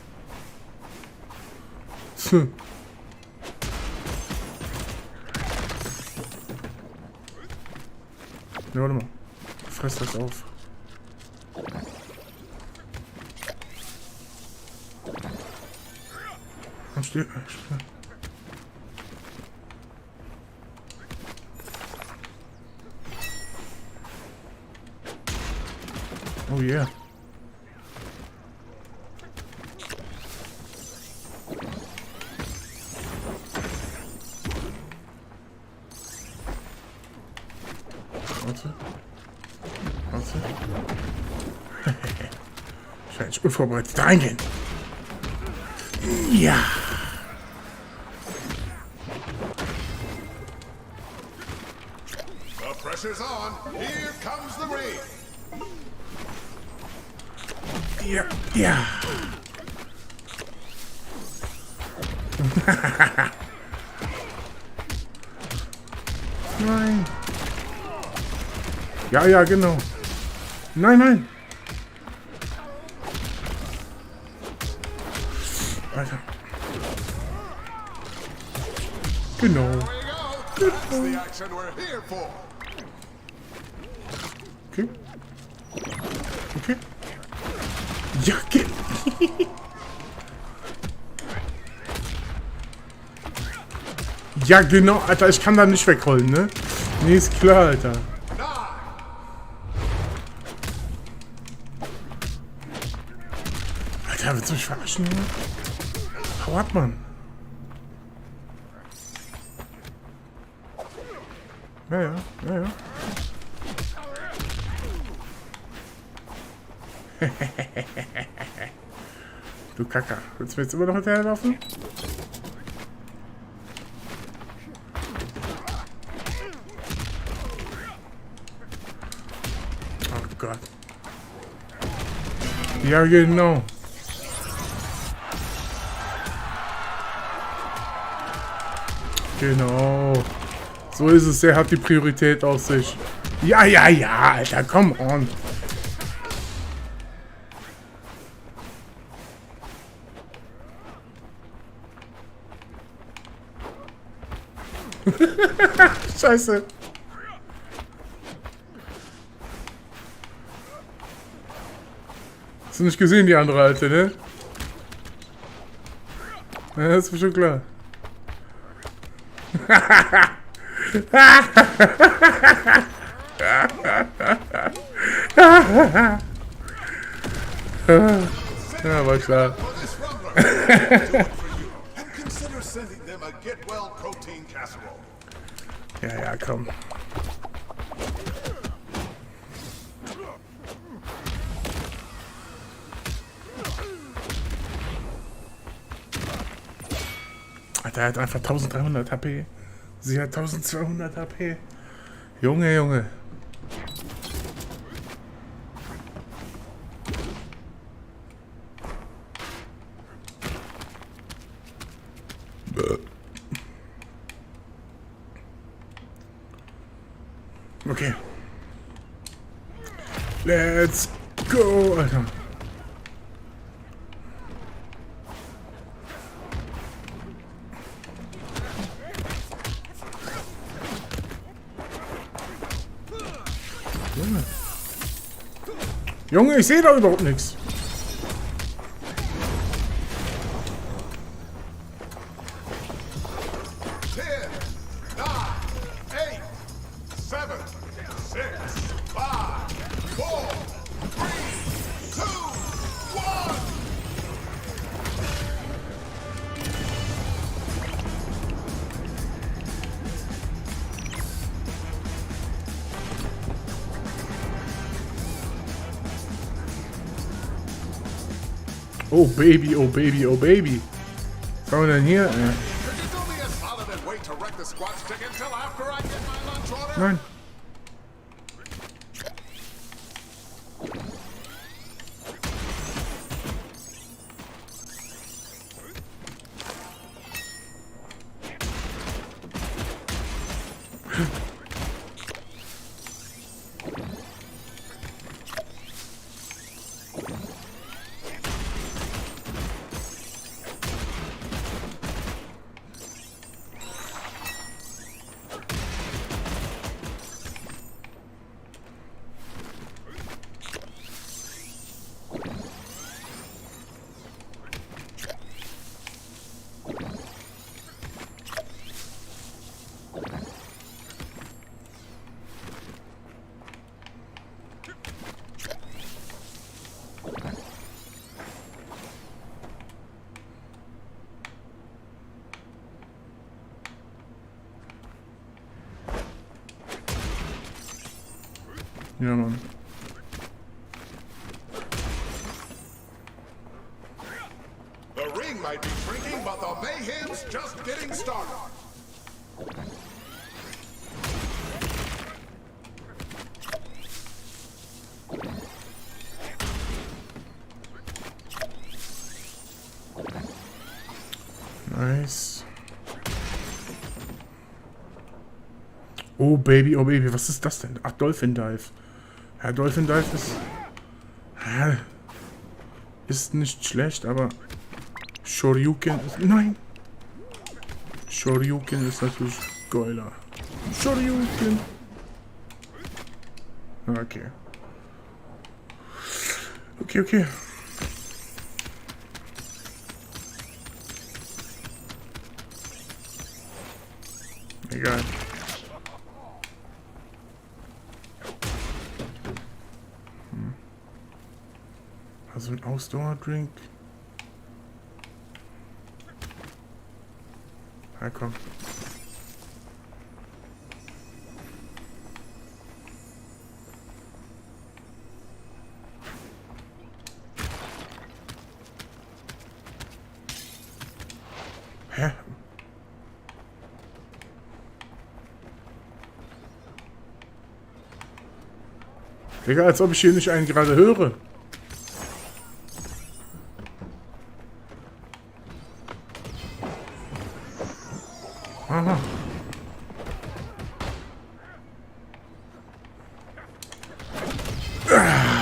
Ja, warte mal. Fress das auf. Und still. Oh yeah. Warte. Scheint unvorbereitet reingehen. Ja. The pressure's on. Here comes the rain. Ja. Nein. Ja, ja, genau. Nein, nein. Alter. Genau. Okay. Okay. Ja, geht. Ja, genau, Alter, ich kann da nicht wegrollen, ne? Nee, ist klar, Alter. Alter, willst du mich verarschen, Junge? Hau ab, Mann. Ja, ja, ja, ja. Du Kacker. Willst du mir jetzt immer noch hinterherlaufen? Oh Gott. Ja, genau. Genau. So ist es. Der hat die Priorität auf sich. Ja, ja, ja, Alter. Come on. Scheiße. Hast du nicht gesehen, die andere Alte, ne? Ja, das ist mir schon klar. Ja, war klar. Ja, ja, komm. Alter, er hat einfach 1300 HP. Sie hat 1200 HP. Junge, Junge. Okay. Let's go, Alter. Junge, ich sehe da überhaupt nichts. Oh Baby, oh Baby, oh Baby. Was haben wir denn hier? Nein. Ja, Mann. The ring might be shrinking, but the mayhem's just getting started. Nice. Oh Baby, was ist das denn? Ach, Dolphin Dive. Ja, Dolphin Dive ist nicht schlecht, aber Shoryuken ist... Nein! Shoryuken ist natürlich geiler. Shoryuken! Okay. Okay. Egal. Also ein Ausdauerdrink. Ja, komm. Hä? Digga, als ob ich hier nicht einen gerade höre. Aha.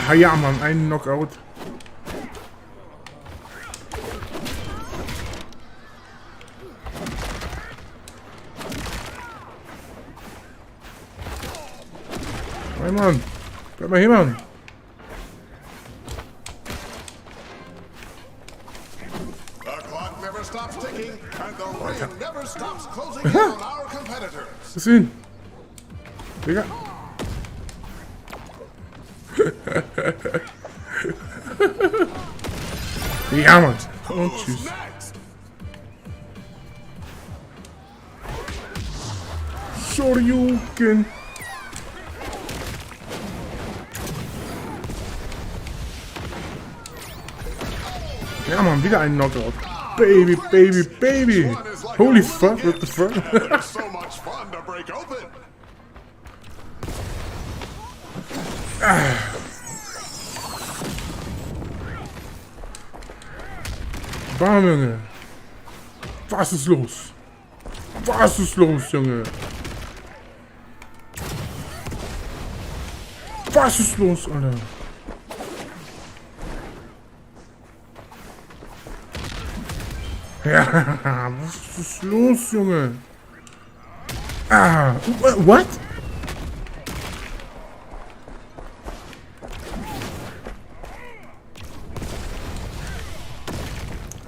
Ah, ja, Mann, einen Knockout. Hey, Mann. Bleib mal hier, Mann. Was ist denn? Digga. Ja, Mann. Und tschüss. Shoryuken. Ja, Mann, wieder ein Knockout. Baby. Holy fuck, what the fuck? Bam, Junge. Was ist los? Was ist los, Junge? Was ist los, Alter? Ja, was ist los, Junge? Ah, what?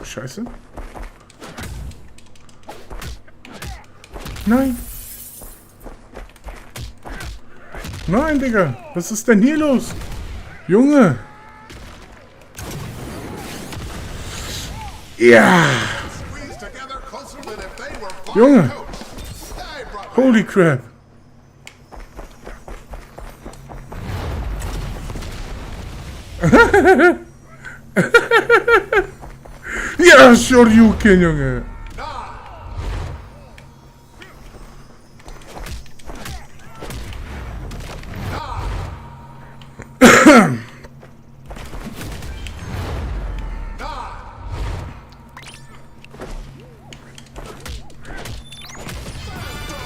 Scheiße. Nein. Nein, Digga. Was ist denn hier los? Junge. Ja. Junge. Holy crap. Ja, Shoryuken, Junge.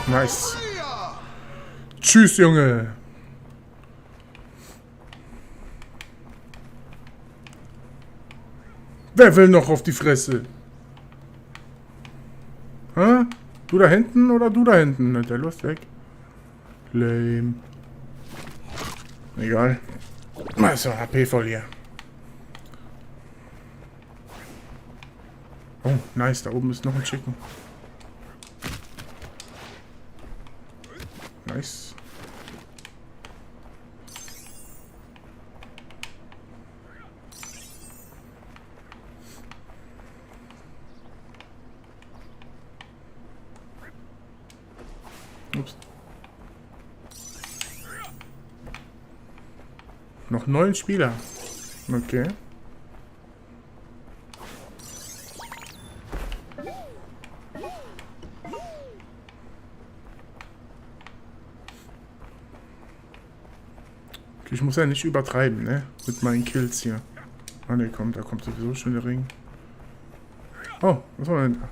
Nice. Tschüss, Junge. Wer will noch auf die Fresse? Hä? Du da hinten oder du da hinten? Der läuft weg. Lame. Egal. Also, HP voll hier. Oh, nice. Da oben ist noch ein Chicken. Nice. Ups. Noch 9 Spieler. Okay. Ich muss ja nicht übertreiben, ne? Mit meinen Kills hier. Ah ne, komm, da kommt sowieso schon der Ring. Oh, was war denn da?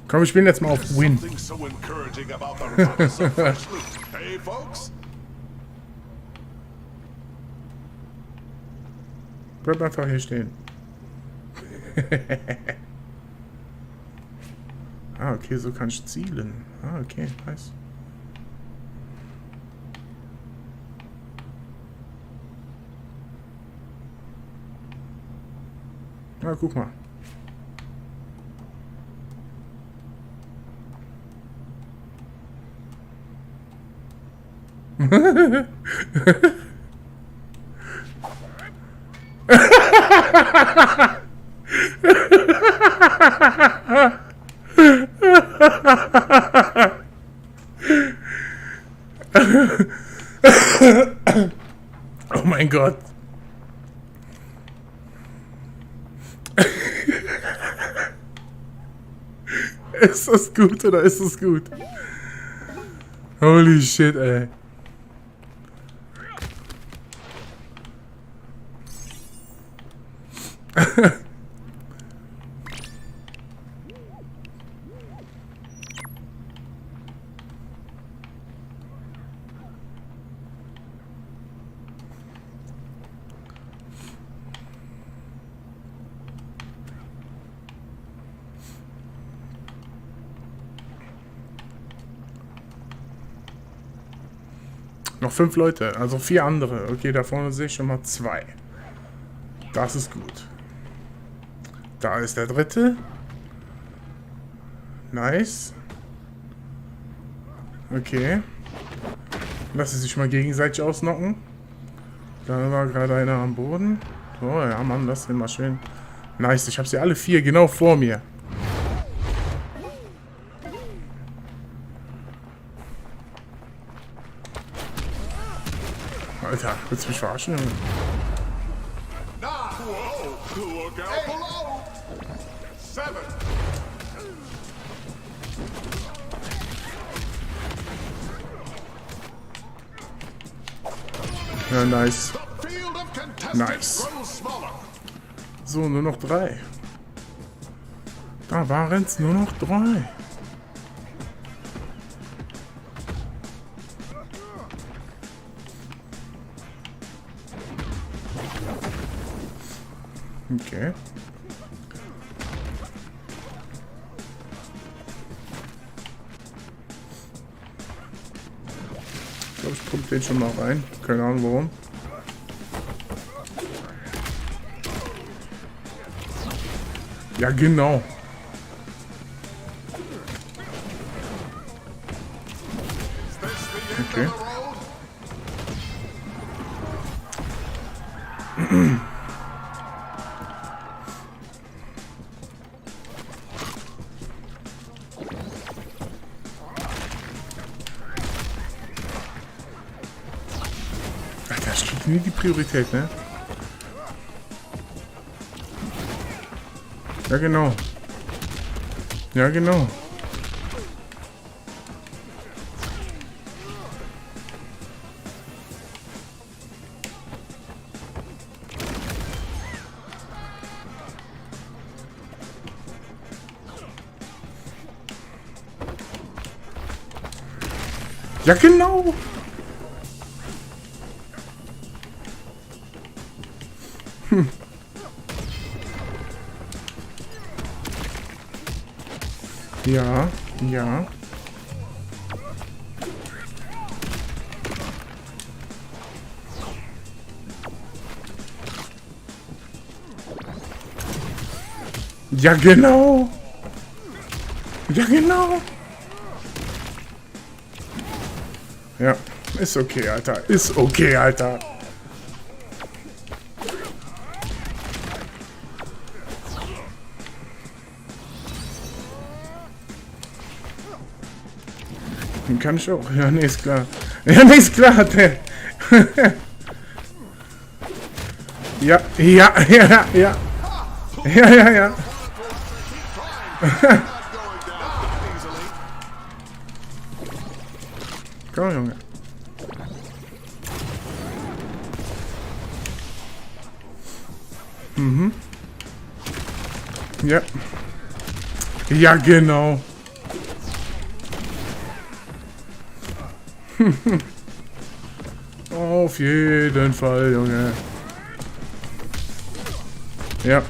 Komm, wir spielen jetzt mal auf Win. Bleib einfach hier stehen. Ah, okay, so kann ich zielen. Ah, okay, nice. Ah, guck mal. Oh mein Gott. Ist das gut oder ist das gut? Holy shit, ey. Noch 5 Leute, also 4 andere. Okay, da vorne sehe ich schon mal 2. Das ist gut. Da ist der dritte. Nice. Okay. Lass sie sich mal gegenseitig ausnocken. Da war gerade einer am Boden. So, ja Mann, lass den mal schön. Nice, ich habe sie alle 4 genau vor mir. Alter, willst du mich verarschen? Ja, nice. Nice. So, nur noch 3. Da waren es nur noch 3. Okay. Ich glaube, ich pumpe den schon mal rein. Keine Ahnung warum. Ja, genau. Okay. Das ist nie die Priorität, ne? Ja, genau. Ja, genau. Ja, genau. Hm. Ja, ja. Ja, genau. Ja, genau. Ja, ist okay, Alter. Ist okay, Alter. Den kann ich auch. Ja, nee, ist klar. Ja, nee, ist klar, der. Ja, ja, ja, ja. Ja, ja, ja. Komm, Junge. Mhm. Ja. Ja, genau. Auf jeden Fall, Junge. Ja.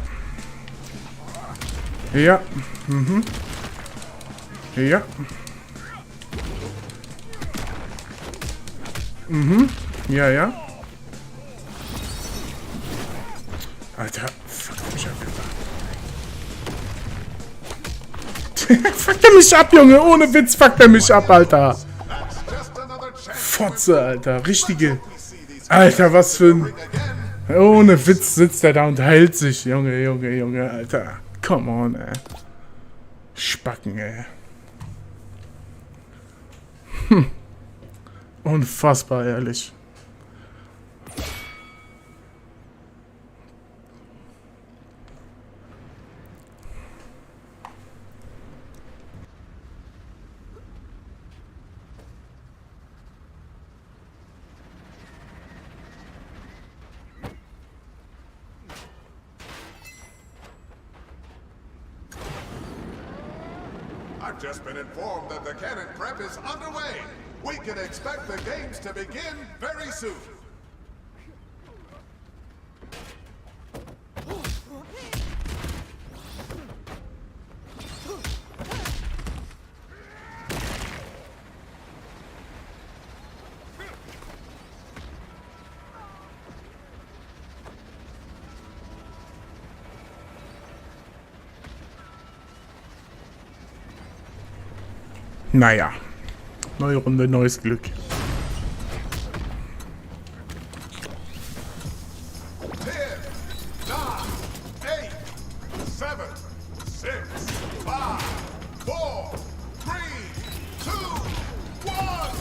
Ja. Mhm. Ja. Mhm. Ja, ja. Alter, fuck mich ab, Alter. Fuck er mich ab, Junge. Ohne Witz, fuck er mich ab, Alter. Fotze, Alter. Richtige. Alter, was für ein... Ohne Witz sitzt er da und heilt sich. Junge, Junge, Junge, Alter. Come on, ey. Spacken, ey. Unfassbar, ehrlich. I've just been informed that the cannon prep is underway. We can expect the games to begin very soon. Naja. Neue Runde, neues Glück. 10, 9, 8, 7, 6, 5, 4, 3, 2, 1.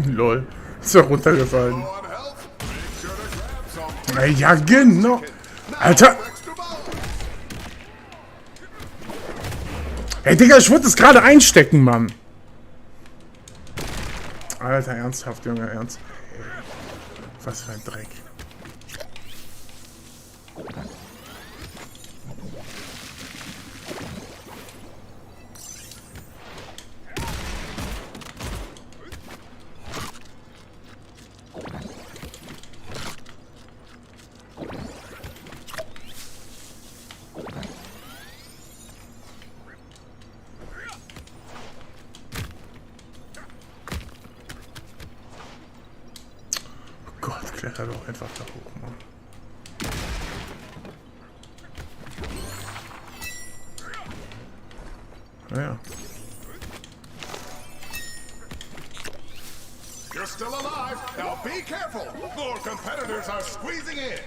Lol. Ist ja runtergefallen. Ja, genau. Alter. Ey, Digga, ich wollte es gerade einstecken, Mann. Alter, ernsthaft, Junge, ernst. Was für ein Dreck. Kletter doch einfach da hoch, Mann. Naja. You're still alive. Now be careful. More competitors are squeezing in.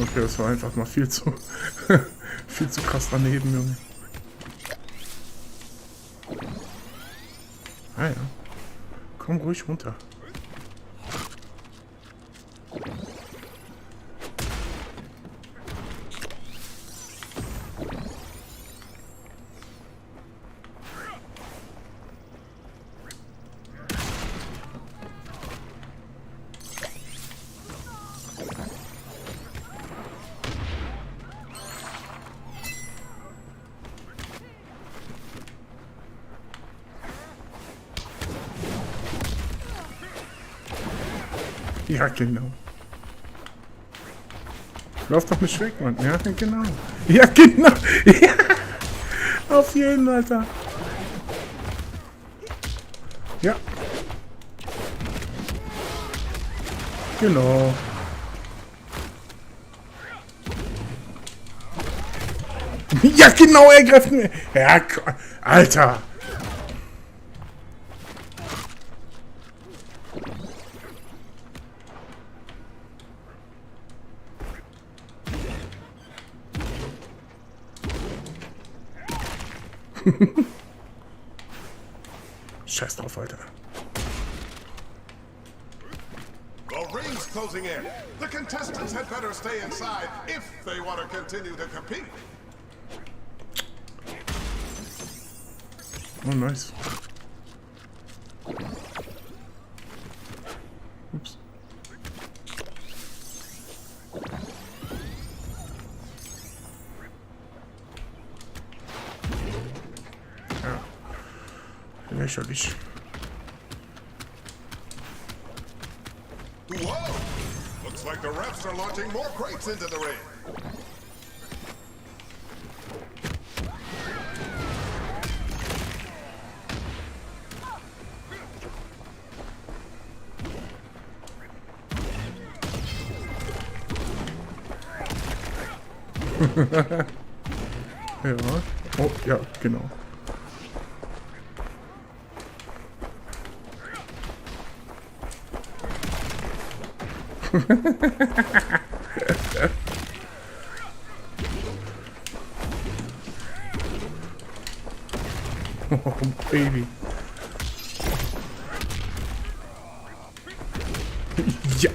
Okay, das war einfach mal viel zu viel zu krass daneben, Junge. Ah ja. Komm ruhig runter. Ja, genau. Lauf doch nicht weg, Mann. Ja, genau. Ja, genau. Ja. Auf jeden, Alter. Ja. Genau. Ja, genau, er greift mir. Ja, Alter. Scheiß drauf, Alter. The ring's closing in. The contestants had better stay inside if they want to continue to compete. Oh, nice. Ups. Ja. Lächerlich. Whoa! Looks like the refs are launching more crates into the ring. Ja. Oh, ja, genau. Oh, Baby. Ja.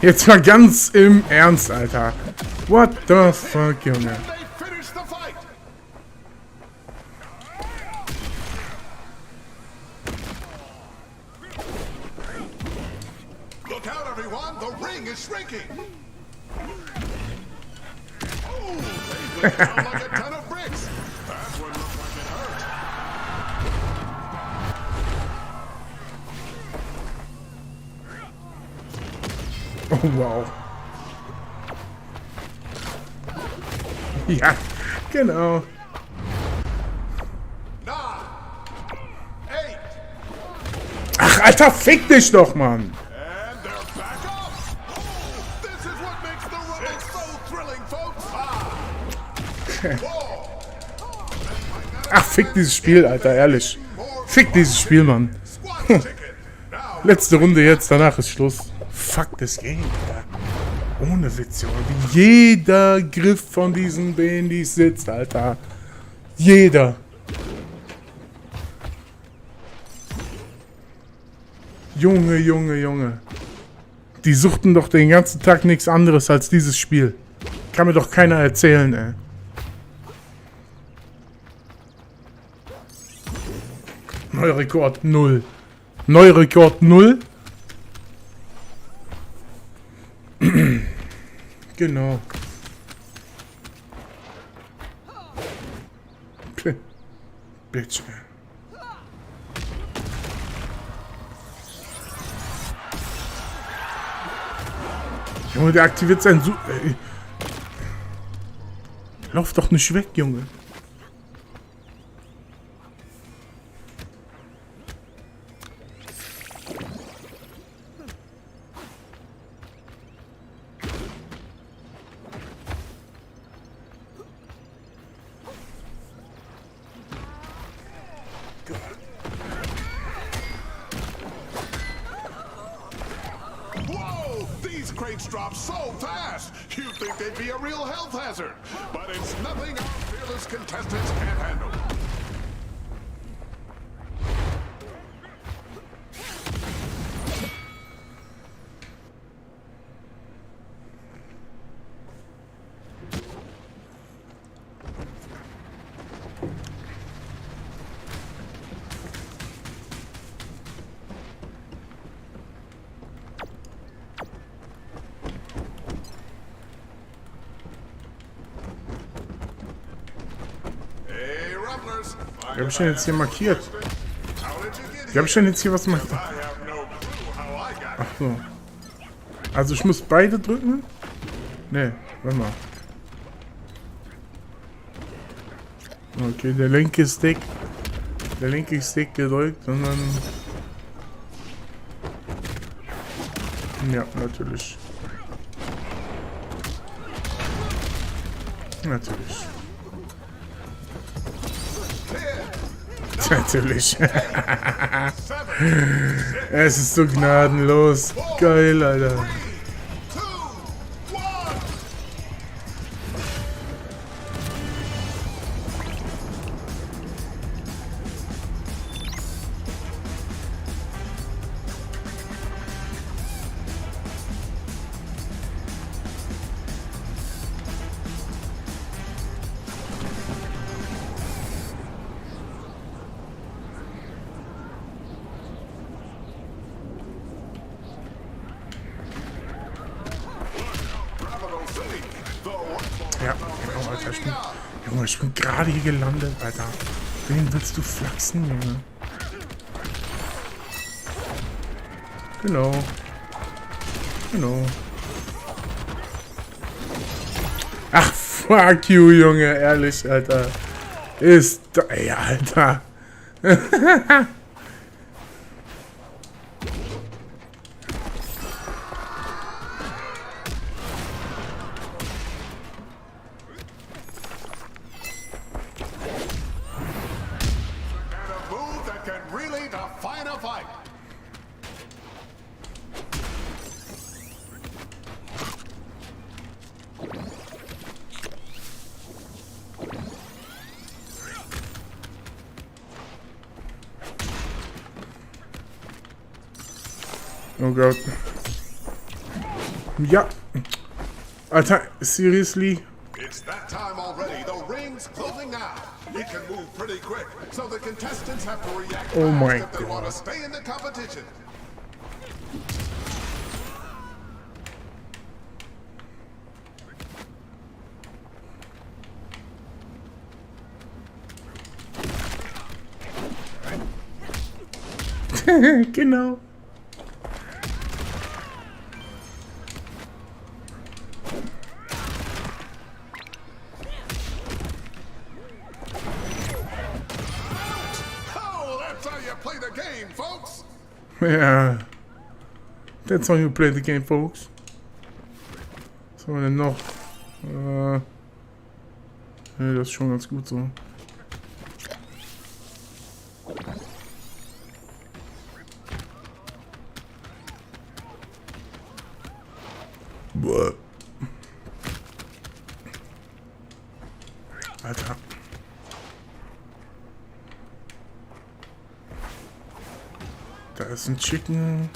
Jetzt mal ganz im Ernst, Alter. What the fuck, Junge? Look out, everyone! The ring is shrinking! Oh, they went down like a ton of bricks! That one looked like it hurt. Oh, wow. Ja, genau. 9, 8. Ach, Alter, fick dich doch, Mann. And they're back up! Oh, this is what makes the Rumble so thrilling, folks! 5, 4. Ach, fick dieses Spiel, Alter, ehrlich. Fick dieses Spiel, Mann. Letzte Runde jetzt, danach ist Schluss. Fuck das Game, Alter. Ohne Witz, Junge. Wie jeder Griff von diesen Bandys sitzt, Alter. Jeder. Junge, Junge, Junge. Die suchten doch den ganzen Tag nichts anderes als dieses Spiel. Kann mir doch keiner erzählen, ey. Neuer Rekord 0. Neuer Rekord 0. Genau. Bitch. Junge, der aktiviert seinen Lauf doch nicht weg, Junge. Whoa! These crates drop so fast! You'd think they'd be a real health hazard. But it's nothing our fearless contestants can't handle. Wie hab ich denn jetzt hier markiert? Wie hab ich denn jetzt hier was markiert? Ach so. Also ich muss beide drücken? Ne, warte mal. Okay, der linke Stick gedrückt und dann... Ja, natürlich. Natürlich. Natürlich. Es ist so gnadenlos. Geil, Alter. Ja, genau, Alter. Junge, ich bin gerade hier gelandet, Alter. Wen willst du flachsen, Junge? Genau. Genau. Ach, fuck you, Junge. Ehrlich, Alter. Ist... Ey, Alter. Oh Gott. Ja. Alter, seriously? It's that time already. The ring's closing now. It can move pretty quick, so the contestants have to react fast if they want to stay in the competition. Genau. Ja. That's how you play the game, folks. Was haben wir denn noch? Nee, das ist schon ganz gut so. Boah. Alter. Da ist ein Chicken.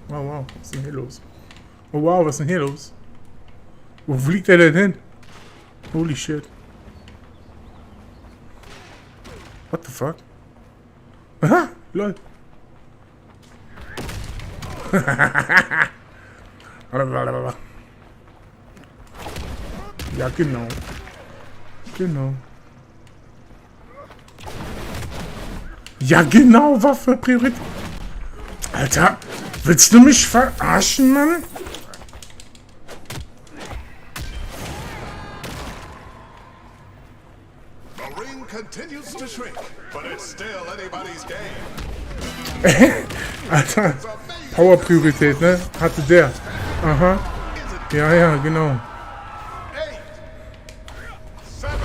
Wow, wow, was ist denn hier los? Oh wow, was ist denn hier los? Wo fliegt der denn hin? Holy shit. What the fuck? Aha, lol. Ja, genau. Genau. Ja, genau, Waffe, Priorität. Alter, willst du mich verarschen, Mann? The ring continues to shrink, but it's still anybody's game. Alter, Power-Priorität, ne? Hatte der. Aha. Ja, ja, genau. 7,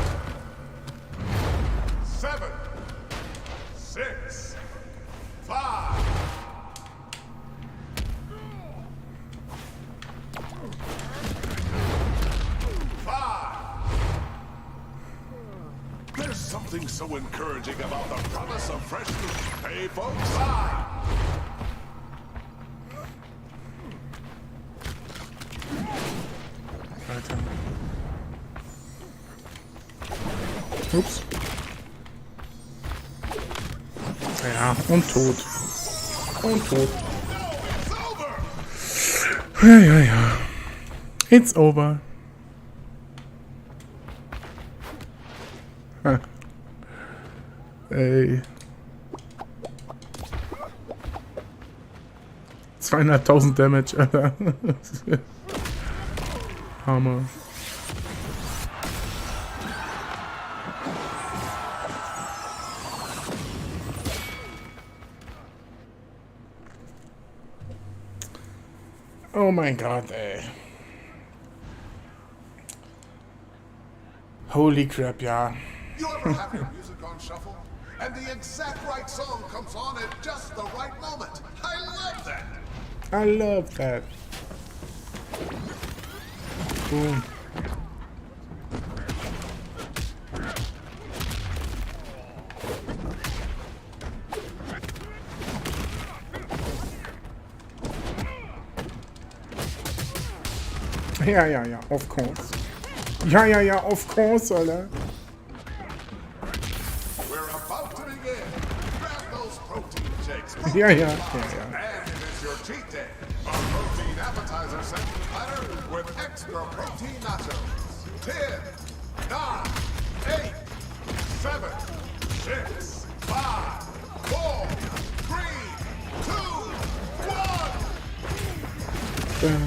6, 5. There's something so encouraging about the promise of fresh food. Hey, folks. 5. Alter. Ups. Ja, und tot. Und tot. Ja, ja, ja. It's over. Ha. Ey. 200.000 Damage, Alter. Hammer. Oh mein Gott, ey. Holy crap, ja. You ever have your music on shuffle? And the exact right song comes on at just the right moment. I love that. I love that. Boom. Ja, ja, ja, of course. Ja, ja, ja, of course, Alter. We're about to begin. Grab those protein shakes. Ja, ja, ja, ja. And it is your cheat day. A protein appetizer central platter with extra protein nachos. 10, 9, 8, 7, 6, 5, 4, 3, 2, 1.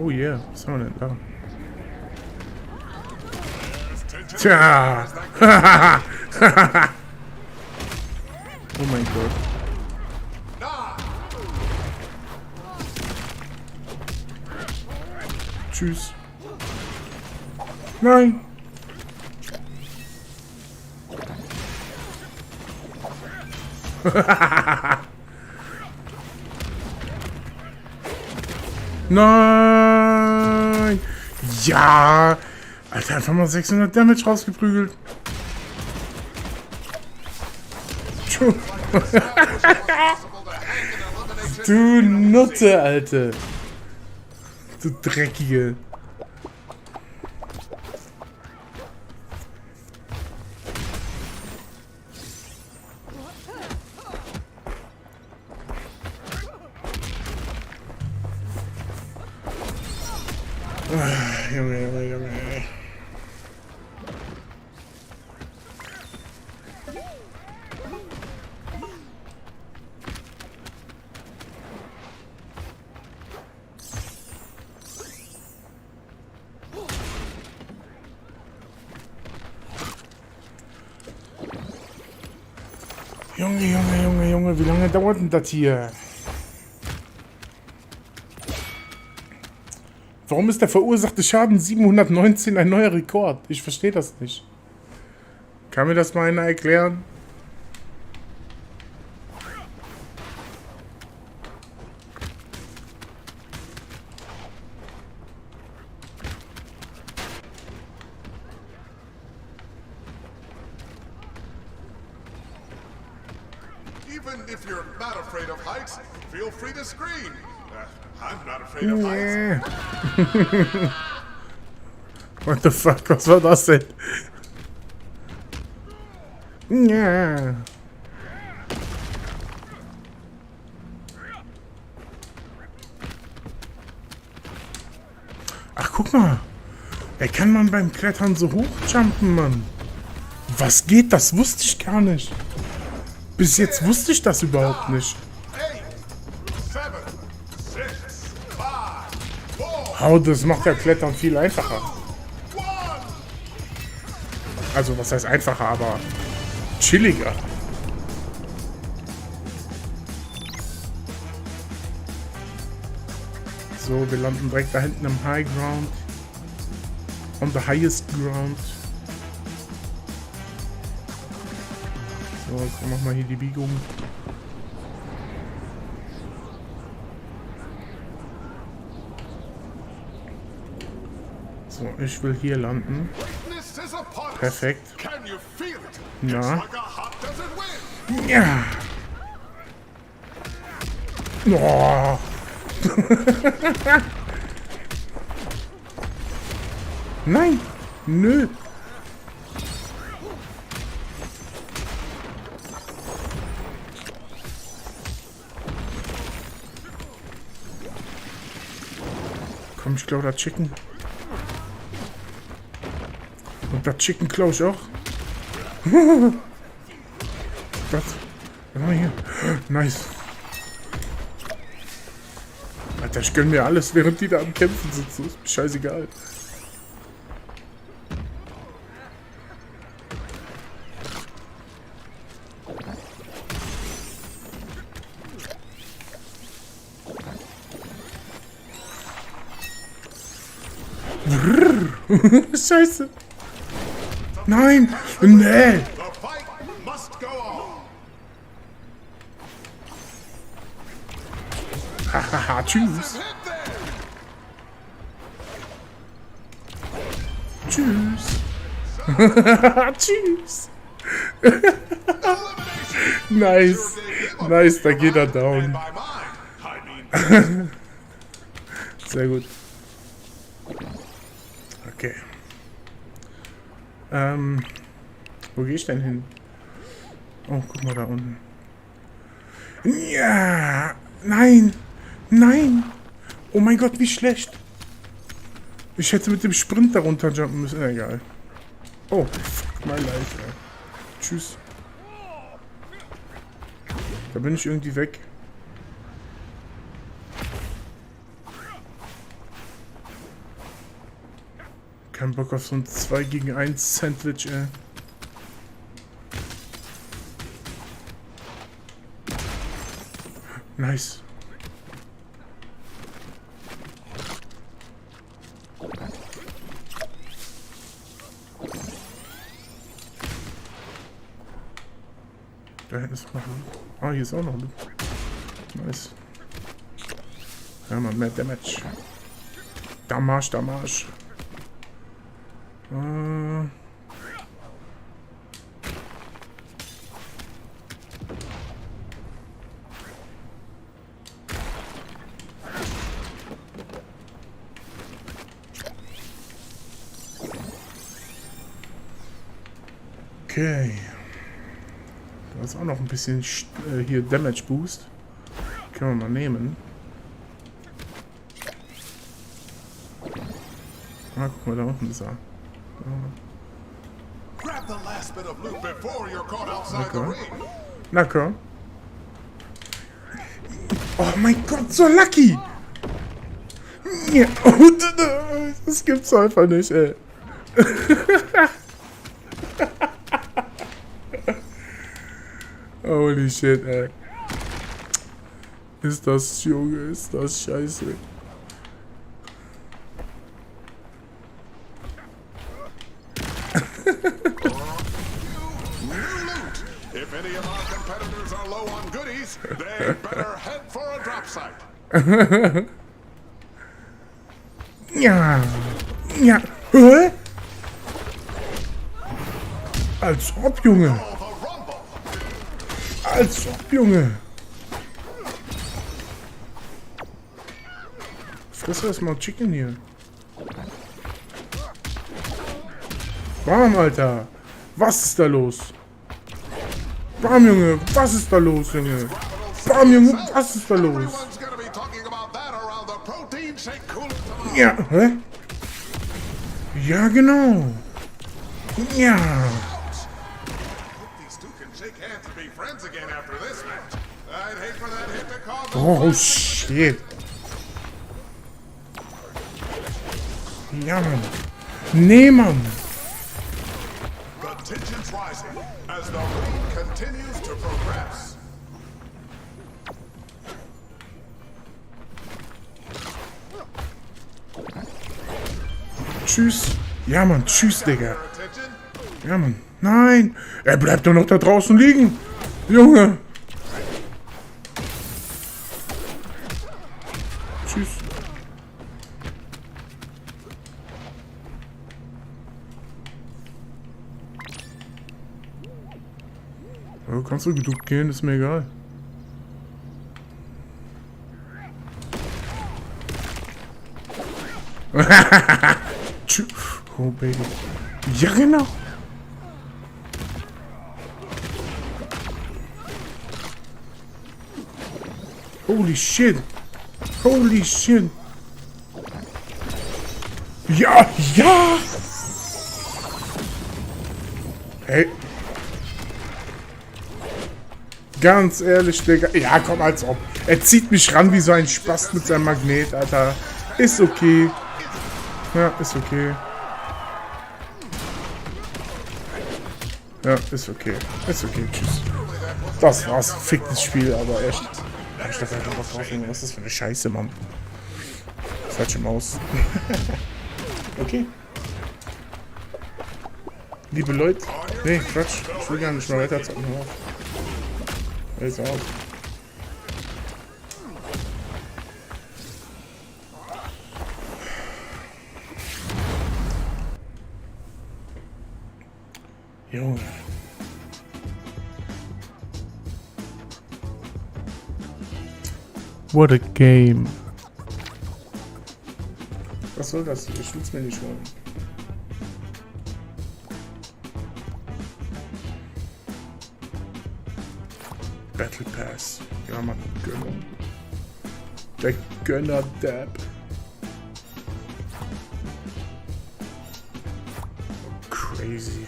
Oh yeah, was war denn da? Tja! Oh mein Gott. Tschüss. Nein! Nein! Ja! Alter, einfach mal 600 Damage rausgeprügelt. Du Nutte, Alter. Du Dreckige. Junge, Junge, Junge, ey. Junge, Junge, Junge, Junge, wie lange dauert denn das hier? Warum ist der verursachte Schaden 719 ein neuer Rekord? Ich verstehe das nicht. Kann mir das mal einer erklären? Even if you're not afraid of heights, feel free to scream. I'm not afraid of heights. What the fuck, was war das denn? Ja. Ach, guck mal. Er kann man beim Klettern so hochjumpen, Mann. Was geht? Das wusste ich gar nicht. Bis jetzt wusste ich das überhaupt nicht. Oh, das macht ja Klettern viel einfacher. Also, was heißt einfacher, aber chilliger. So, wir landen direkt da hinten am High Ground. On the highest ground. So, jetzt machen wir hier die Biegung. So, ich will hier landen. Perfekt. Ja. Ja. Oh. Nein. Nö. Komm, ich glaube, das Chicken. Und das Chicken klaue ich auch. Was haben wir hier? Nice. Alter, ich gönn mir alles, während die da am Kämpfen sind. So ist mir scheißegal. Scheiße. Nein. Nee. Hahaha, tschüss. Tschüss. Tschüss. Nice. Nice, da geht er down. Sehr gut. Okay. Wo gehe ich denn hin? Oh, guck mal da unten. Ja. Nein. Nein. Oh mein Gott, wie schlecht. Ich hätte mit dem Sprint darunter jumpen müssen. Egal. Oh, fuck my life, ey. Tschüss. Da bin ich irgendwie weg. Kein Bock auf so ein 2 gegen 1 Sandwich, ey. Nice. Da hinten ist noch ein... Ah, hier ist auch noch ein... Nice. Ja, man, mehr Damage. Damage, Damage. Okay. Da ist auch noch ein bisschen hier Damage Boost. Können wir mal nehmen. Ah, guck mal, da unten ist er. Na komm. Oh mein Gott, so lucky! Ja. Das gibt's einfach nicht, ey. Holy shit, ey. Ist das, Junge, ist das scheiße. If any of our competitors are low on goodies, they better head for a drop site. Ja. Ja. Hä? Als ob, Junge. Als ob, Junge. Friss erstmal Chicken hier. Bam, Alter. Was ist da los? Bam, Junge. Was ist da los, Junge? Bam, Junge. Was ist da los? Ja, hä? Ja, genau. Ja. Oh, shit. Ja, Mann. Nee, Mann. The tension's rising as the raid continues to progress. Tschüss. Ja, Mann. Tschüss, Digga. Ja, Mann. Nein. Er bleibt doch noch da draußen liegen. Junge. Tschüss. Du kannst so gut gehen, ist mir egal. Oh, Baby. Ja, genau. Holy shit. Holy shit. Ja, ja! Hey. Ganz ehrlich, Digga. Ja, komm, als ob. Er zieht mich ran wie so ein Spast mit seinem Magnet, Alter. Ist okay. Ja, ist okay. Ja, ist okay. Ist okay, tschüss. Das war's. Fick das Spiel, aber echt. Hab ich das einfach was draufhängen? Was ist das für eine Scheiße, Mann? Falsche Maus. Okay. Liebe Leute. Nee, Quatsch. Ich will gar nicht mehr weiter zocken. Hör auf. Jetzt auf. Junge. What a game. Was soll das? Ich will's mir nicht holen. Battle Pass. Ja, Mann. Gönner. Der Gönner-Dab. Crazy.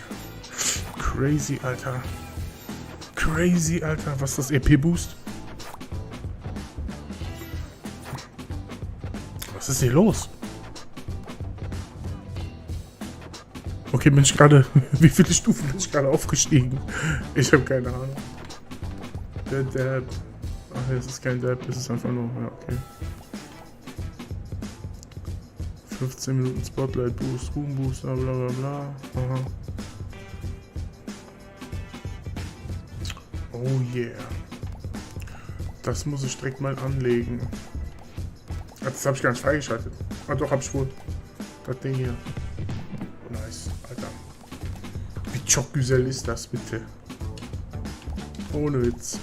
Crazy, Alter. Crazy, Alter. Was ist das? EP-Boost? Was ist hier los? Okay, bin ich gerade... Wie viele Stufen bin ich gerade aufgestiegen? Ich habe keine Ahnung. Der Dab. Ach, das ist kein Dab, das ist einfach nur... Ja, okay. 15 Minuten Spotlight Boost, Room Boost, bla bla bla. Aha. Oh yeah. Das muss ich direkt mal anlegen. Das habe ich gar nicht freigeschaltet. Ah doch, hab ich wohl. Das Ding hier. Nice, Alter. Wie Chockgüsel ist das bitte? Ohne Witz.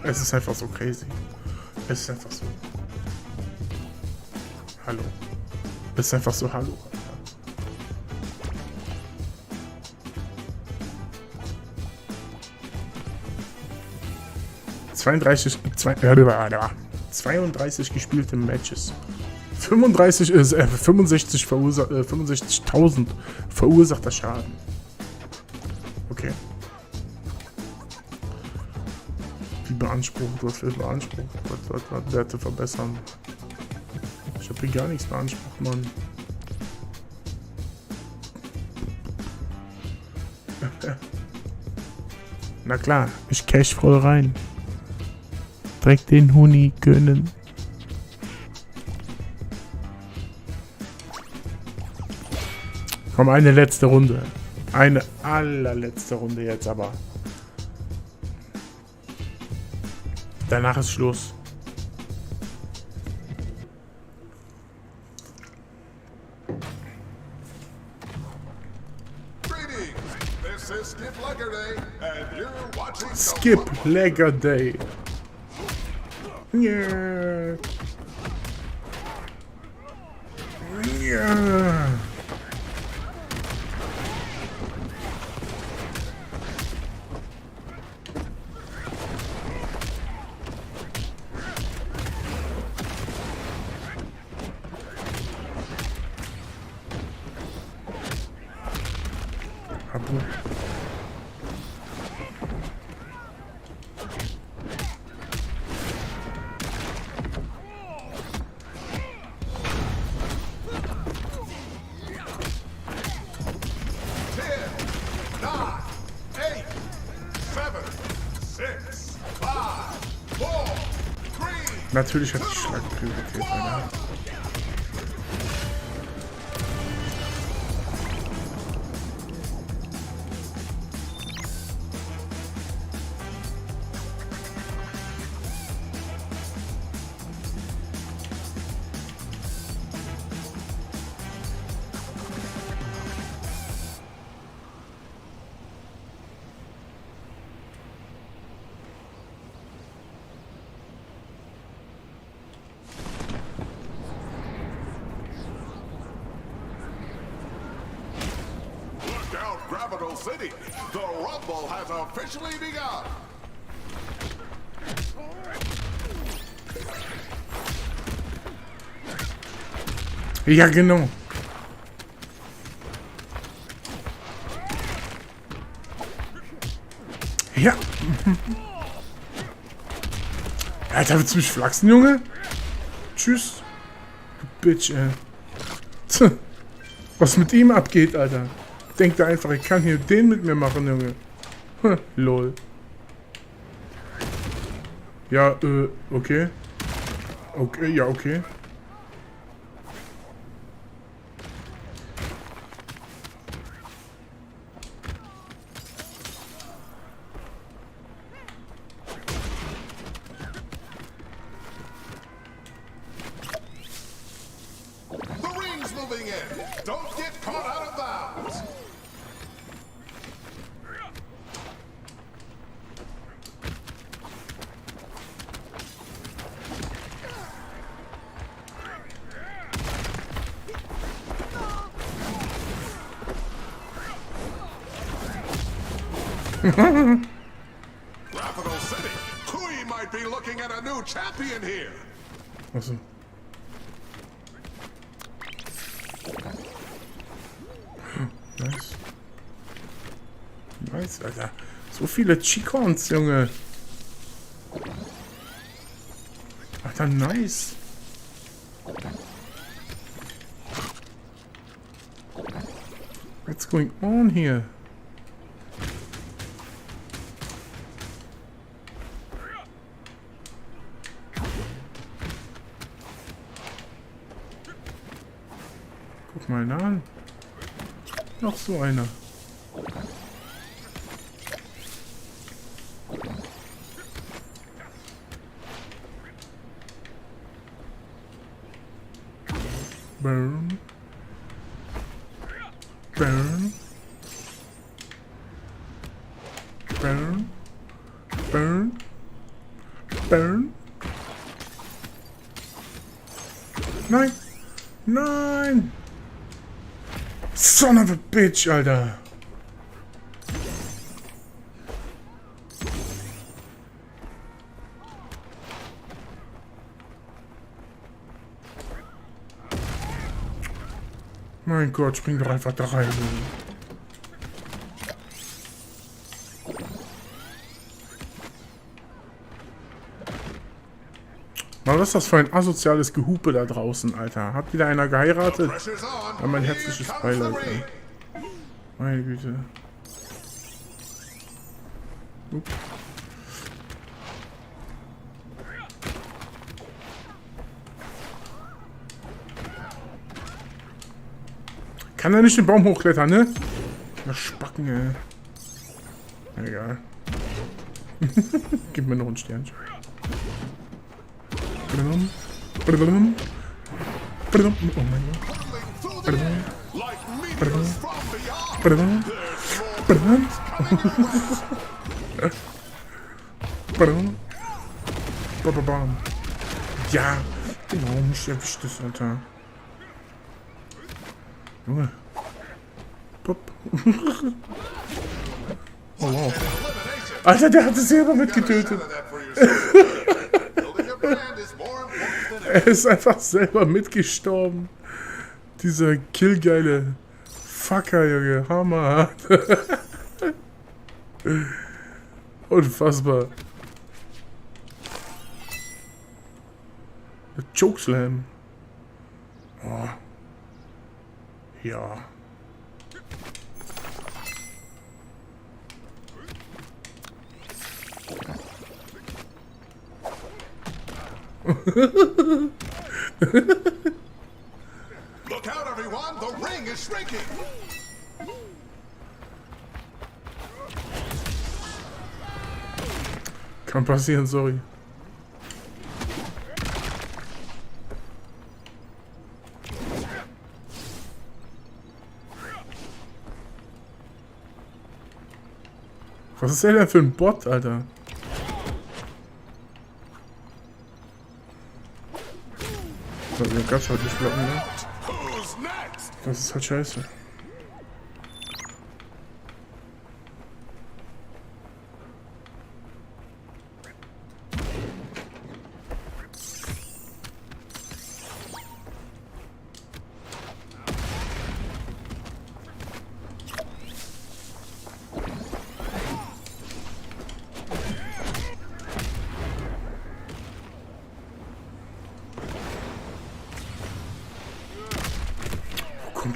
Es ist einfach so crazy. Es ist einfach so. Hallo. Es ist einfach so hallo. 32 gespielte Matches. 65.000 verursachter Schaden. Okay. Wie beansprucht, was wird beansprucht? Was Werte verbessern? Ich habe hier gar nichts beansprucht, Mann. Na klar, ich cash voll rein. Direkt den Huni gönnen. Komm, eine letzte Runde. Eine allerletzte Runde jetzt aber. Danach ist Schluss. Skip Legger Day. Yeah. Yeah. Natürlich hat die Schlag Priorität, Alter. Scout Gravital City. The Rumble has officially begun. Ja, genau. Ja. Alter, willst du mich flachsen, Junge? Tschüss. Du Bitch, ey. Was mit ihm abgeht, Alter. Denkt er einfach, ich kann hier den mit mir machen, Junge. Lol. Ja, okay. Okay, ja, okay. Grafikkarte City. We might be looking at a new champion here. Achso. Nice. Nice, Alter. So viele Chicons, Junge. Alter, nice. What's going on here? Guck mal an. Noch so einer. Burn. Burn. Burn. Burn. Burn. Nein. Nein. Son of a bitch, Alter. Mein Gott, spring doch einfach da rein. Was ist das für ein asoziales Gehupe da draußen, Alter? Hat wieder einer geheiratet? Ja, mein herzliches Beileid, ey. Meine Güte. Kann er nicht den Baum hochklettern, ne? Na, Spacken, ey. Egal. Gib mir noch ein Sternchen. Pardon. Pardon. Pardon. Oh mein Gott. Pardon. Pardon. Pardon. Pardon. Pardon. Bababam. Ja, genau, mich erwischt das, Alter. Junge. Pop. Oh wow. Alter, der hat es selber mitgetötet. Er ist einfach selber mitgestorben. Dieser killgeile Fucker, Junge. Hammer. Unfassbar. Chokeslam. Oh. Ja. Look out, everyone! The ring is shrinking! Kann passieren, sorry. Was ist der denn für ein Bot, Alter? Also, den kannst du halt nicht blocken, ne? Das ist halt scheiße.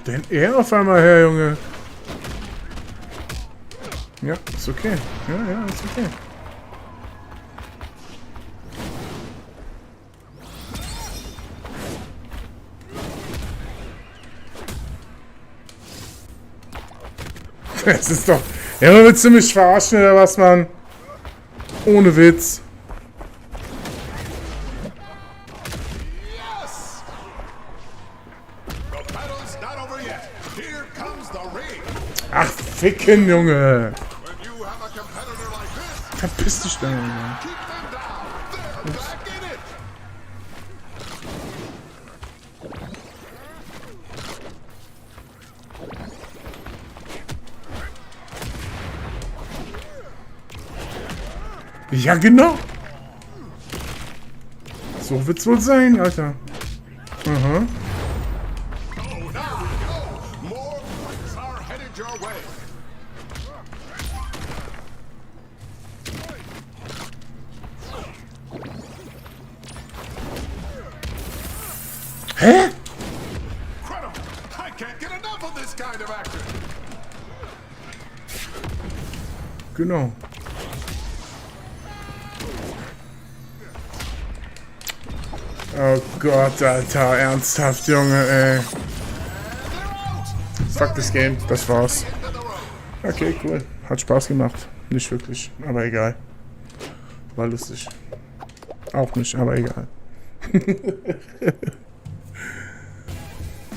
kommt denn er auf einmal her, Junge? Ja, ist okay. Ja, ist okay. Das ist doch... Ja, willst du mich verarschen oder was, Mann? Ohne Witz. Ach, ficken, Junge. Verpiss dich da, Junge. Ups. Ja, genau. So wird's wohl sein, Alter. Aha. Hä? Genau. Oh Gott, Alter, ernsthaft, Junge, ey. Fuck this game, das war's. Okay, cool. Hat Spaß gemacht. Nicht wirklich, aber egal. War lustig. Auch nicht, aber egal.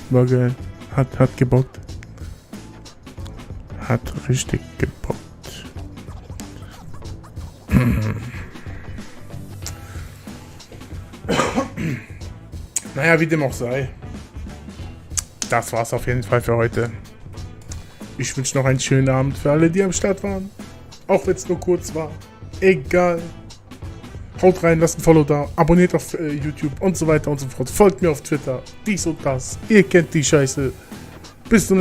War geil. Hat gebockt. Hat richtig gebockt. Naja, wie dem auch sei. Das war's auf jeden Fall für heute. Ich wünsche noch einen schönen Abend für alle, die am Start waren. Auch wenn es nur kurz war. Egal. Haut rein, lasst ein Follow da. Abonniert auf YouTube und so weiter und so fort. Folgt mir auf Twitter. Dies und das. Ihr kennt die Scheiße. Bis zum nächsten Mal.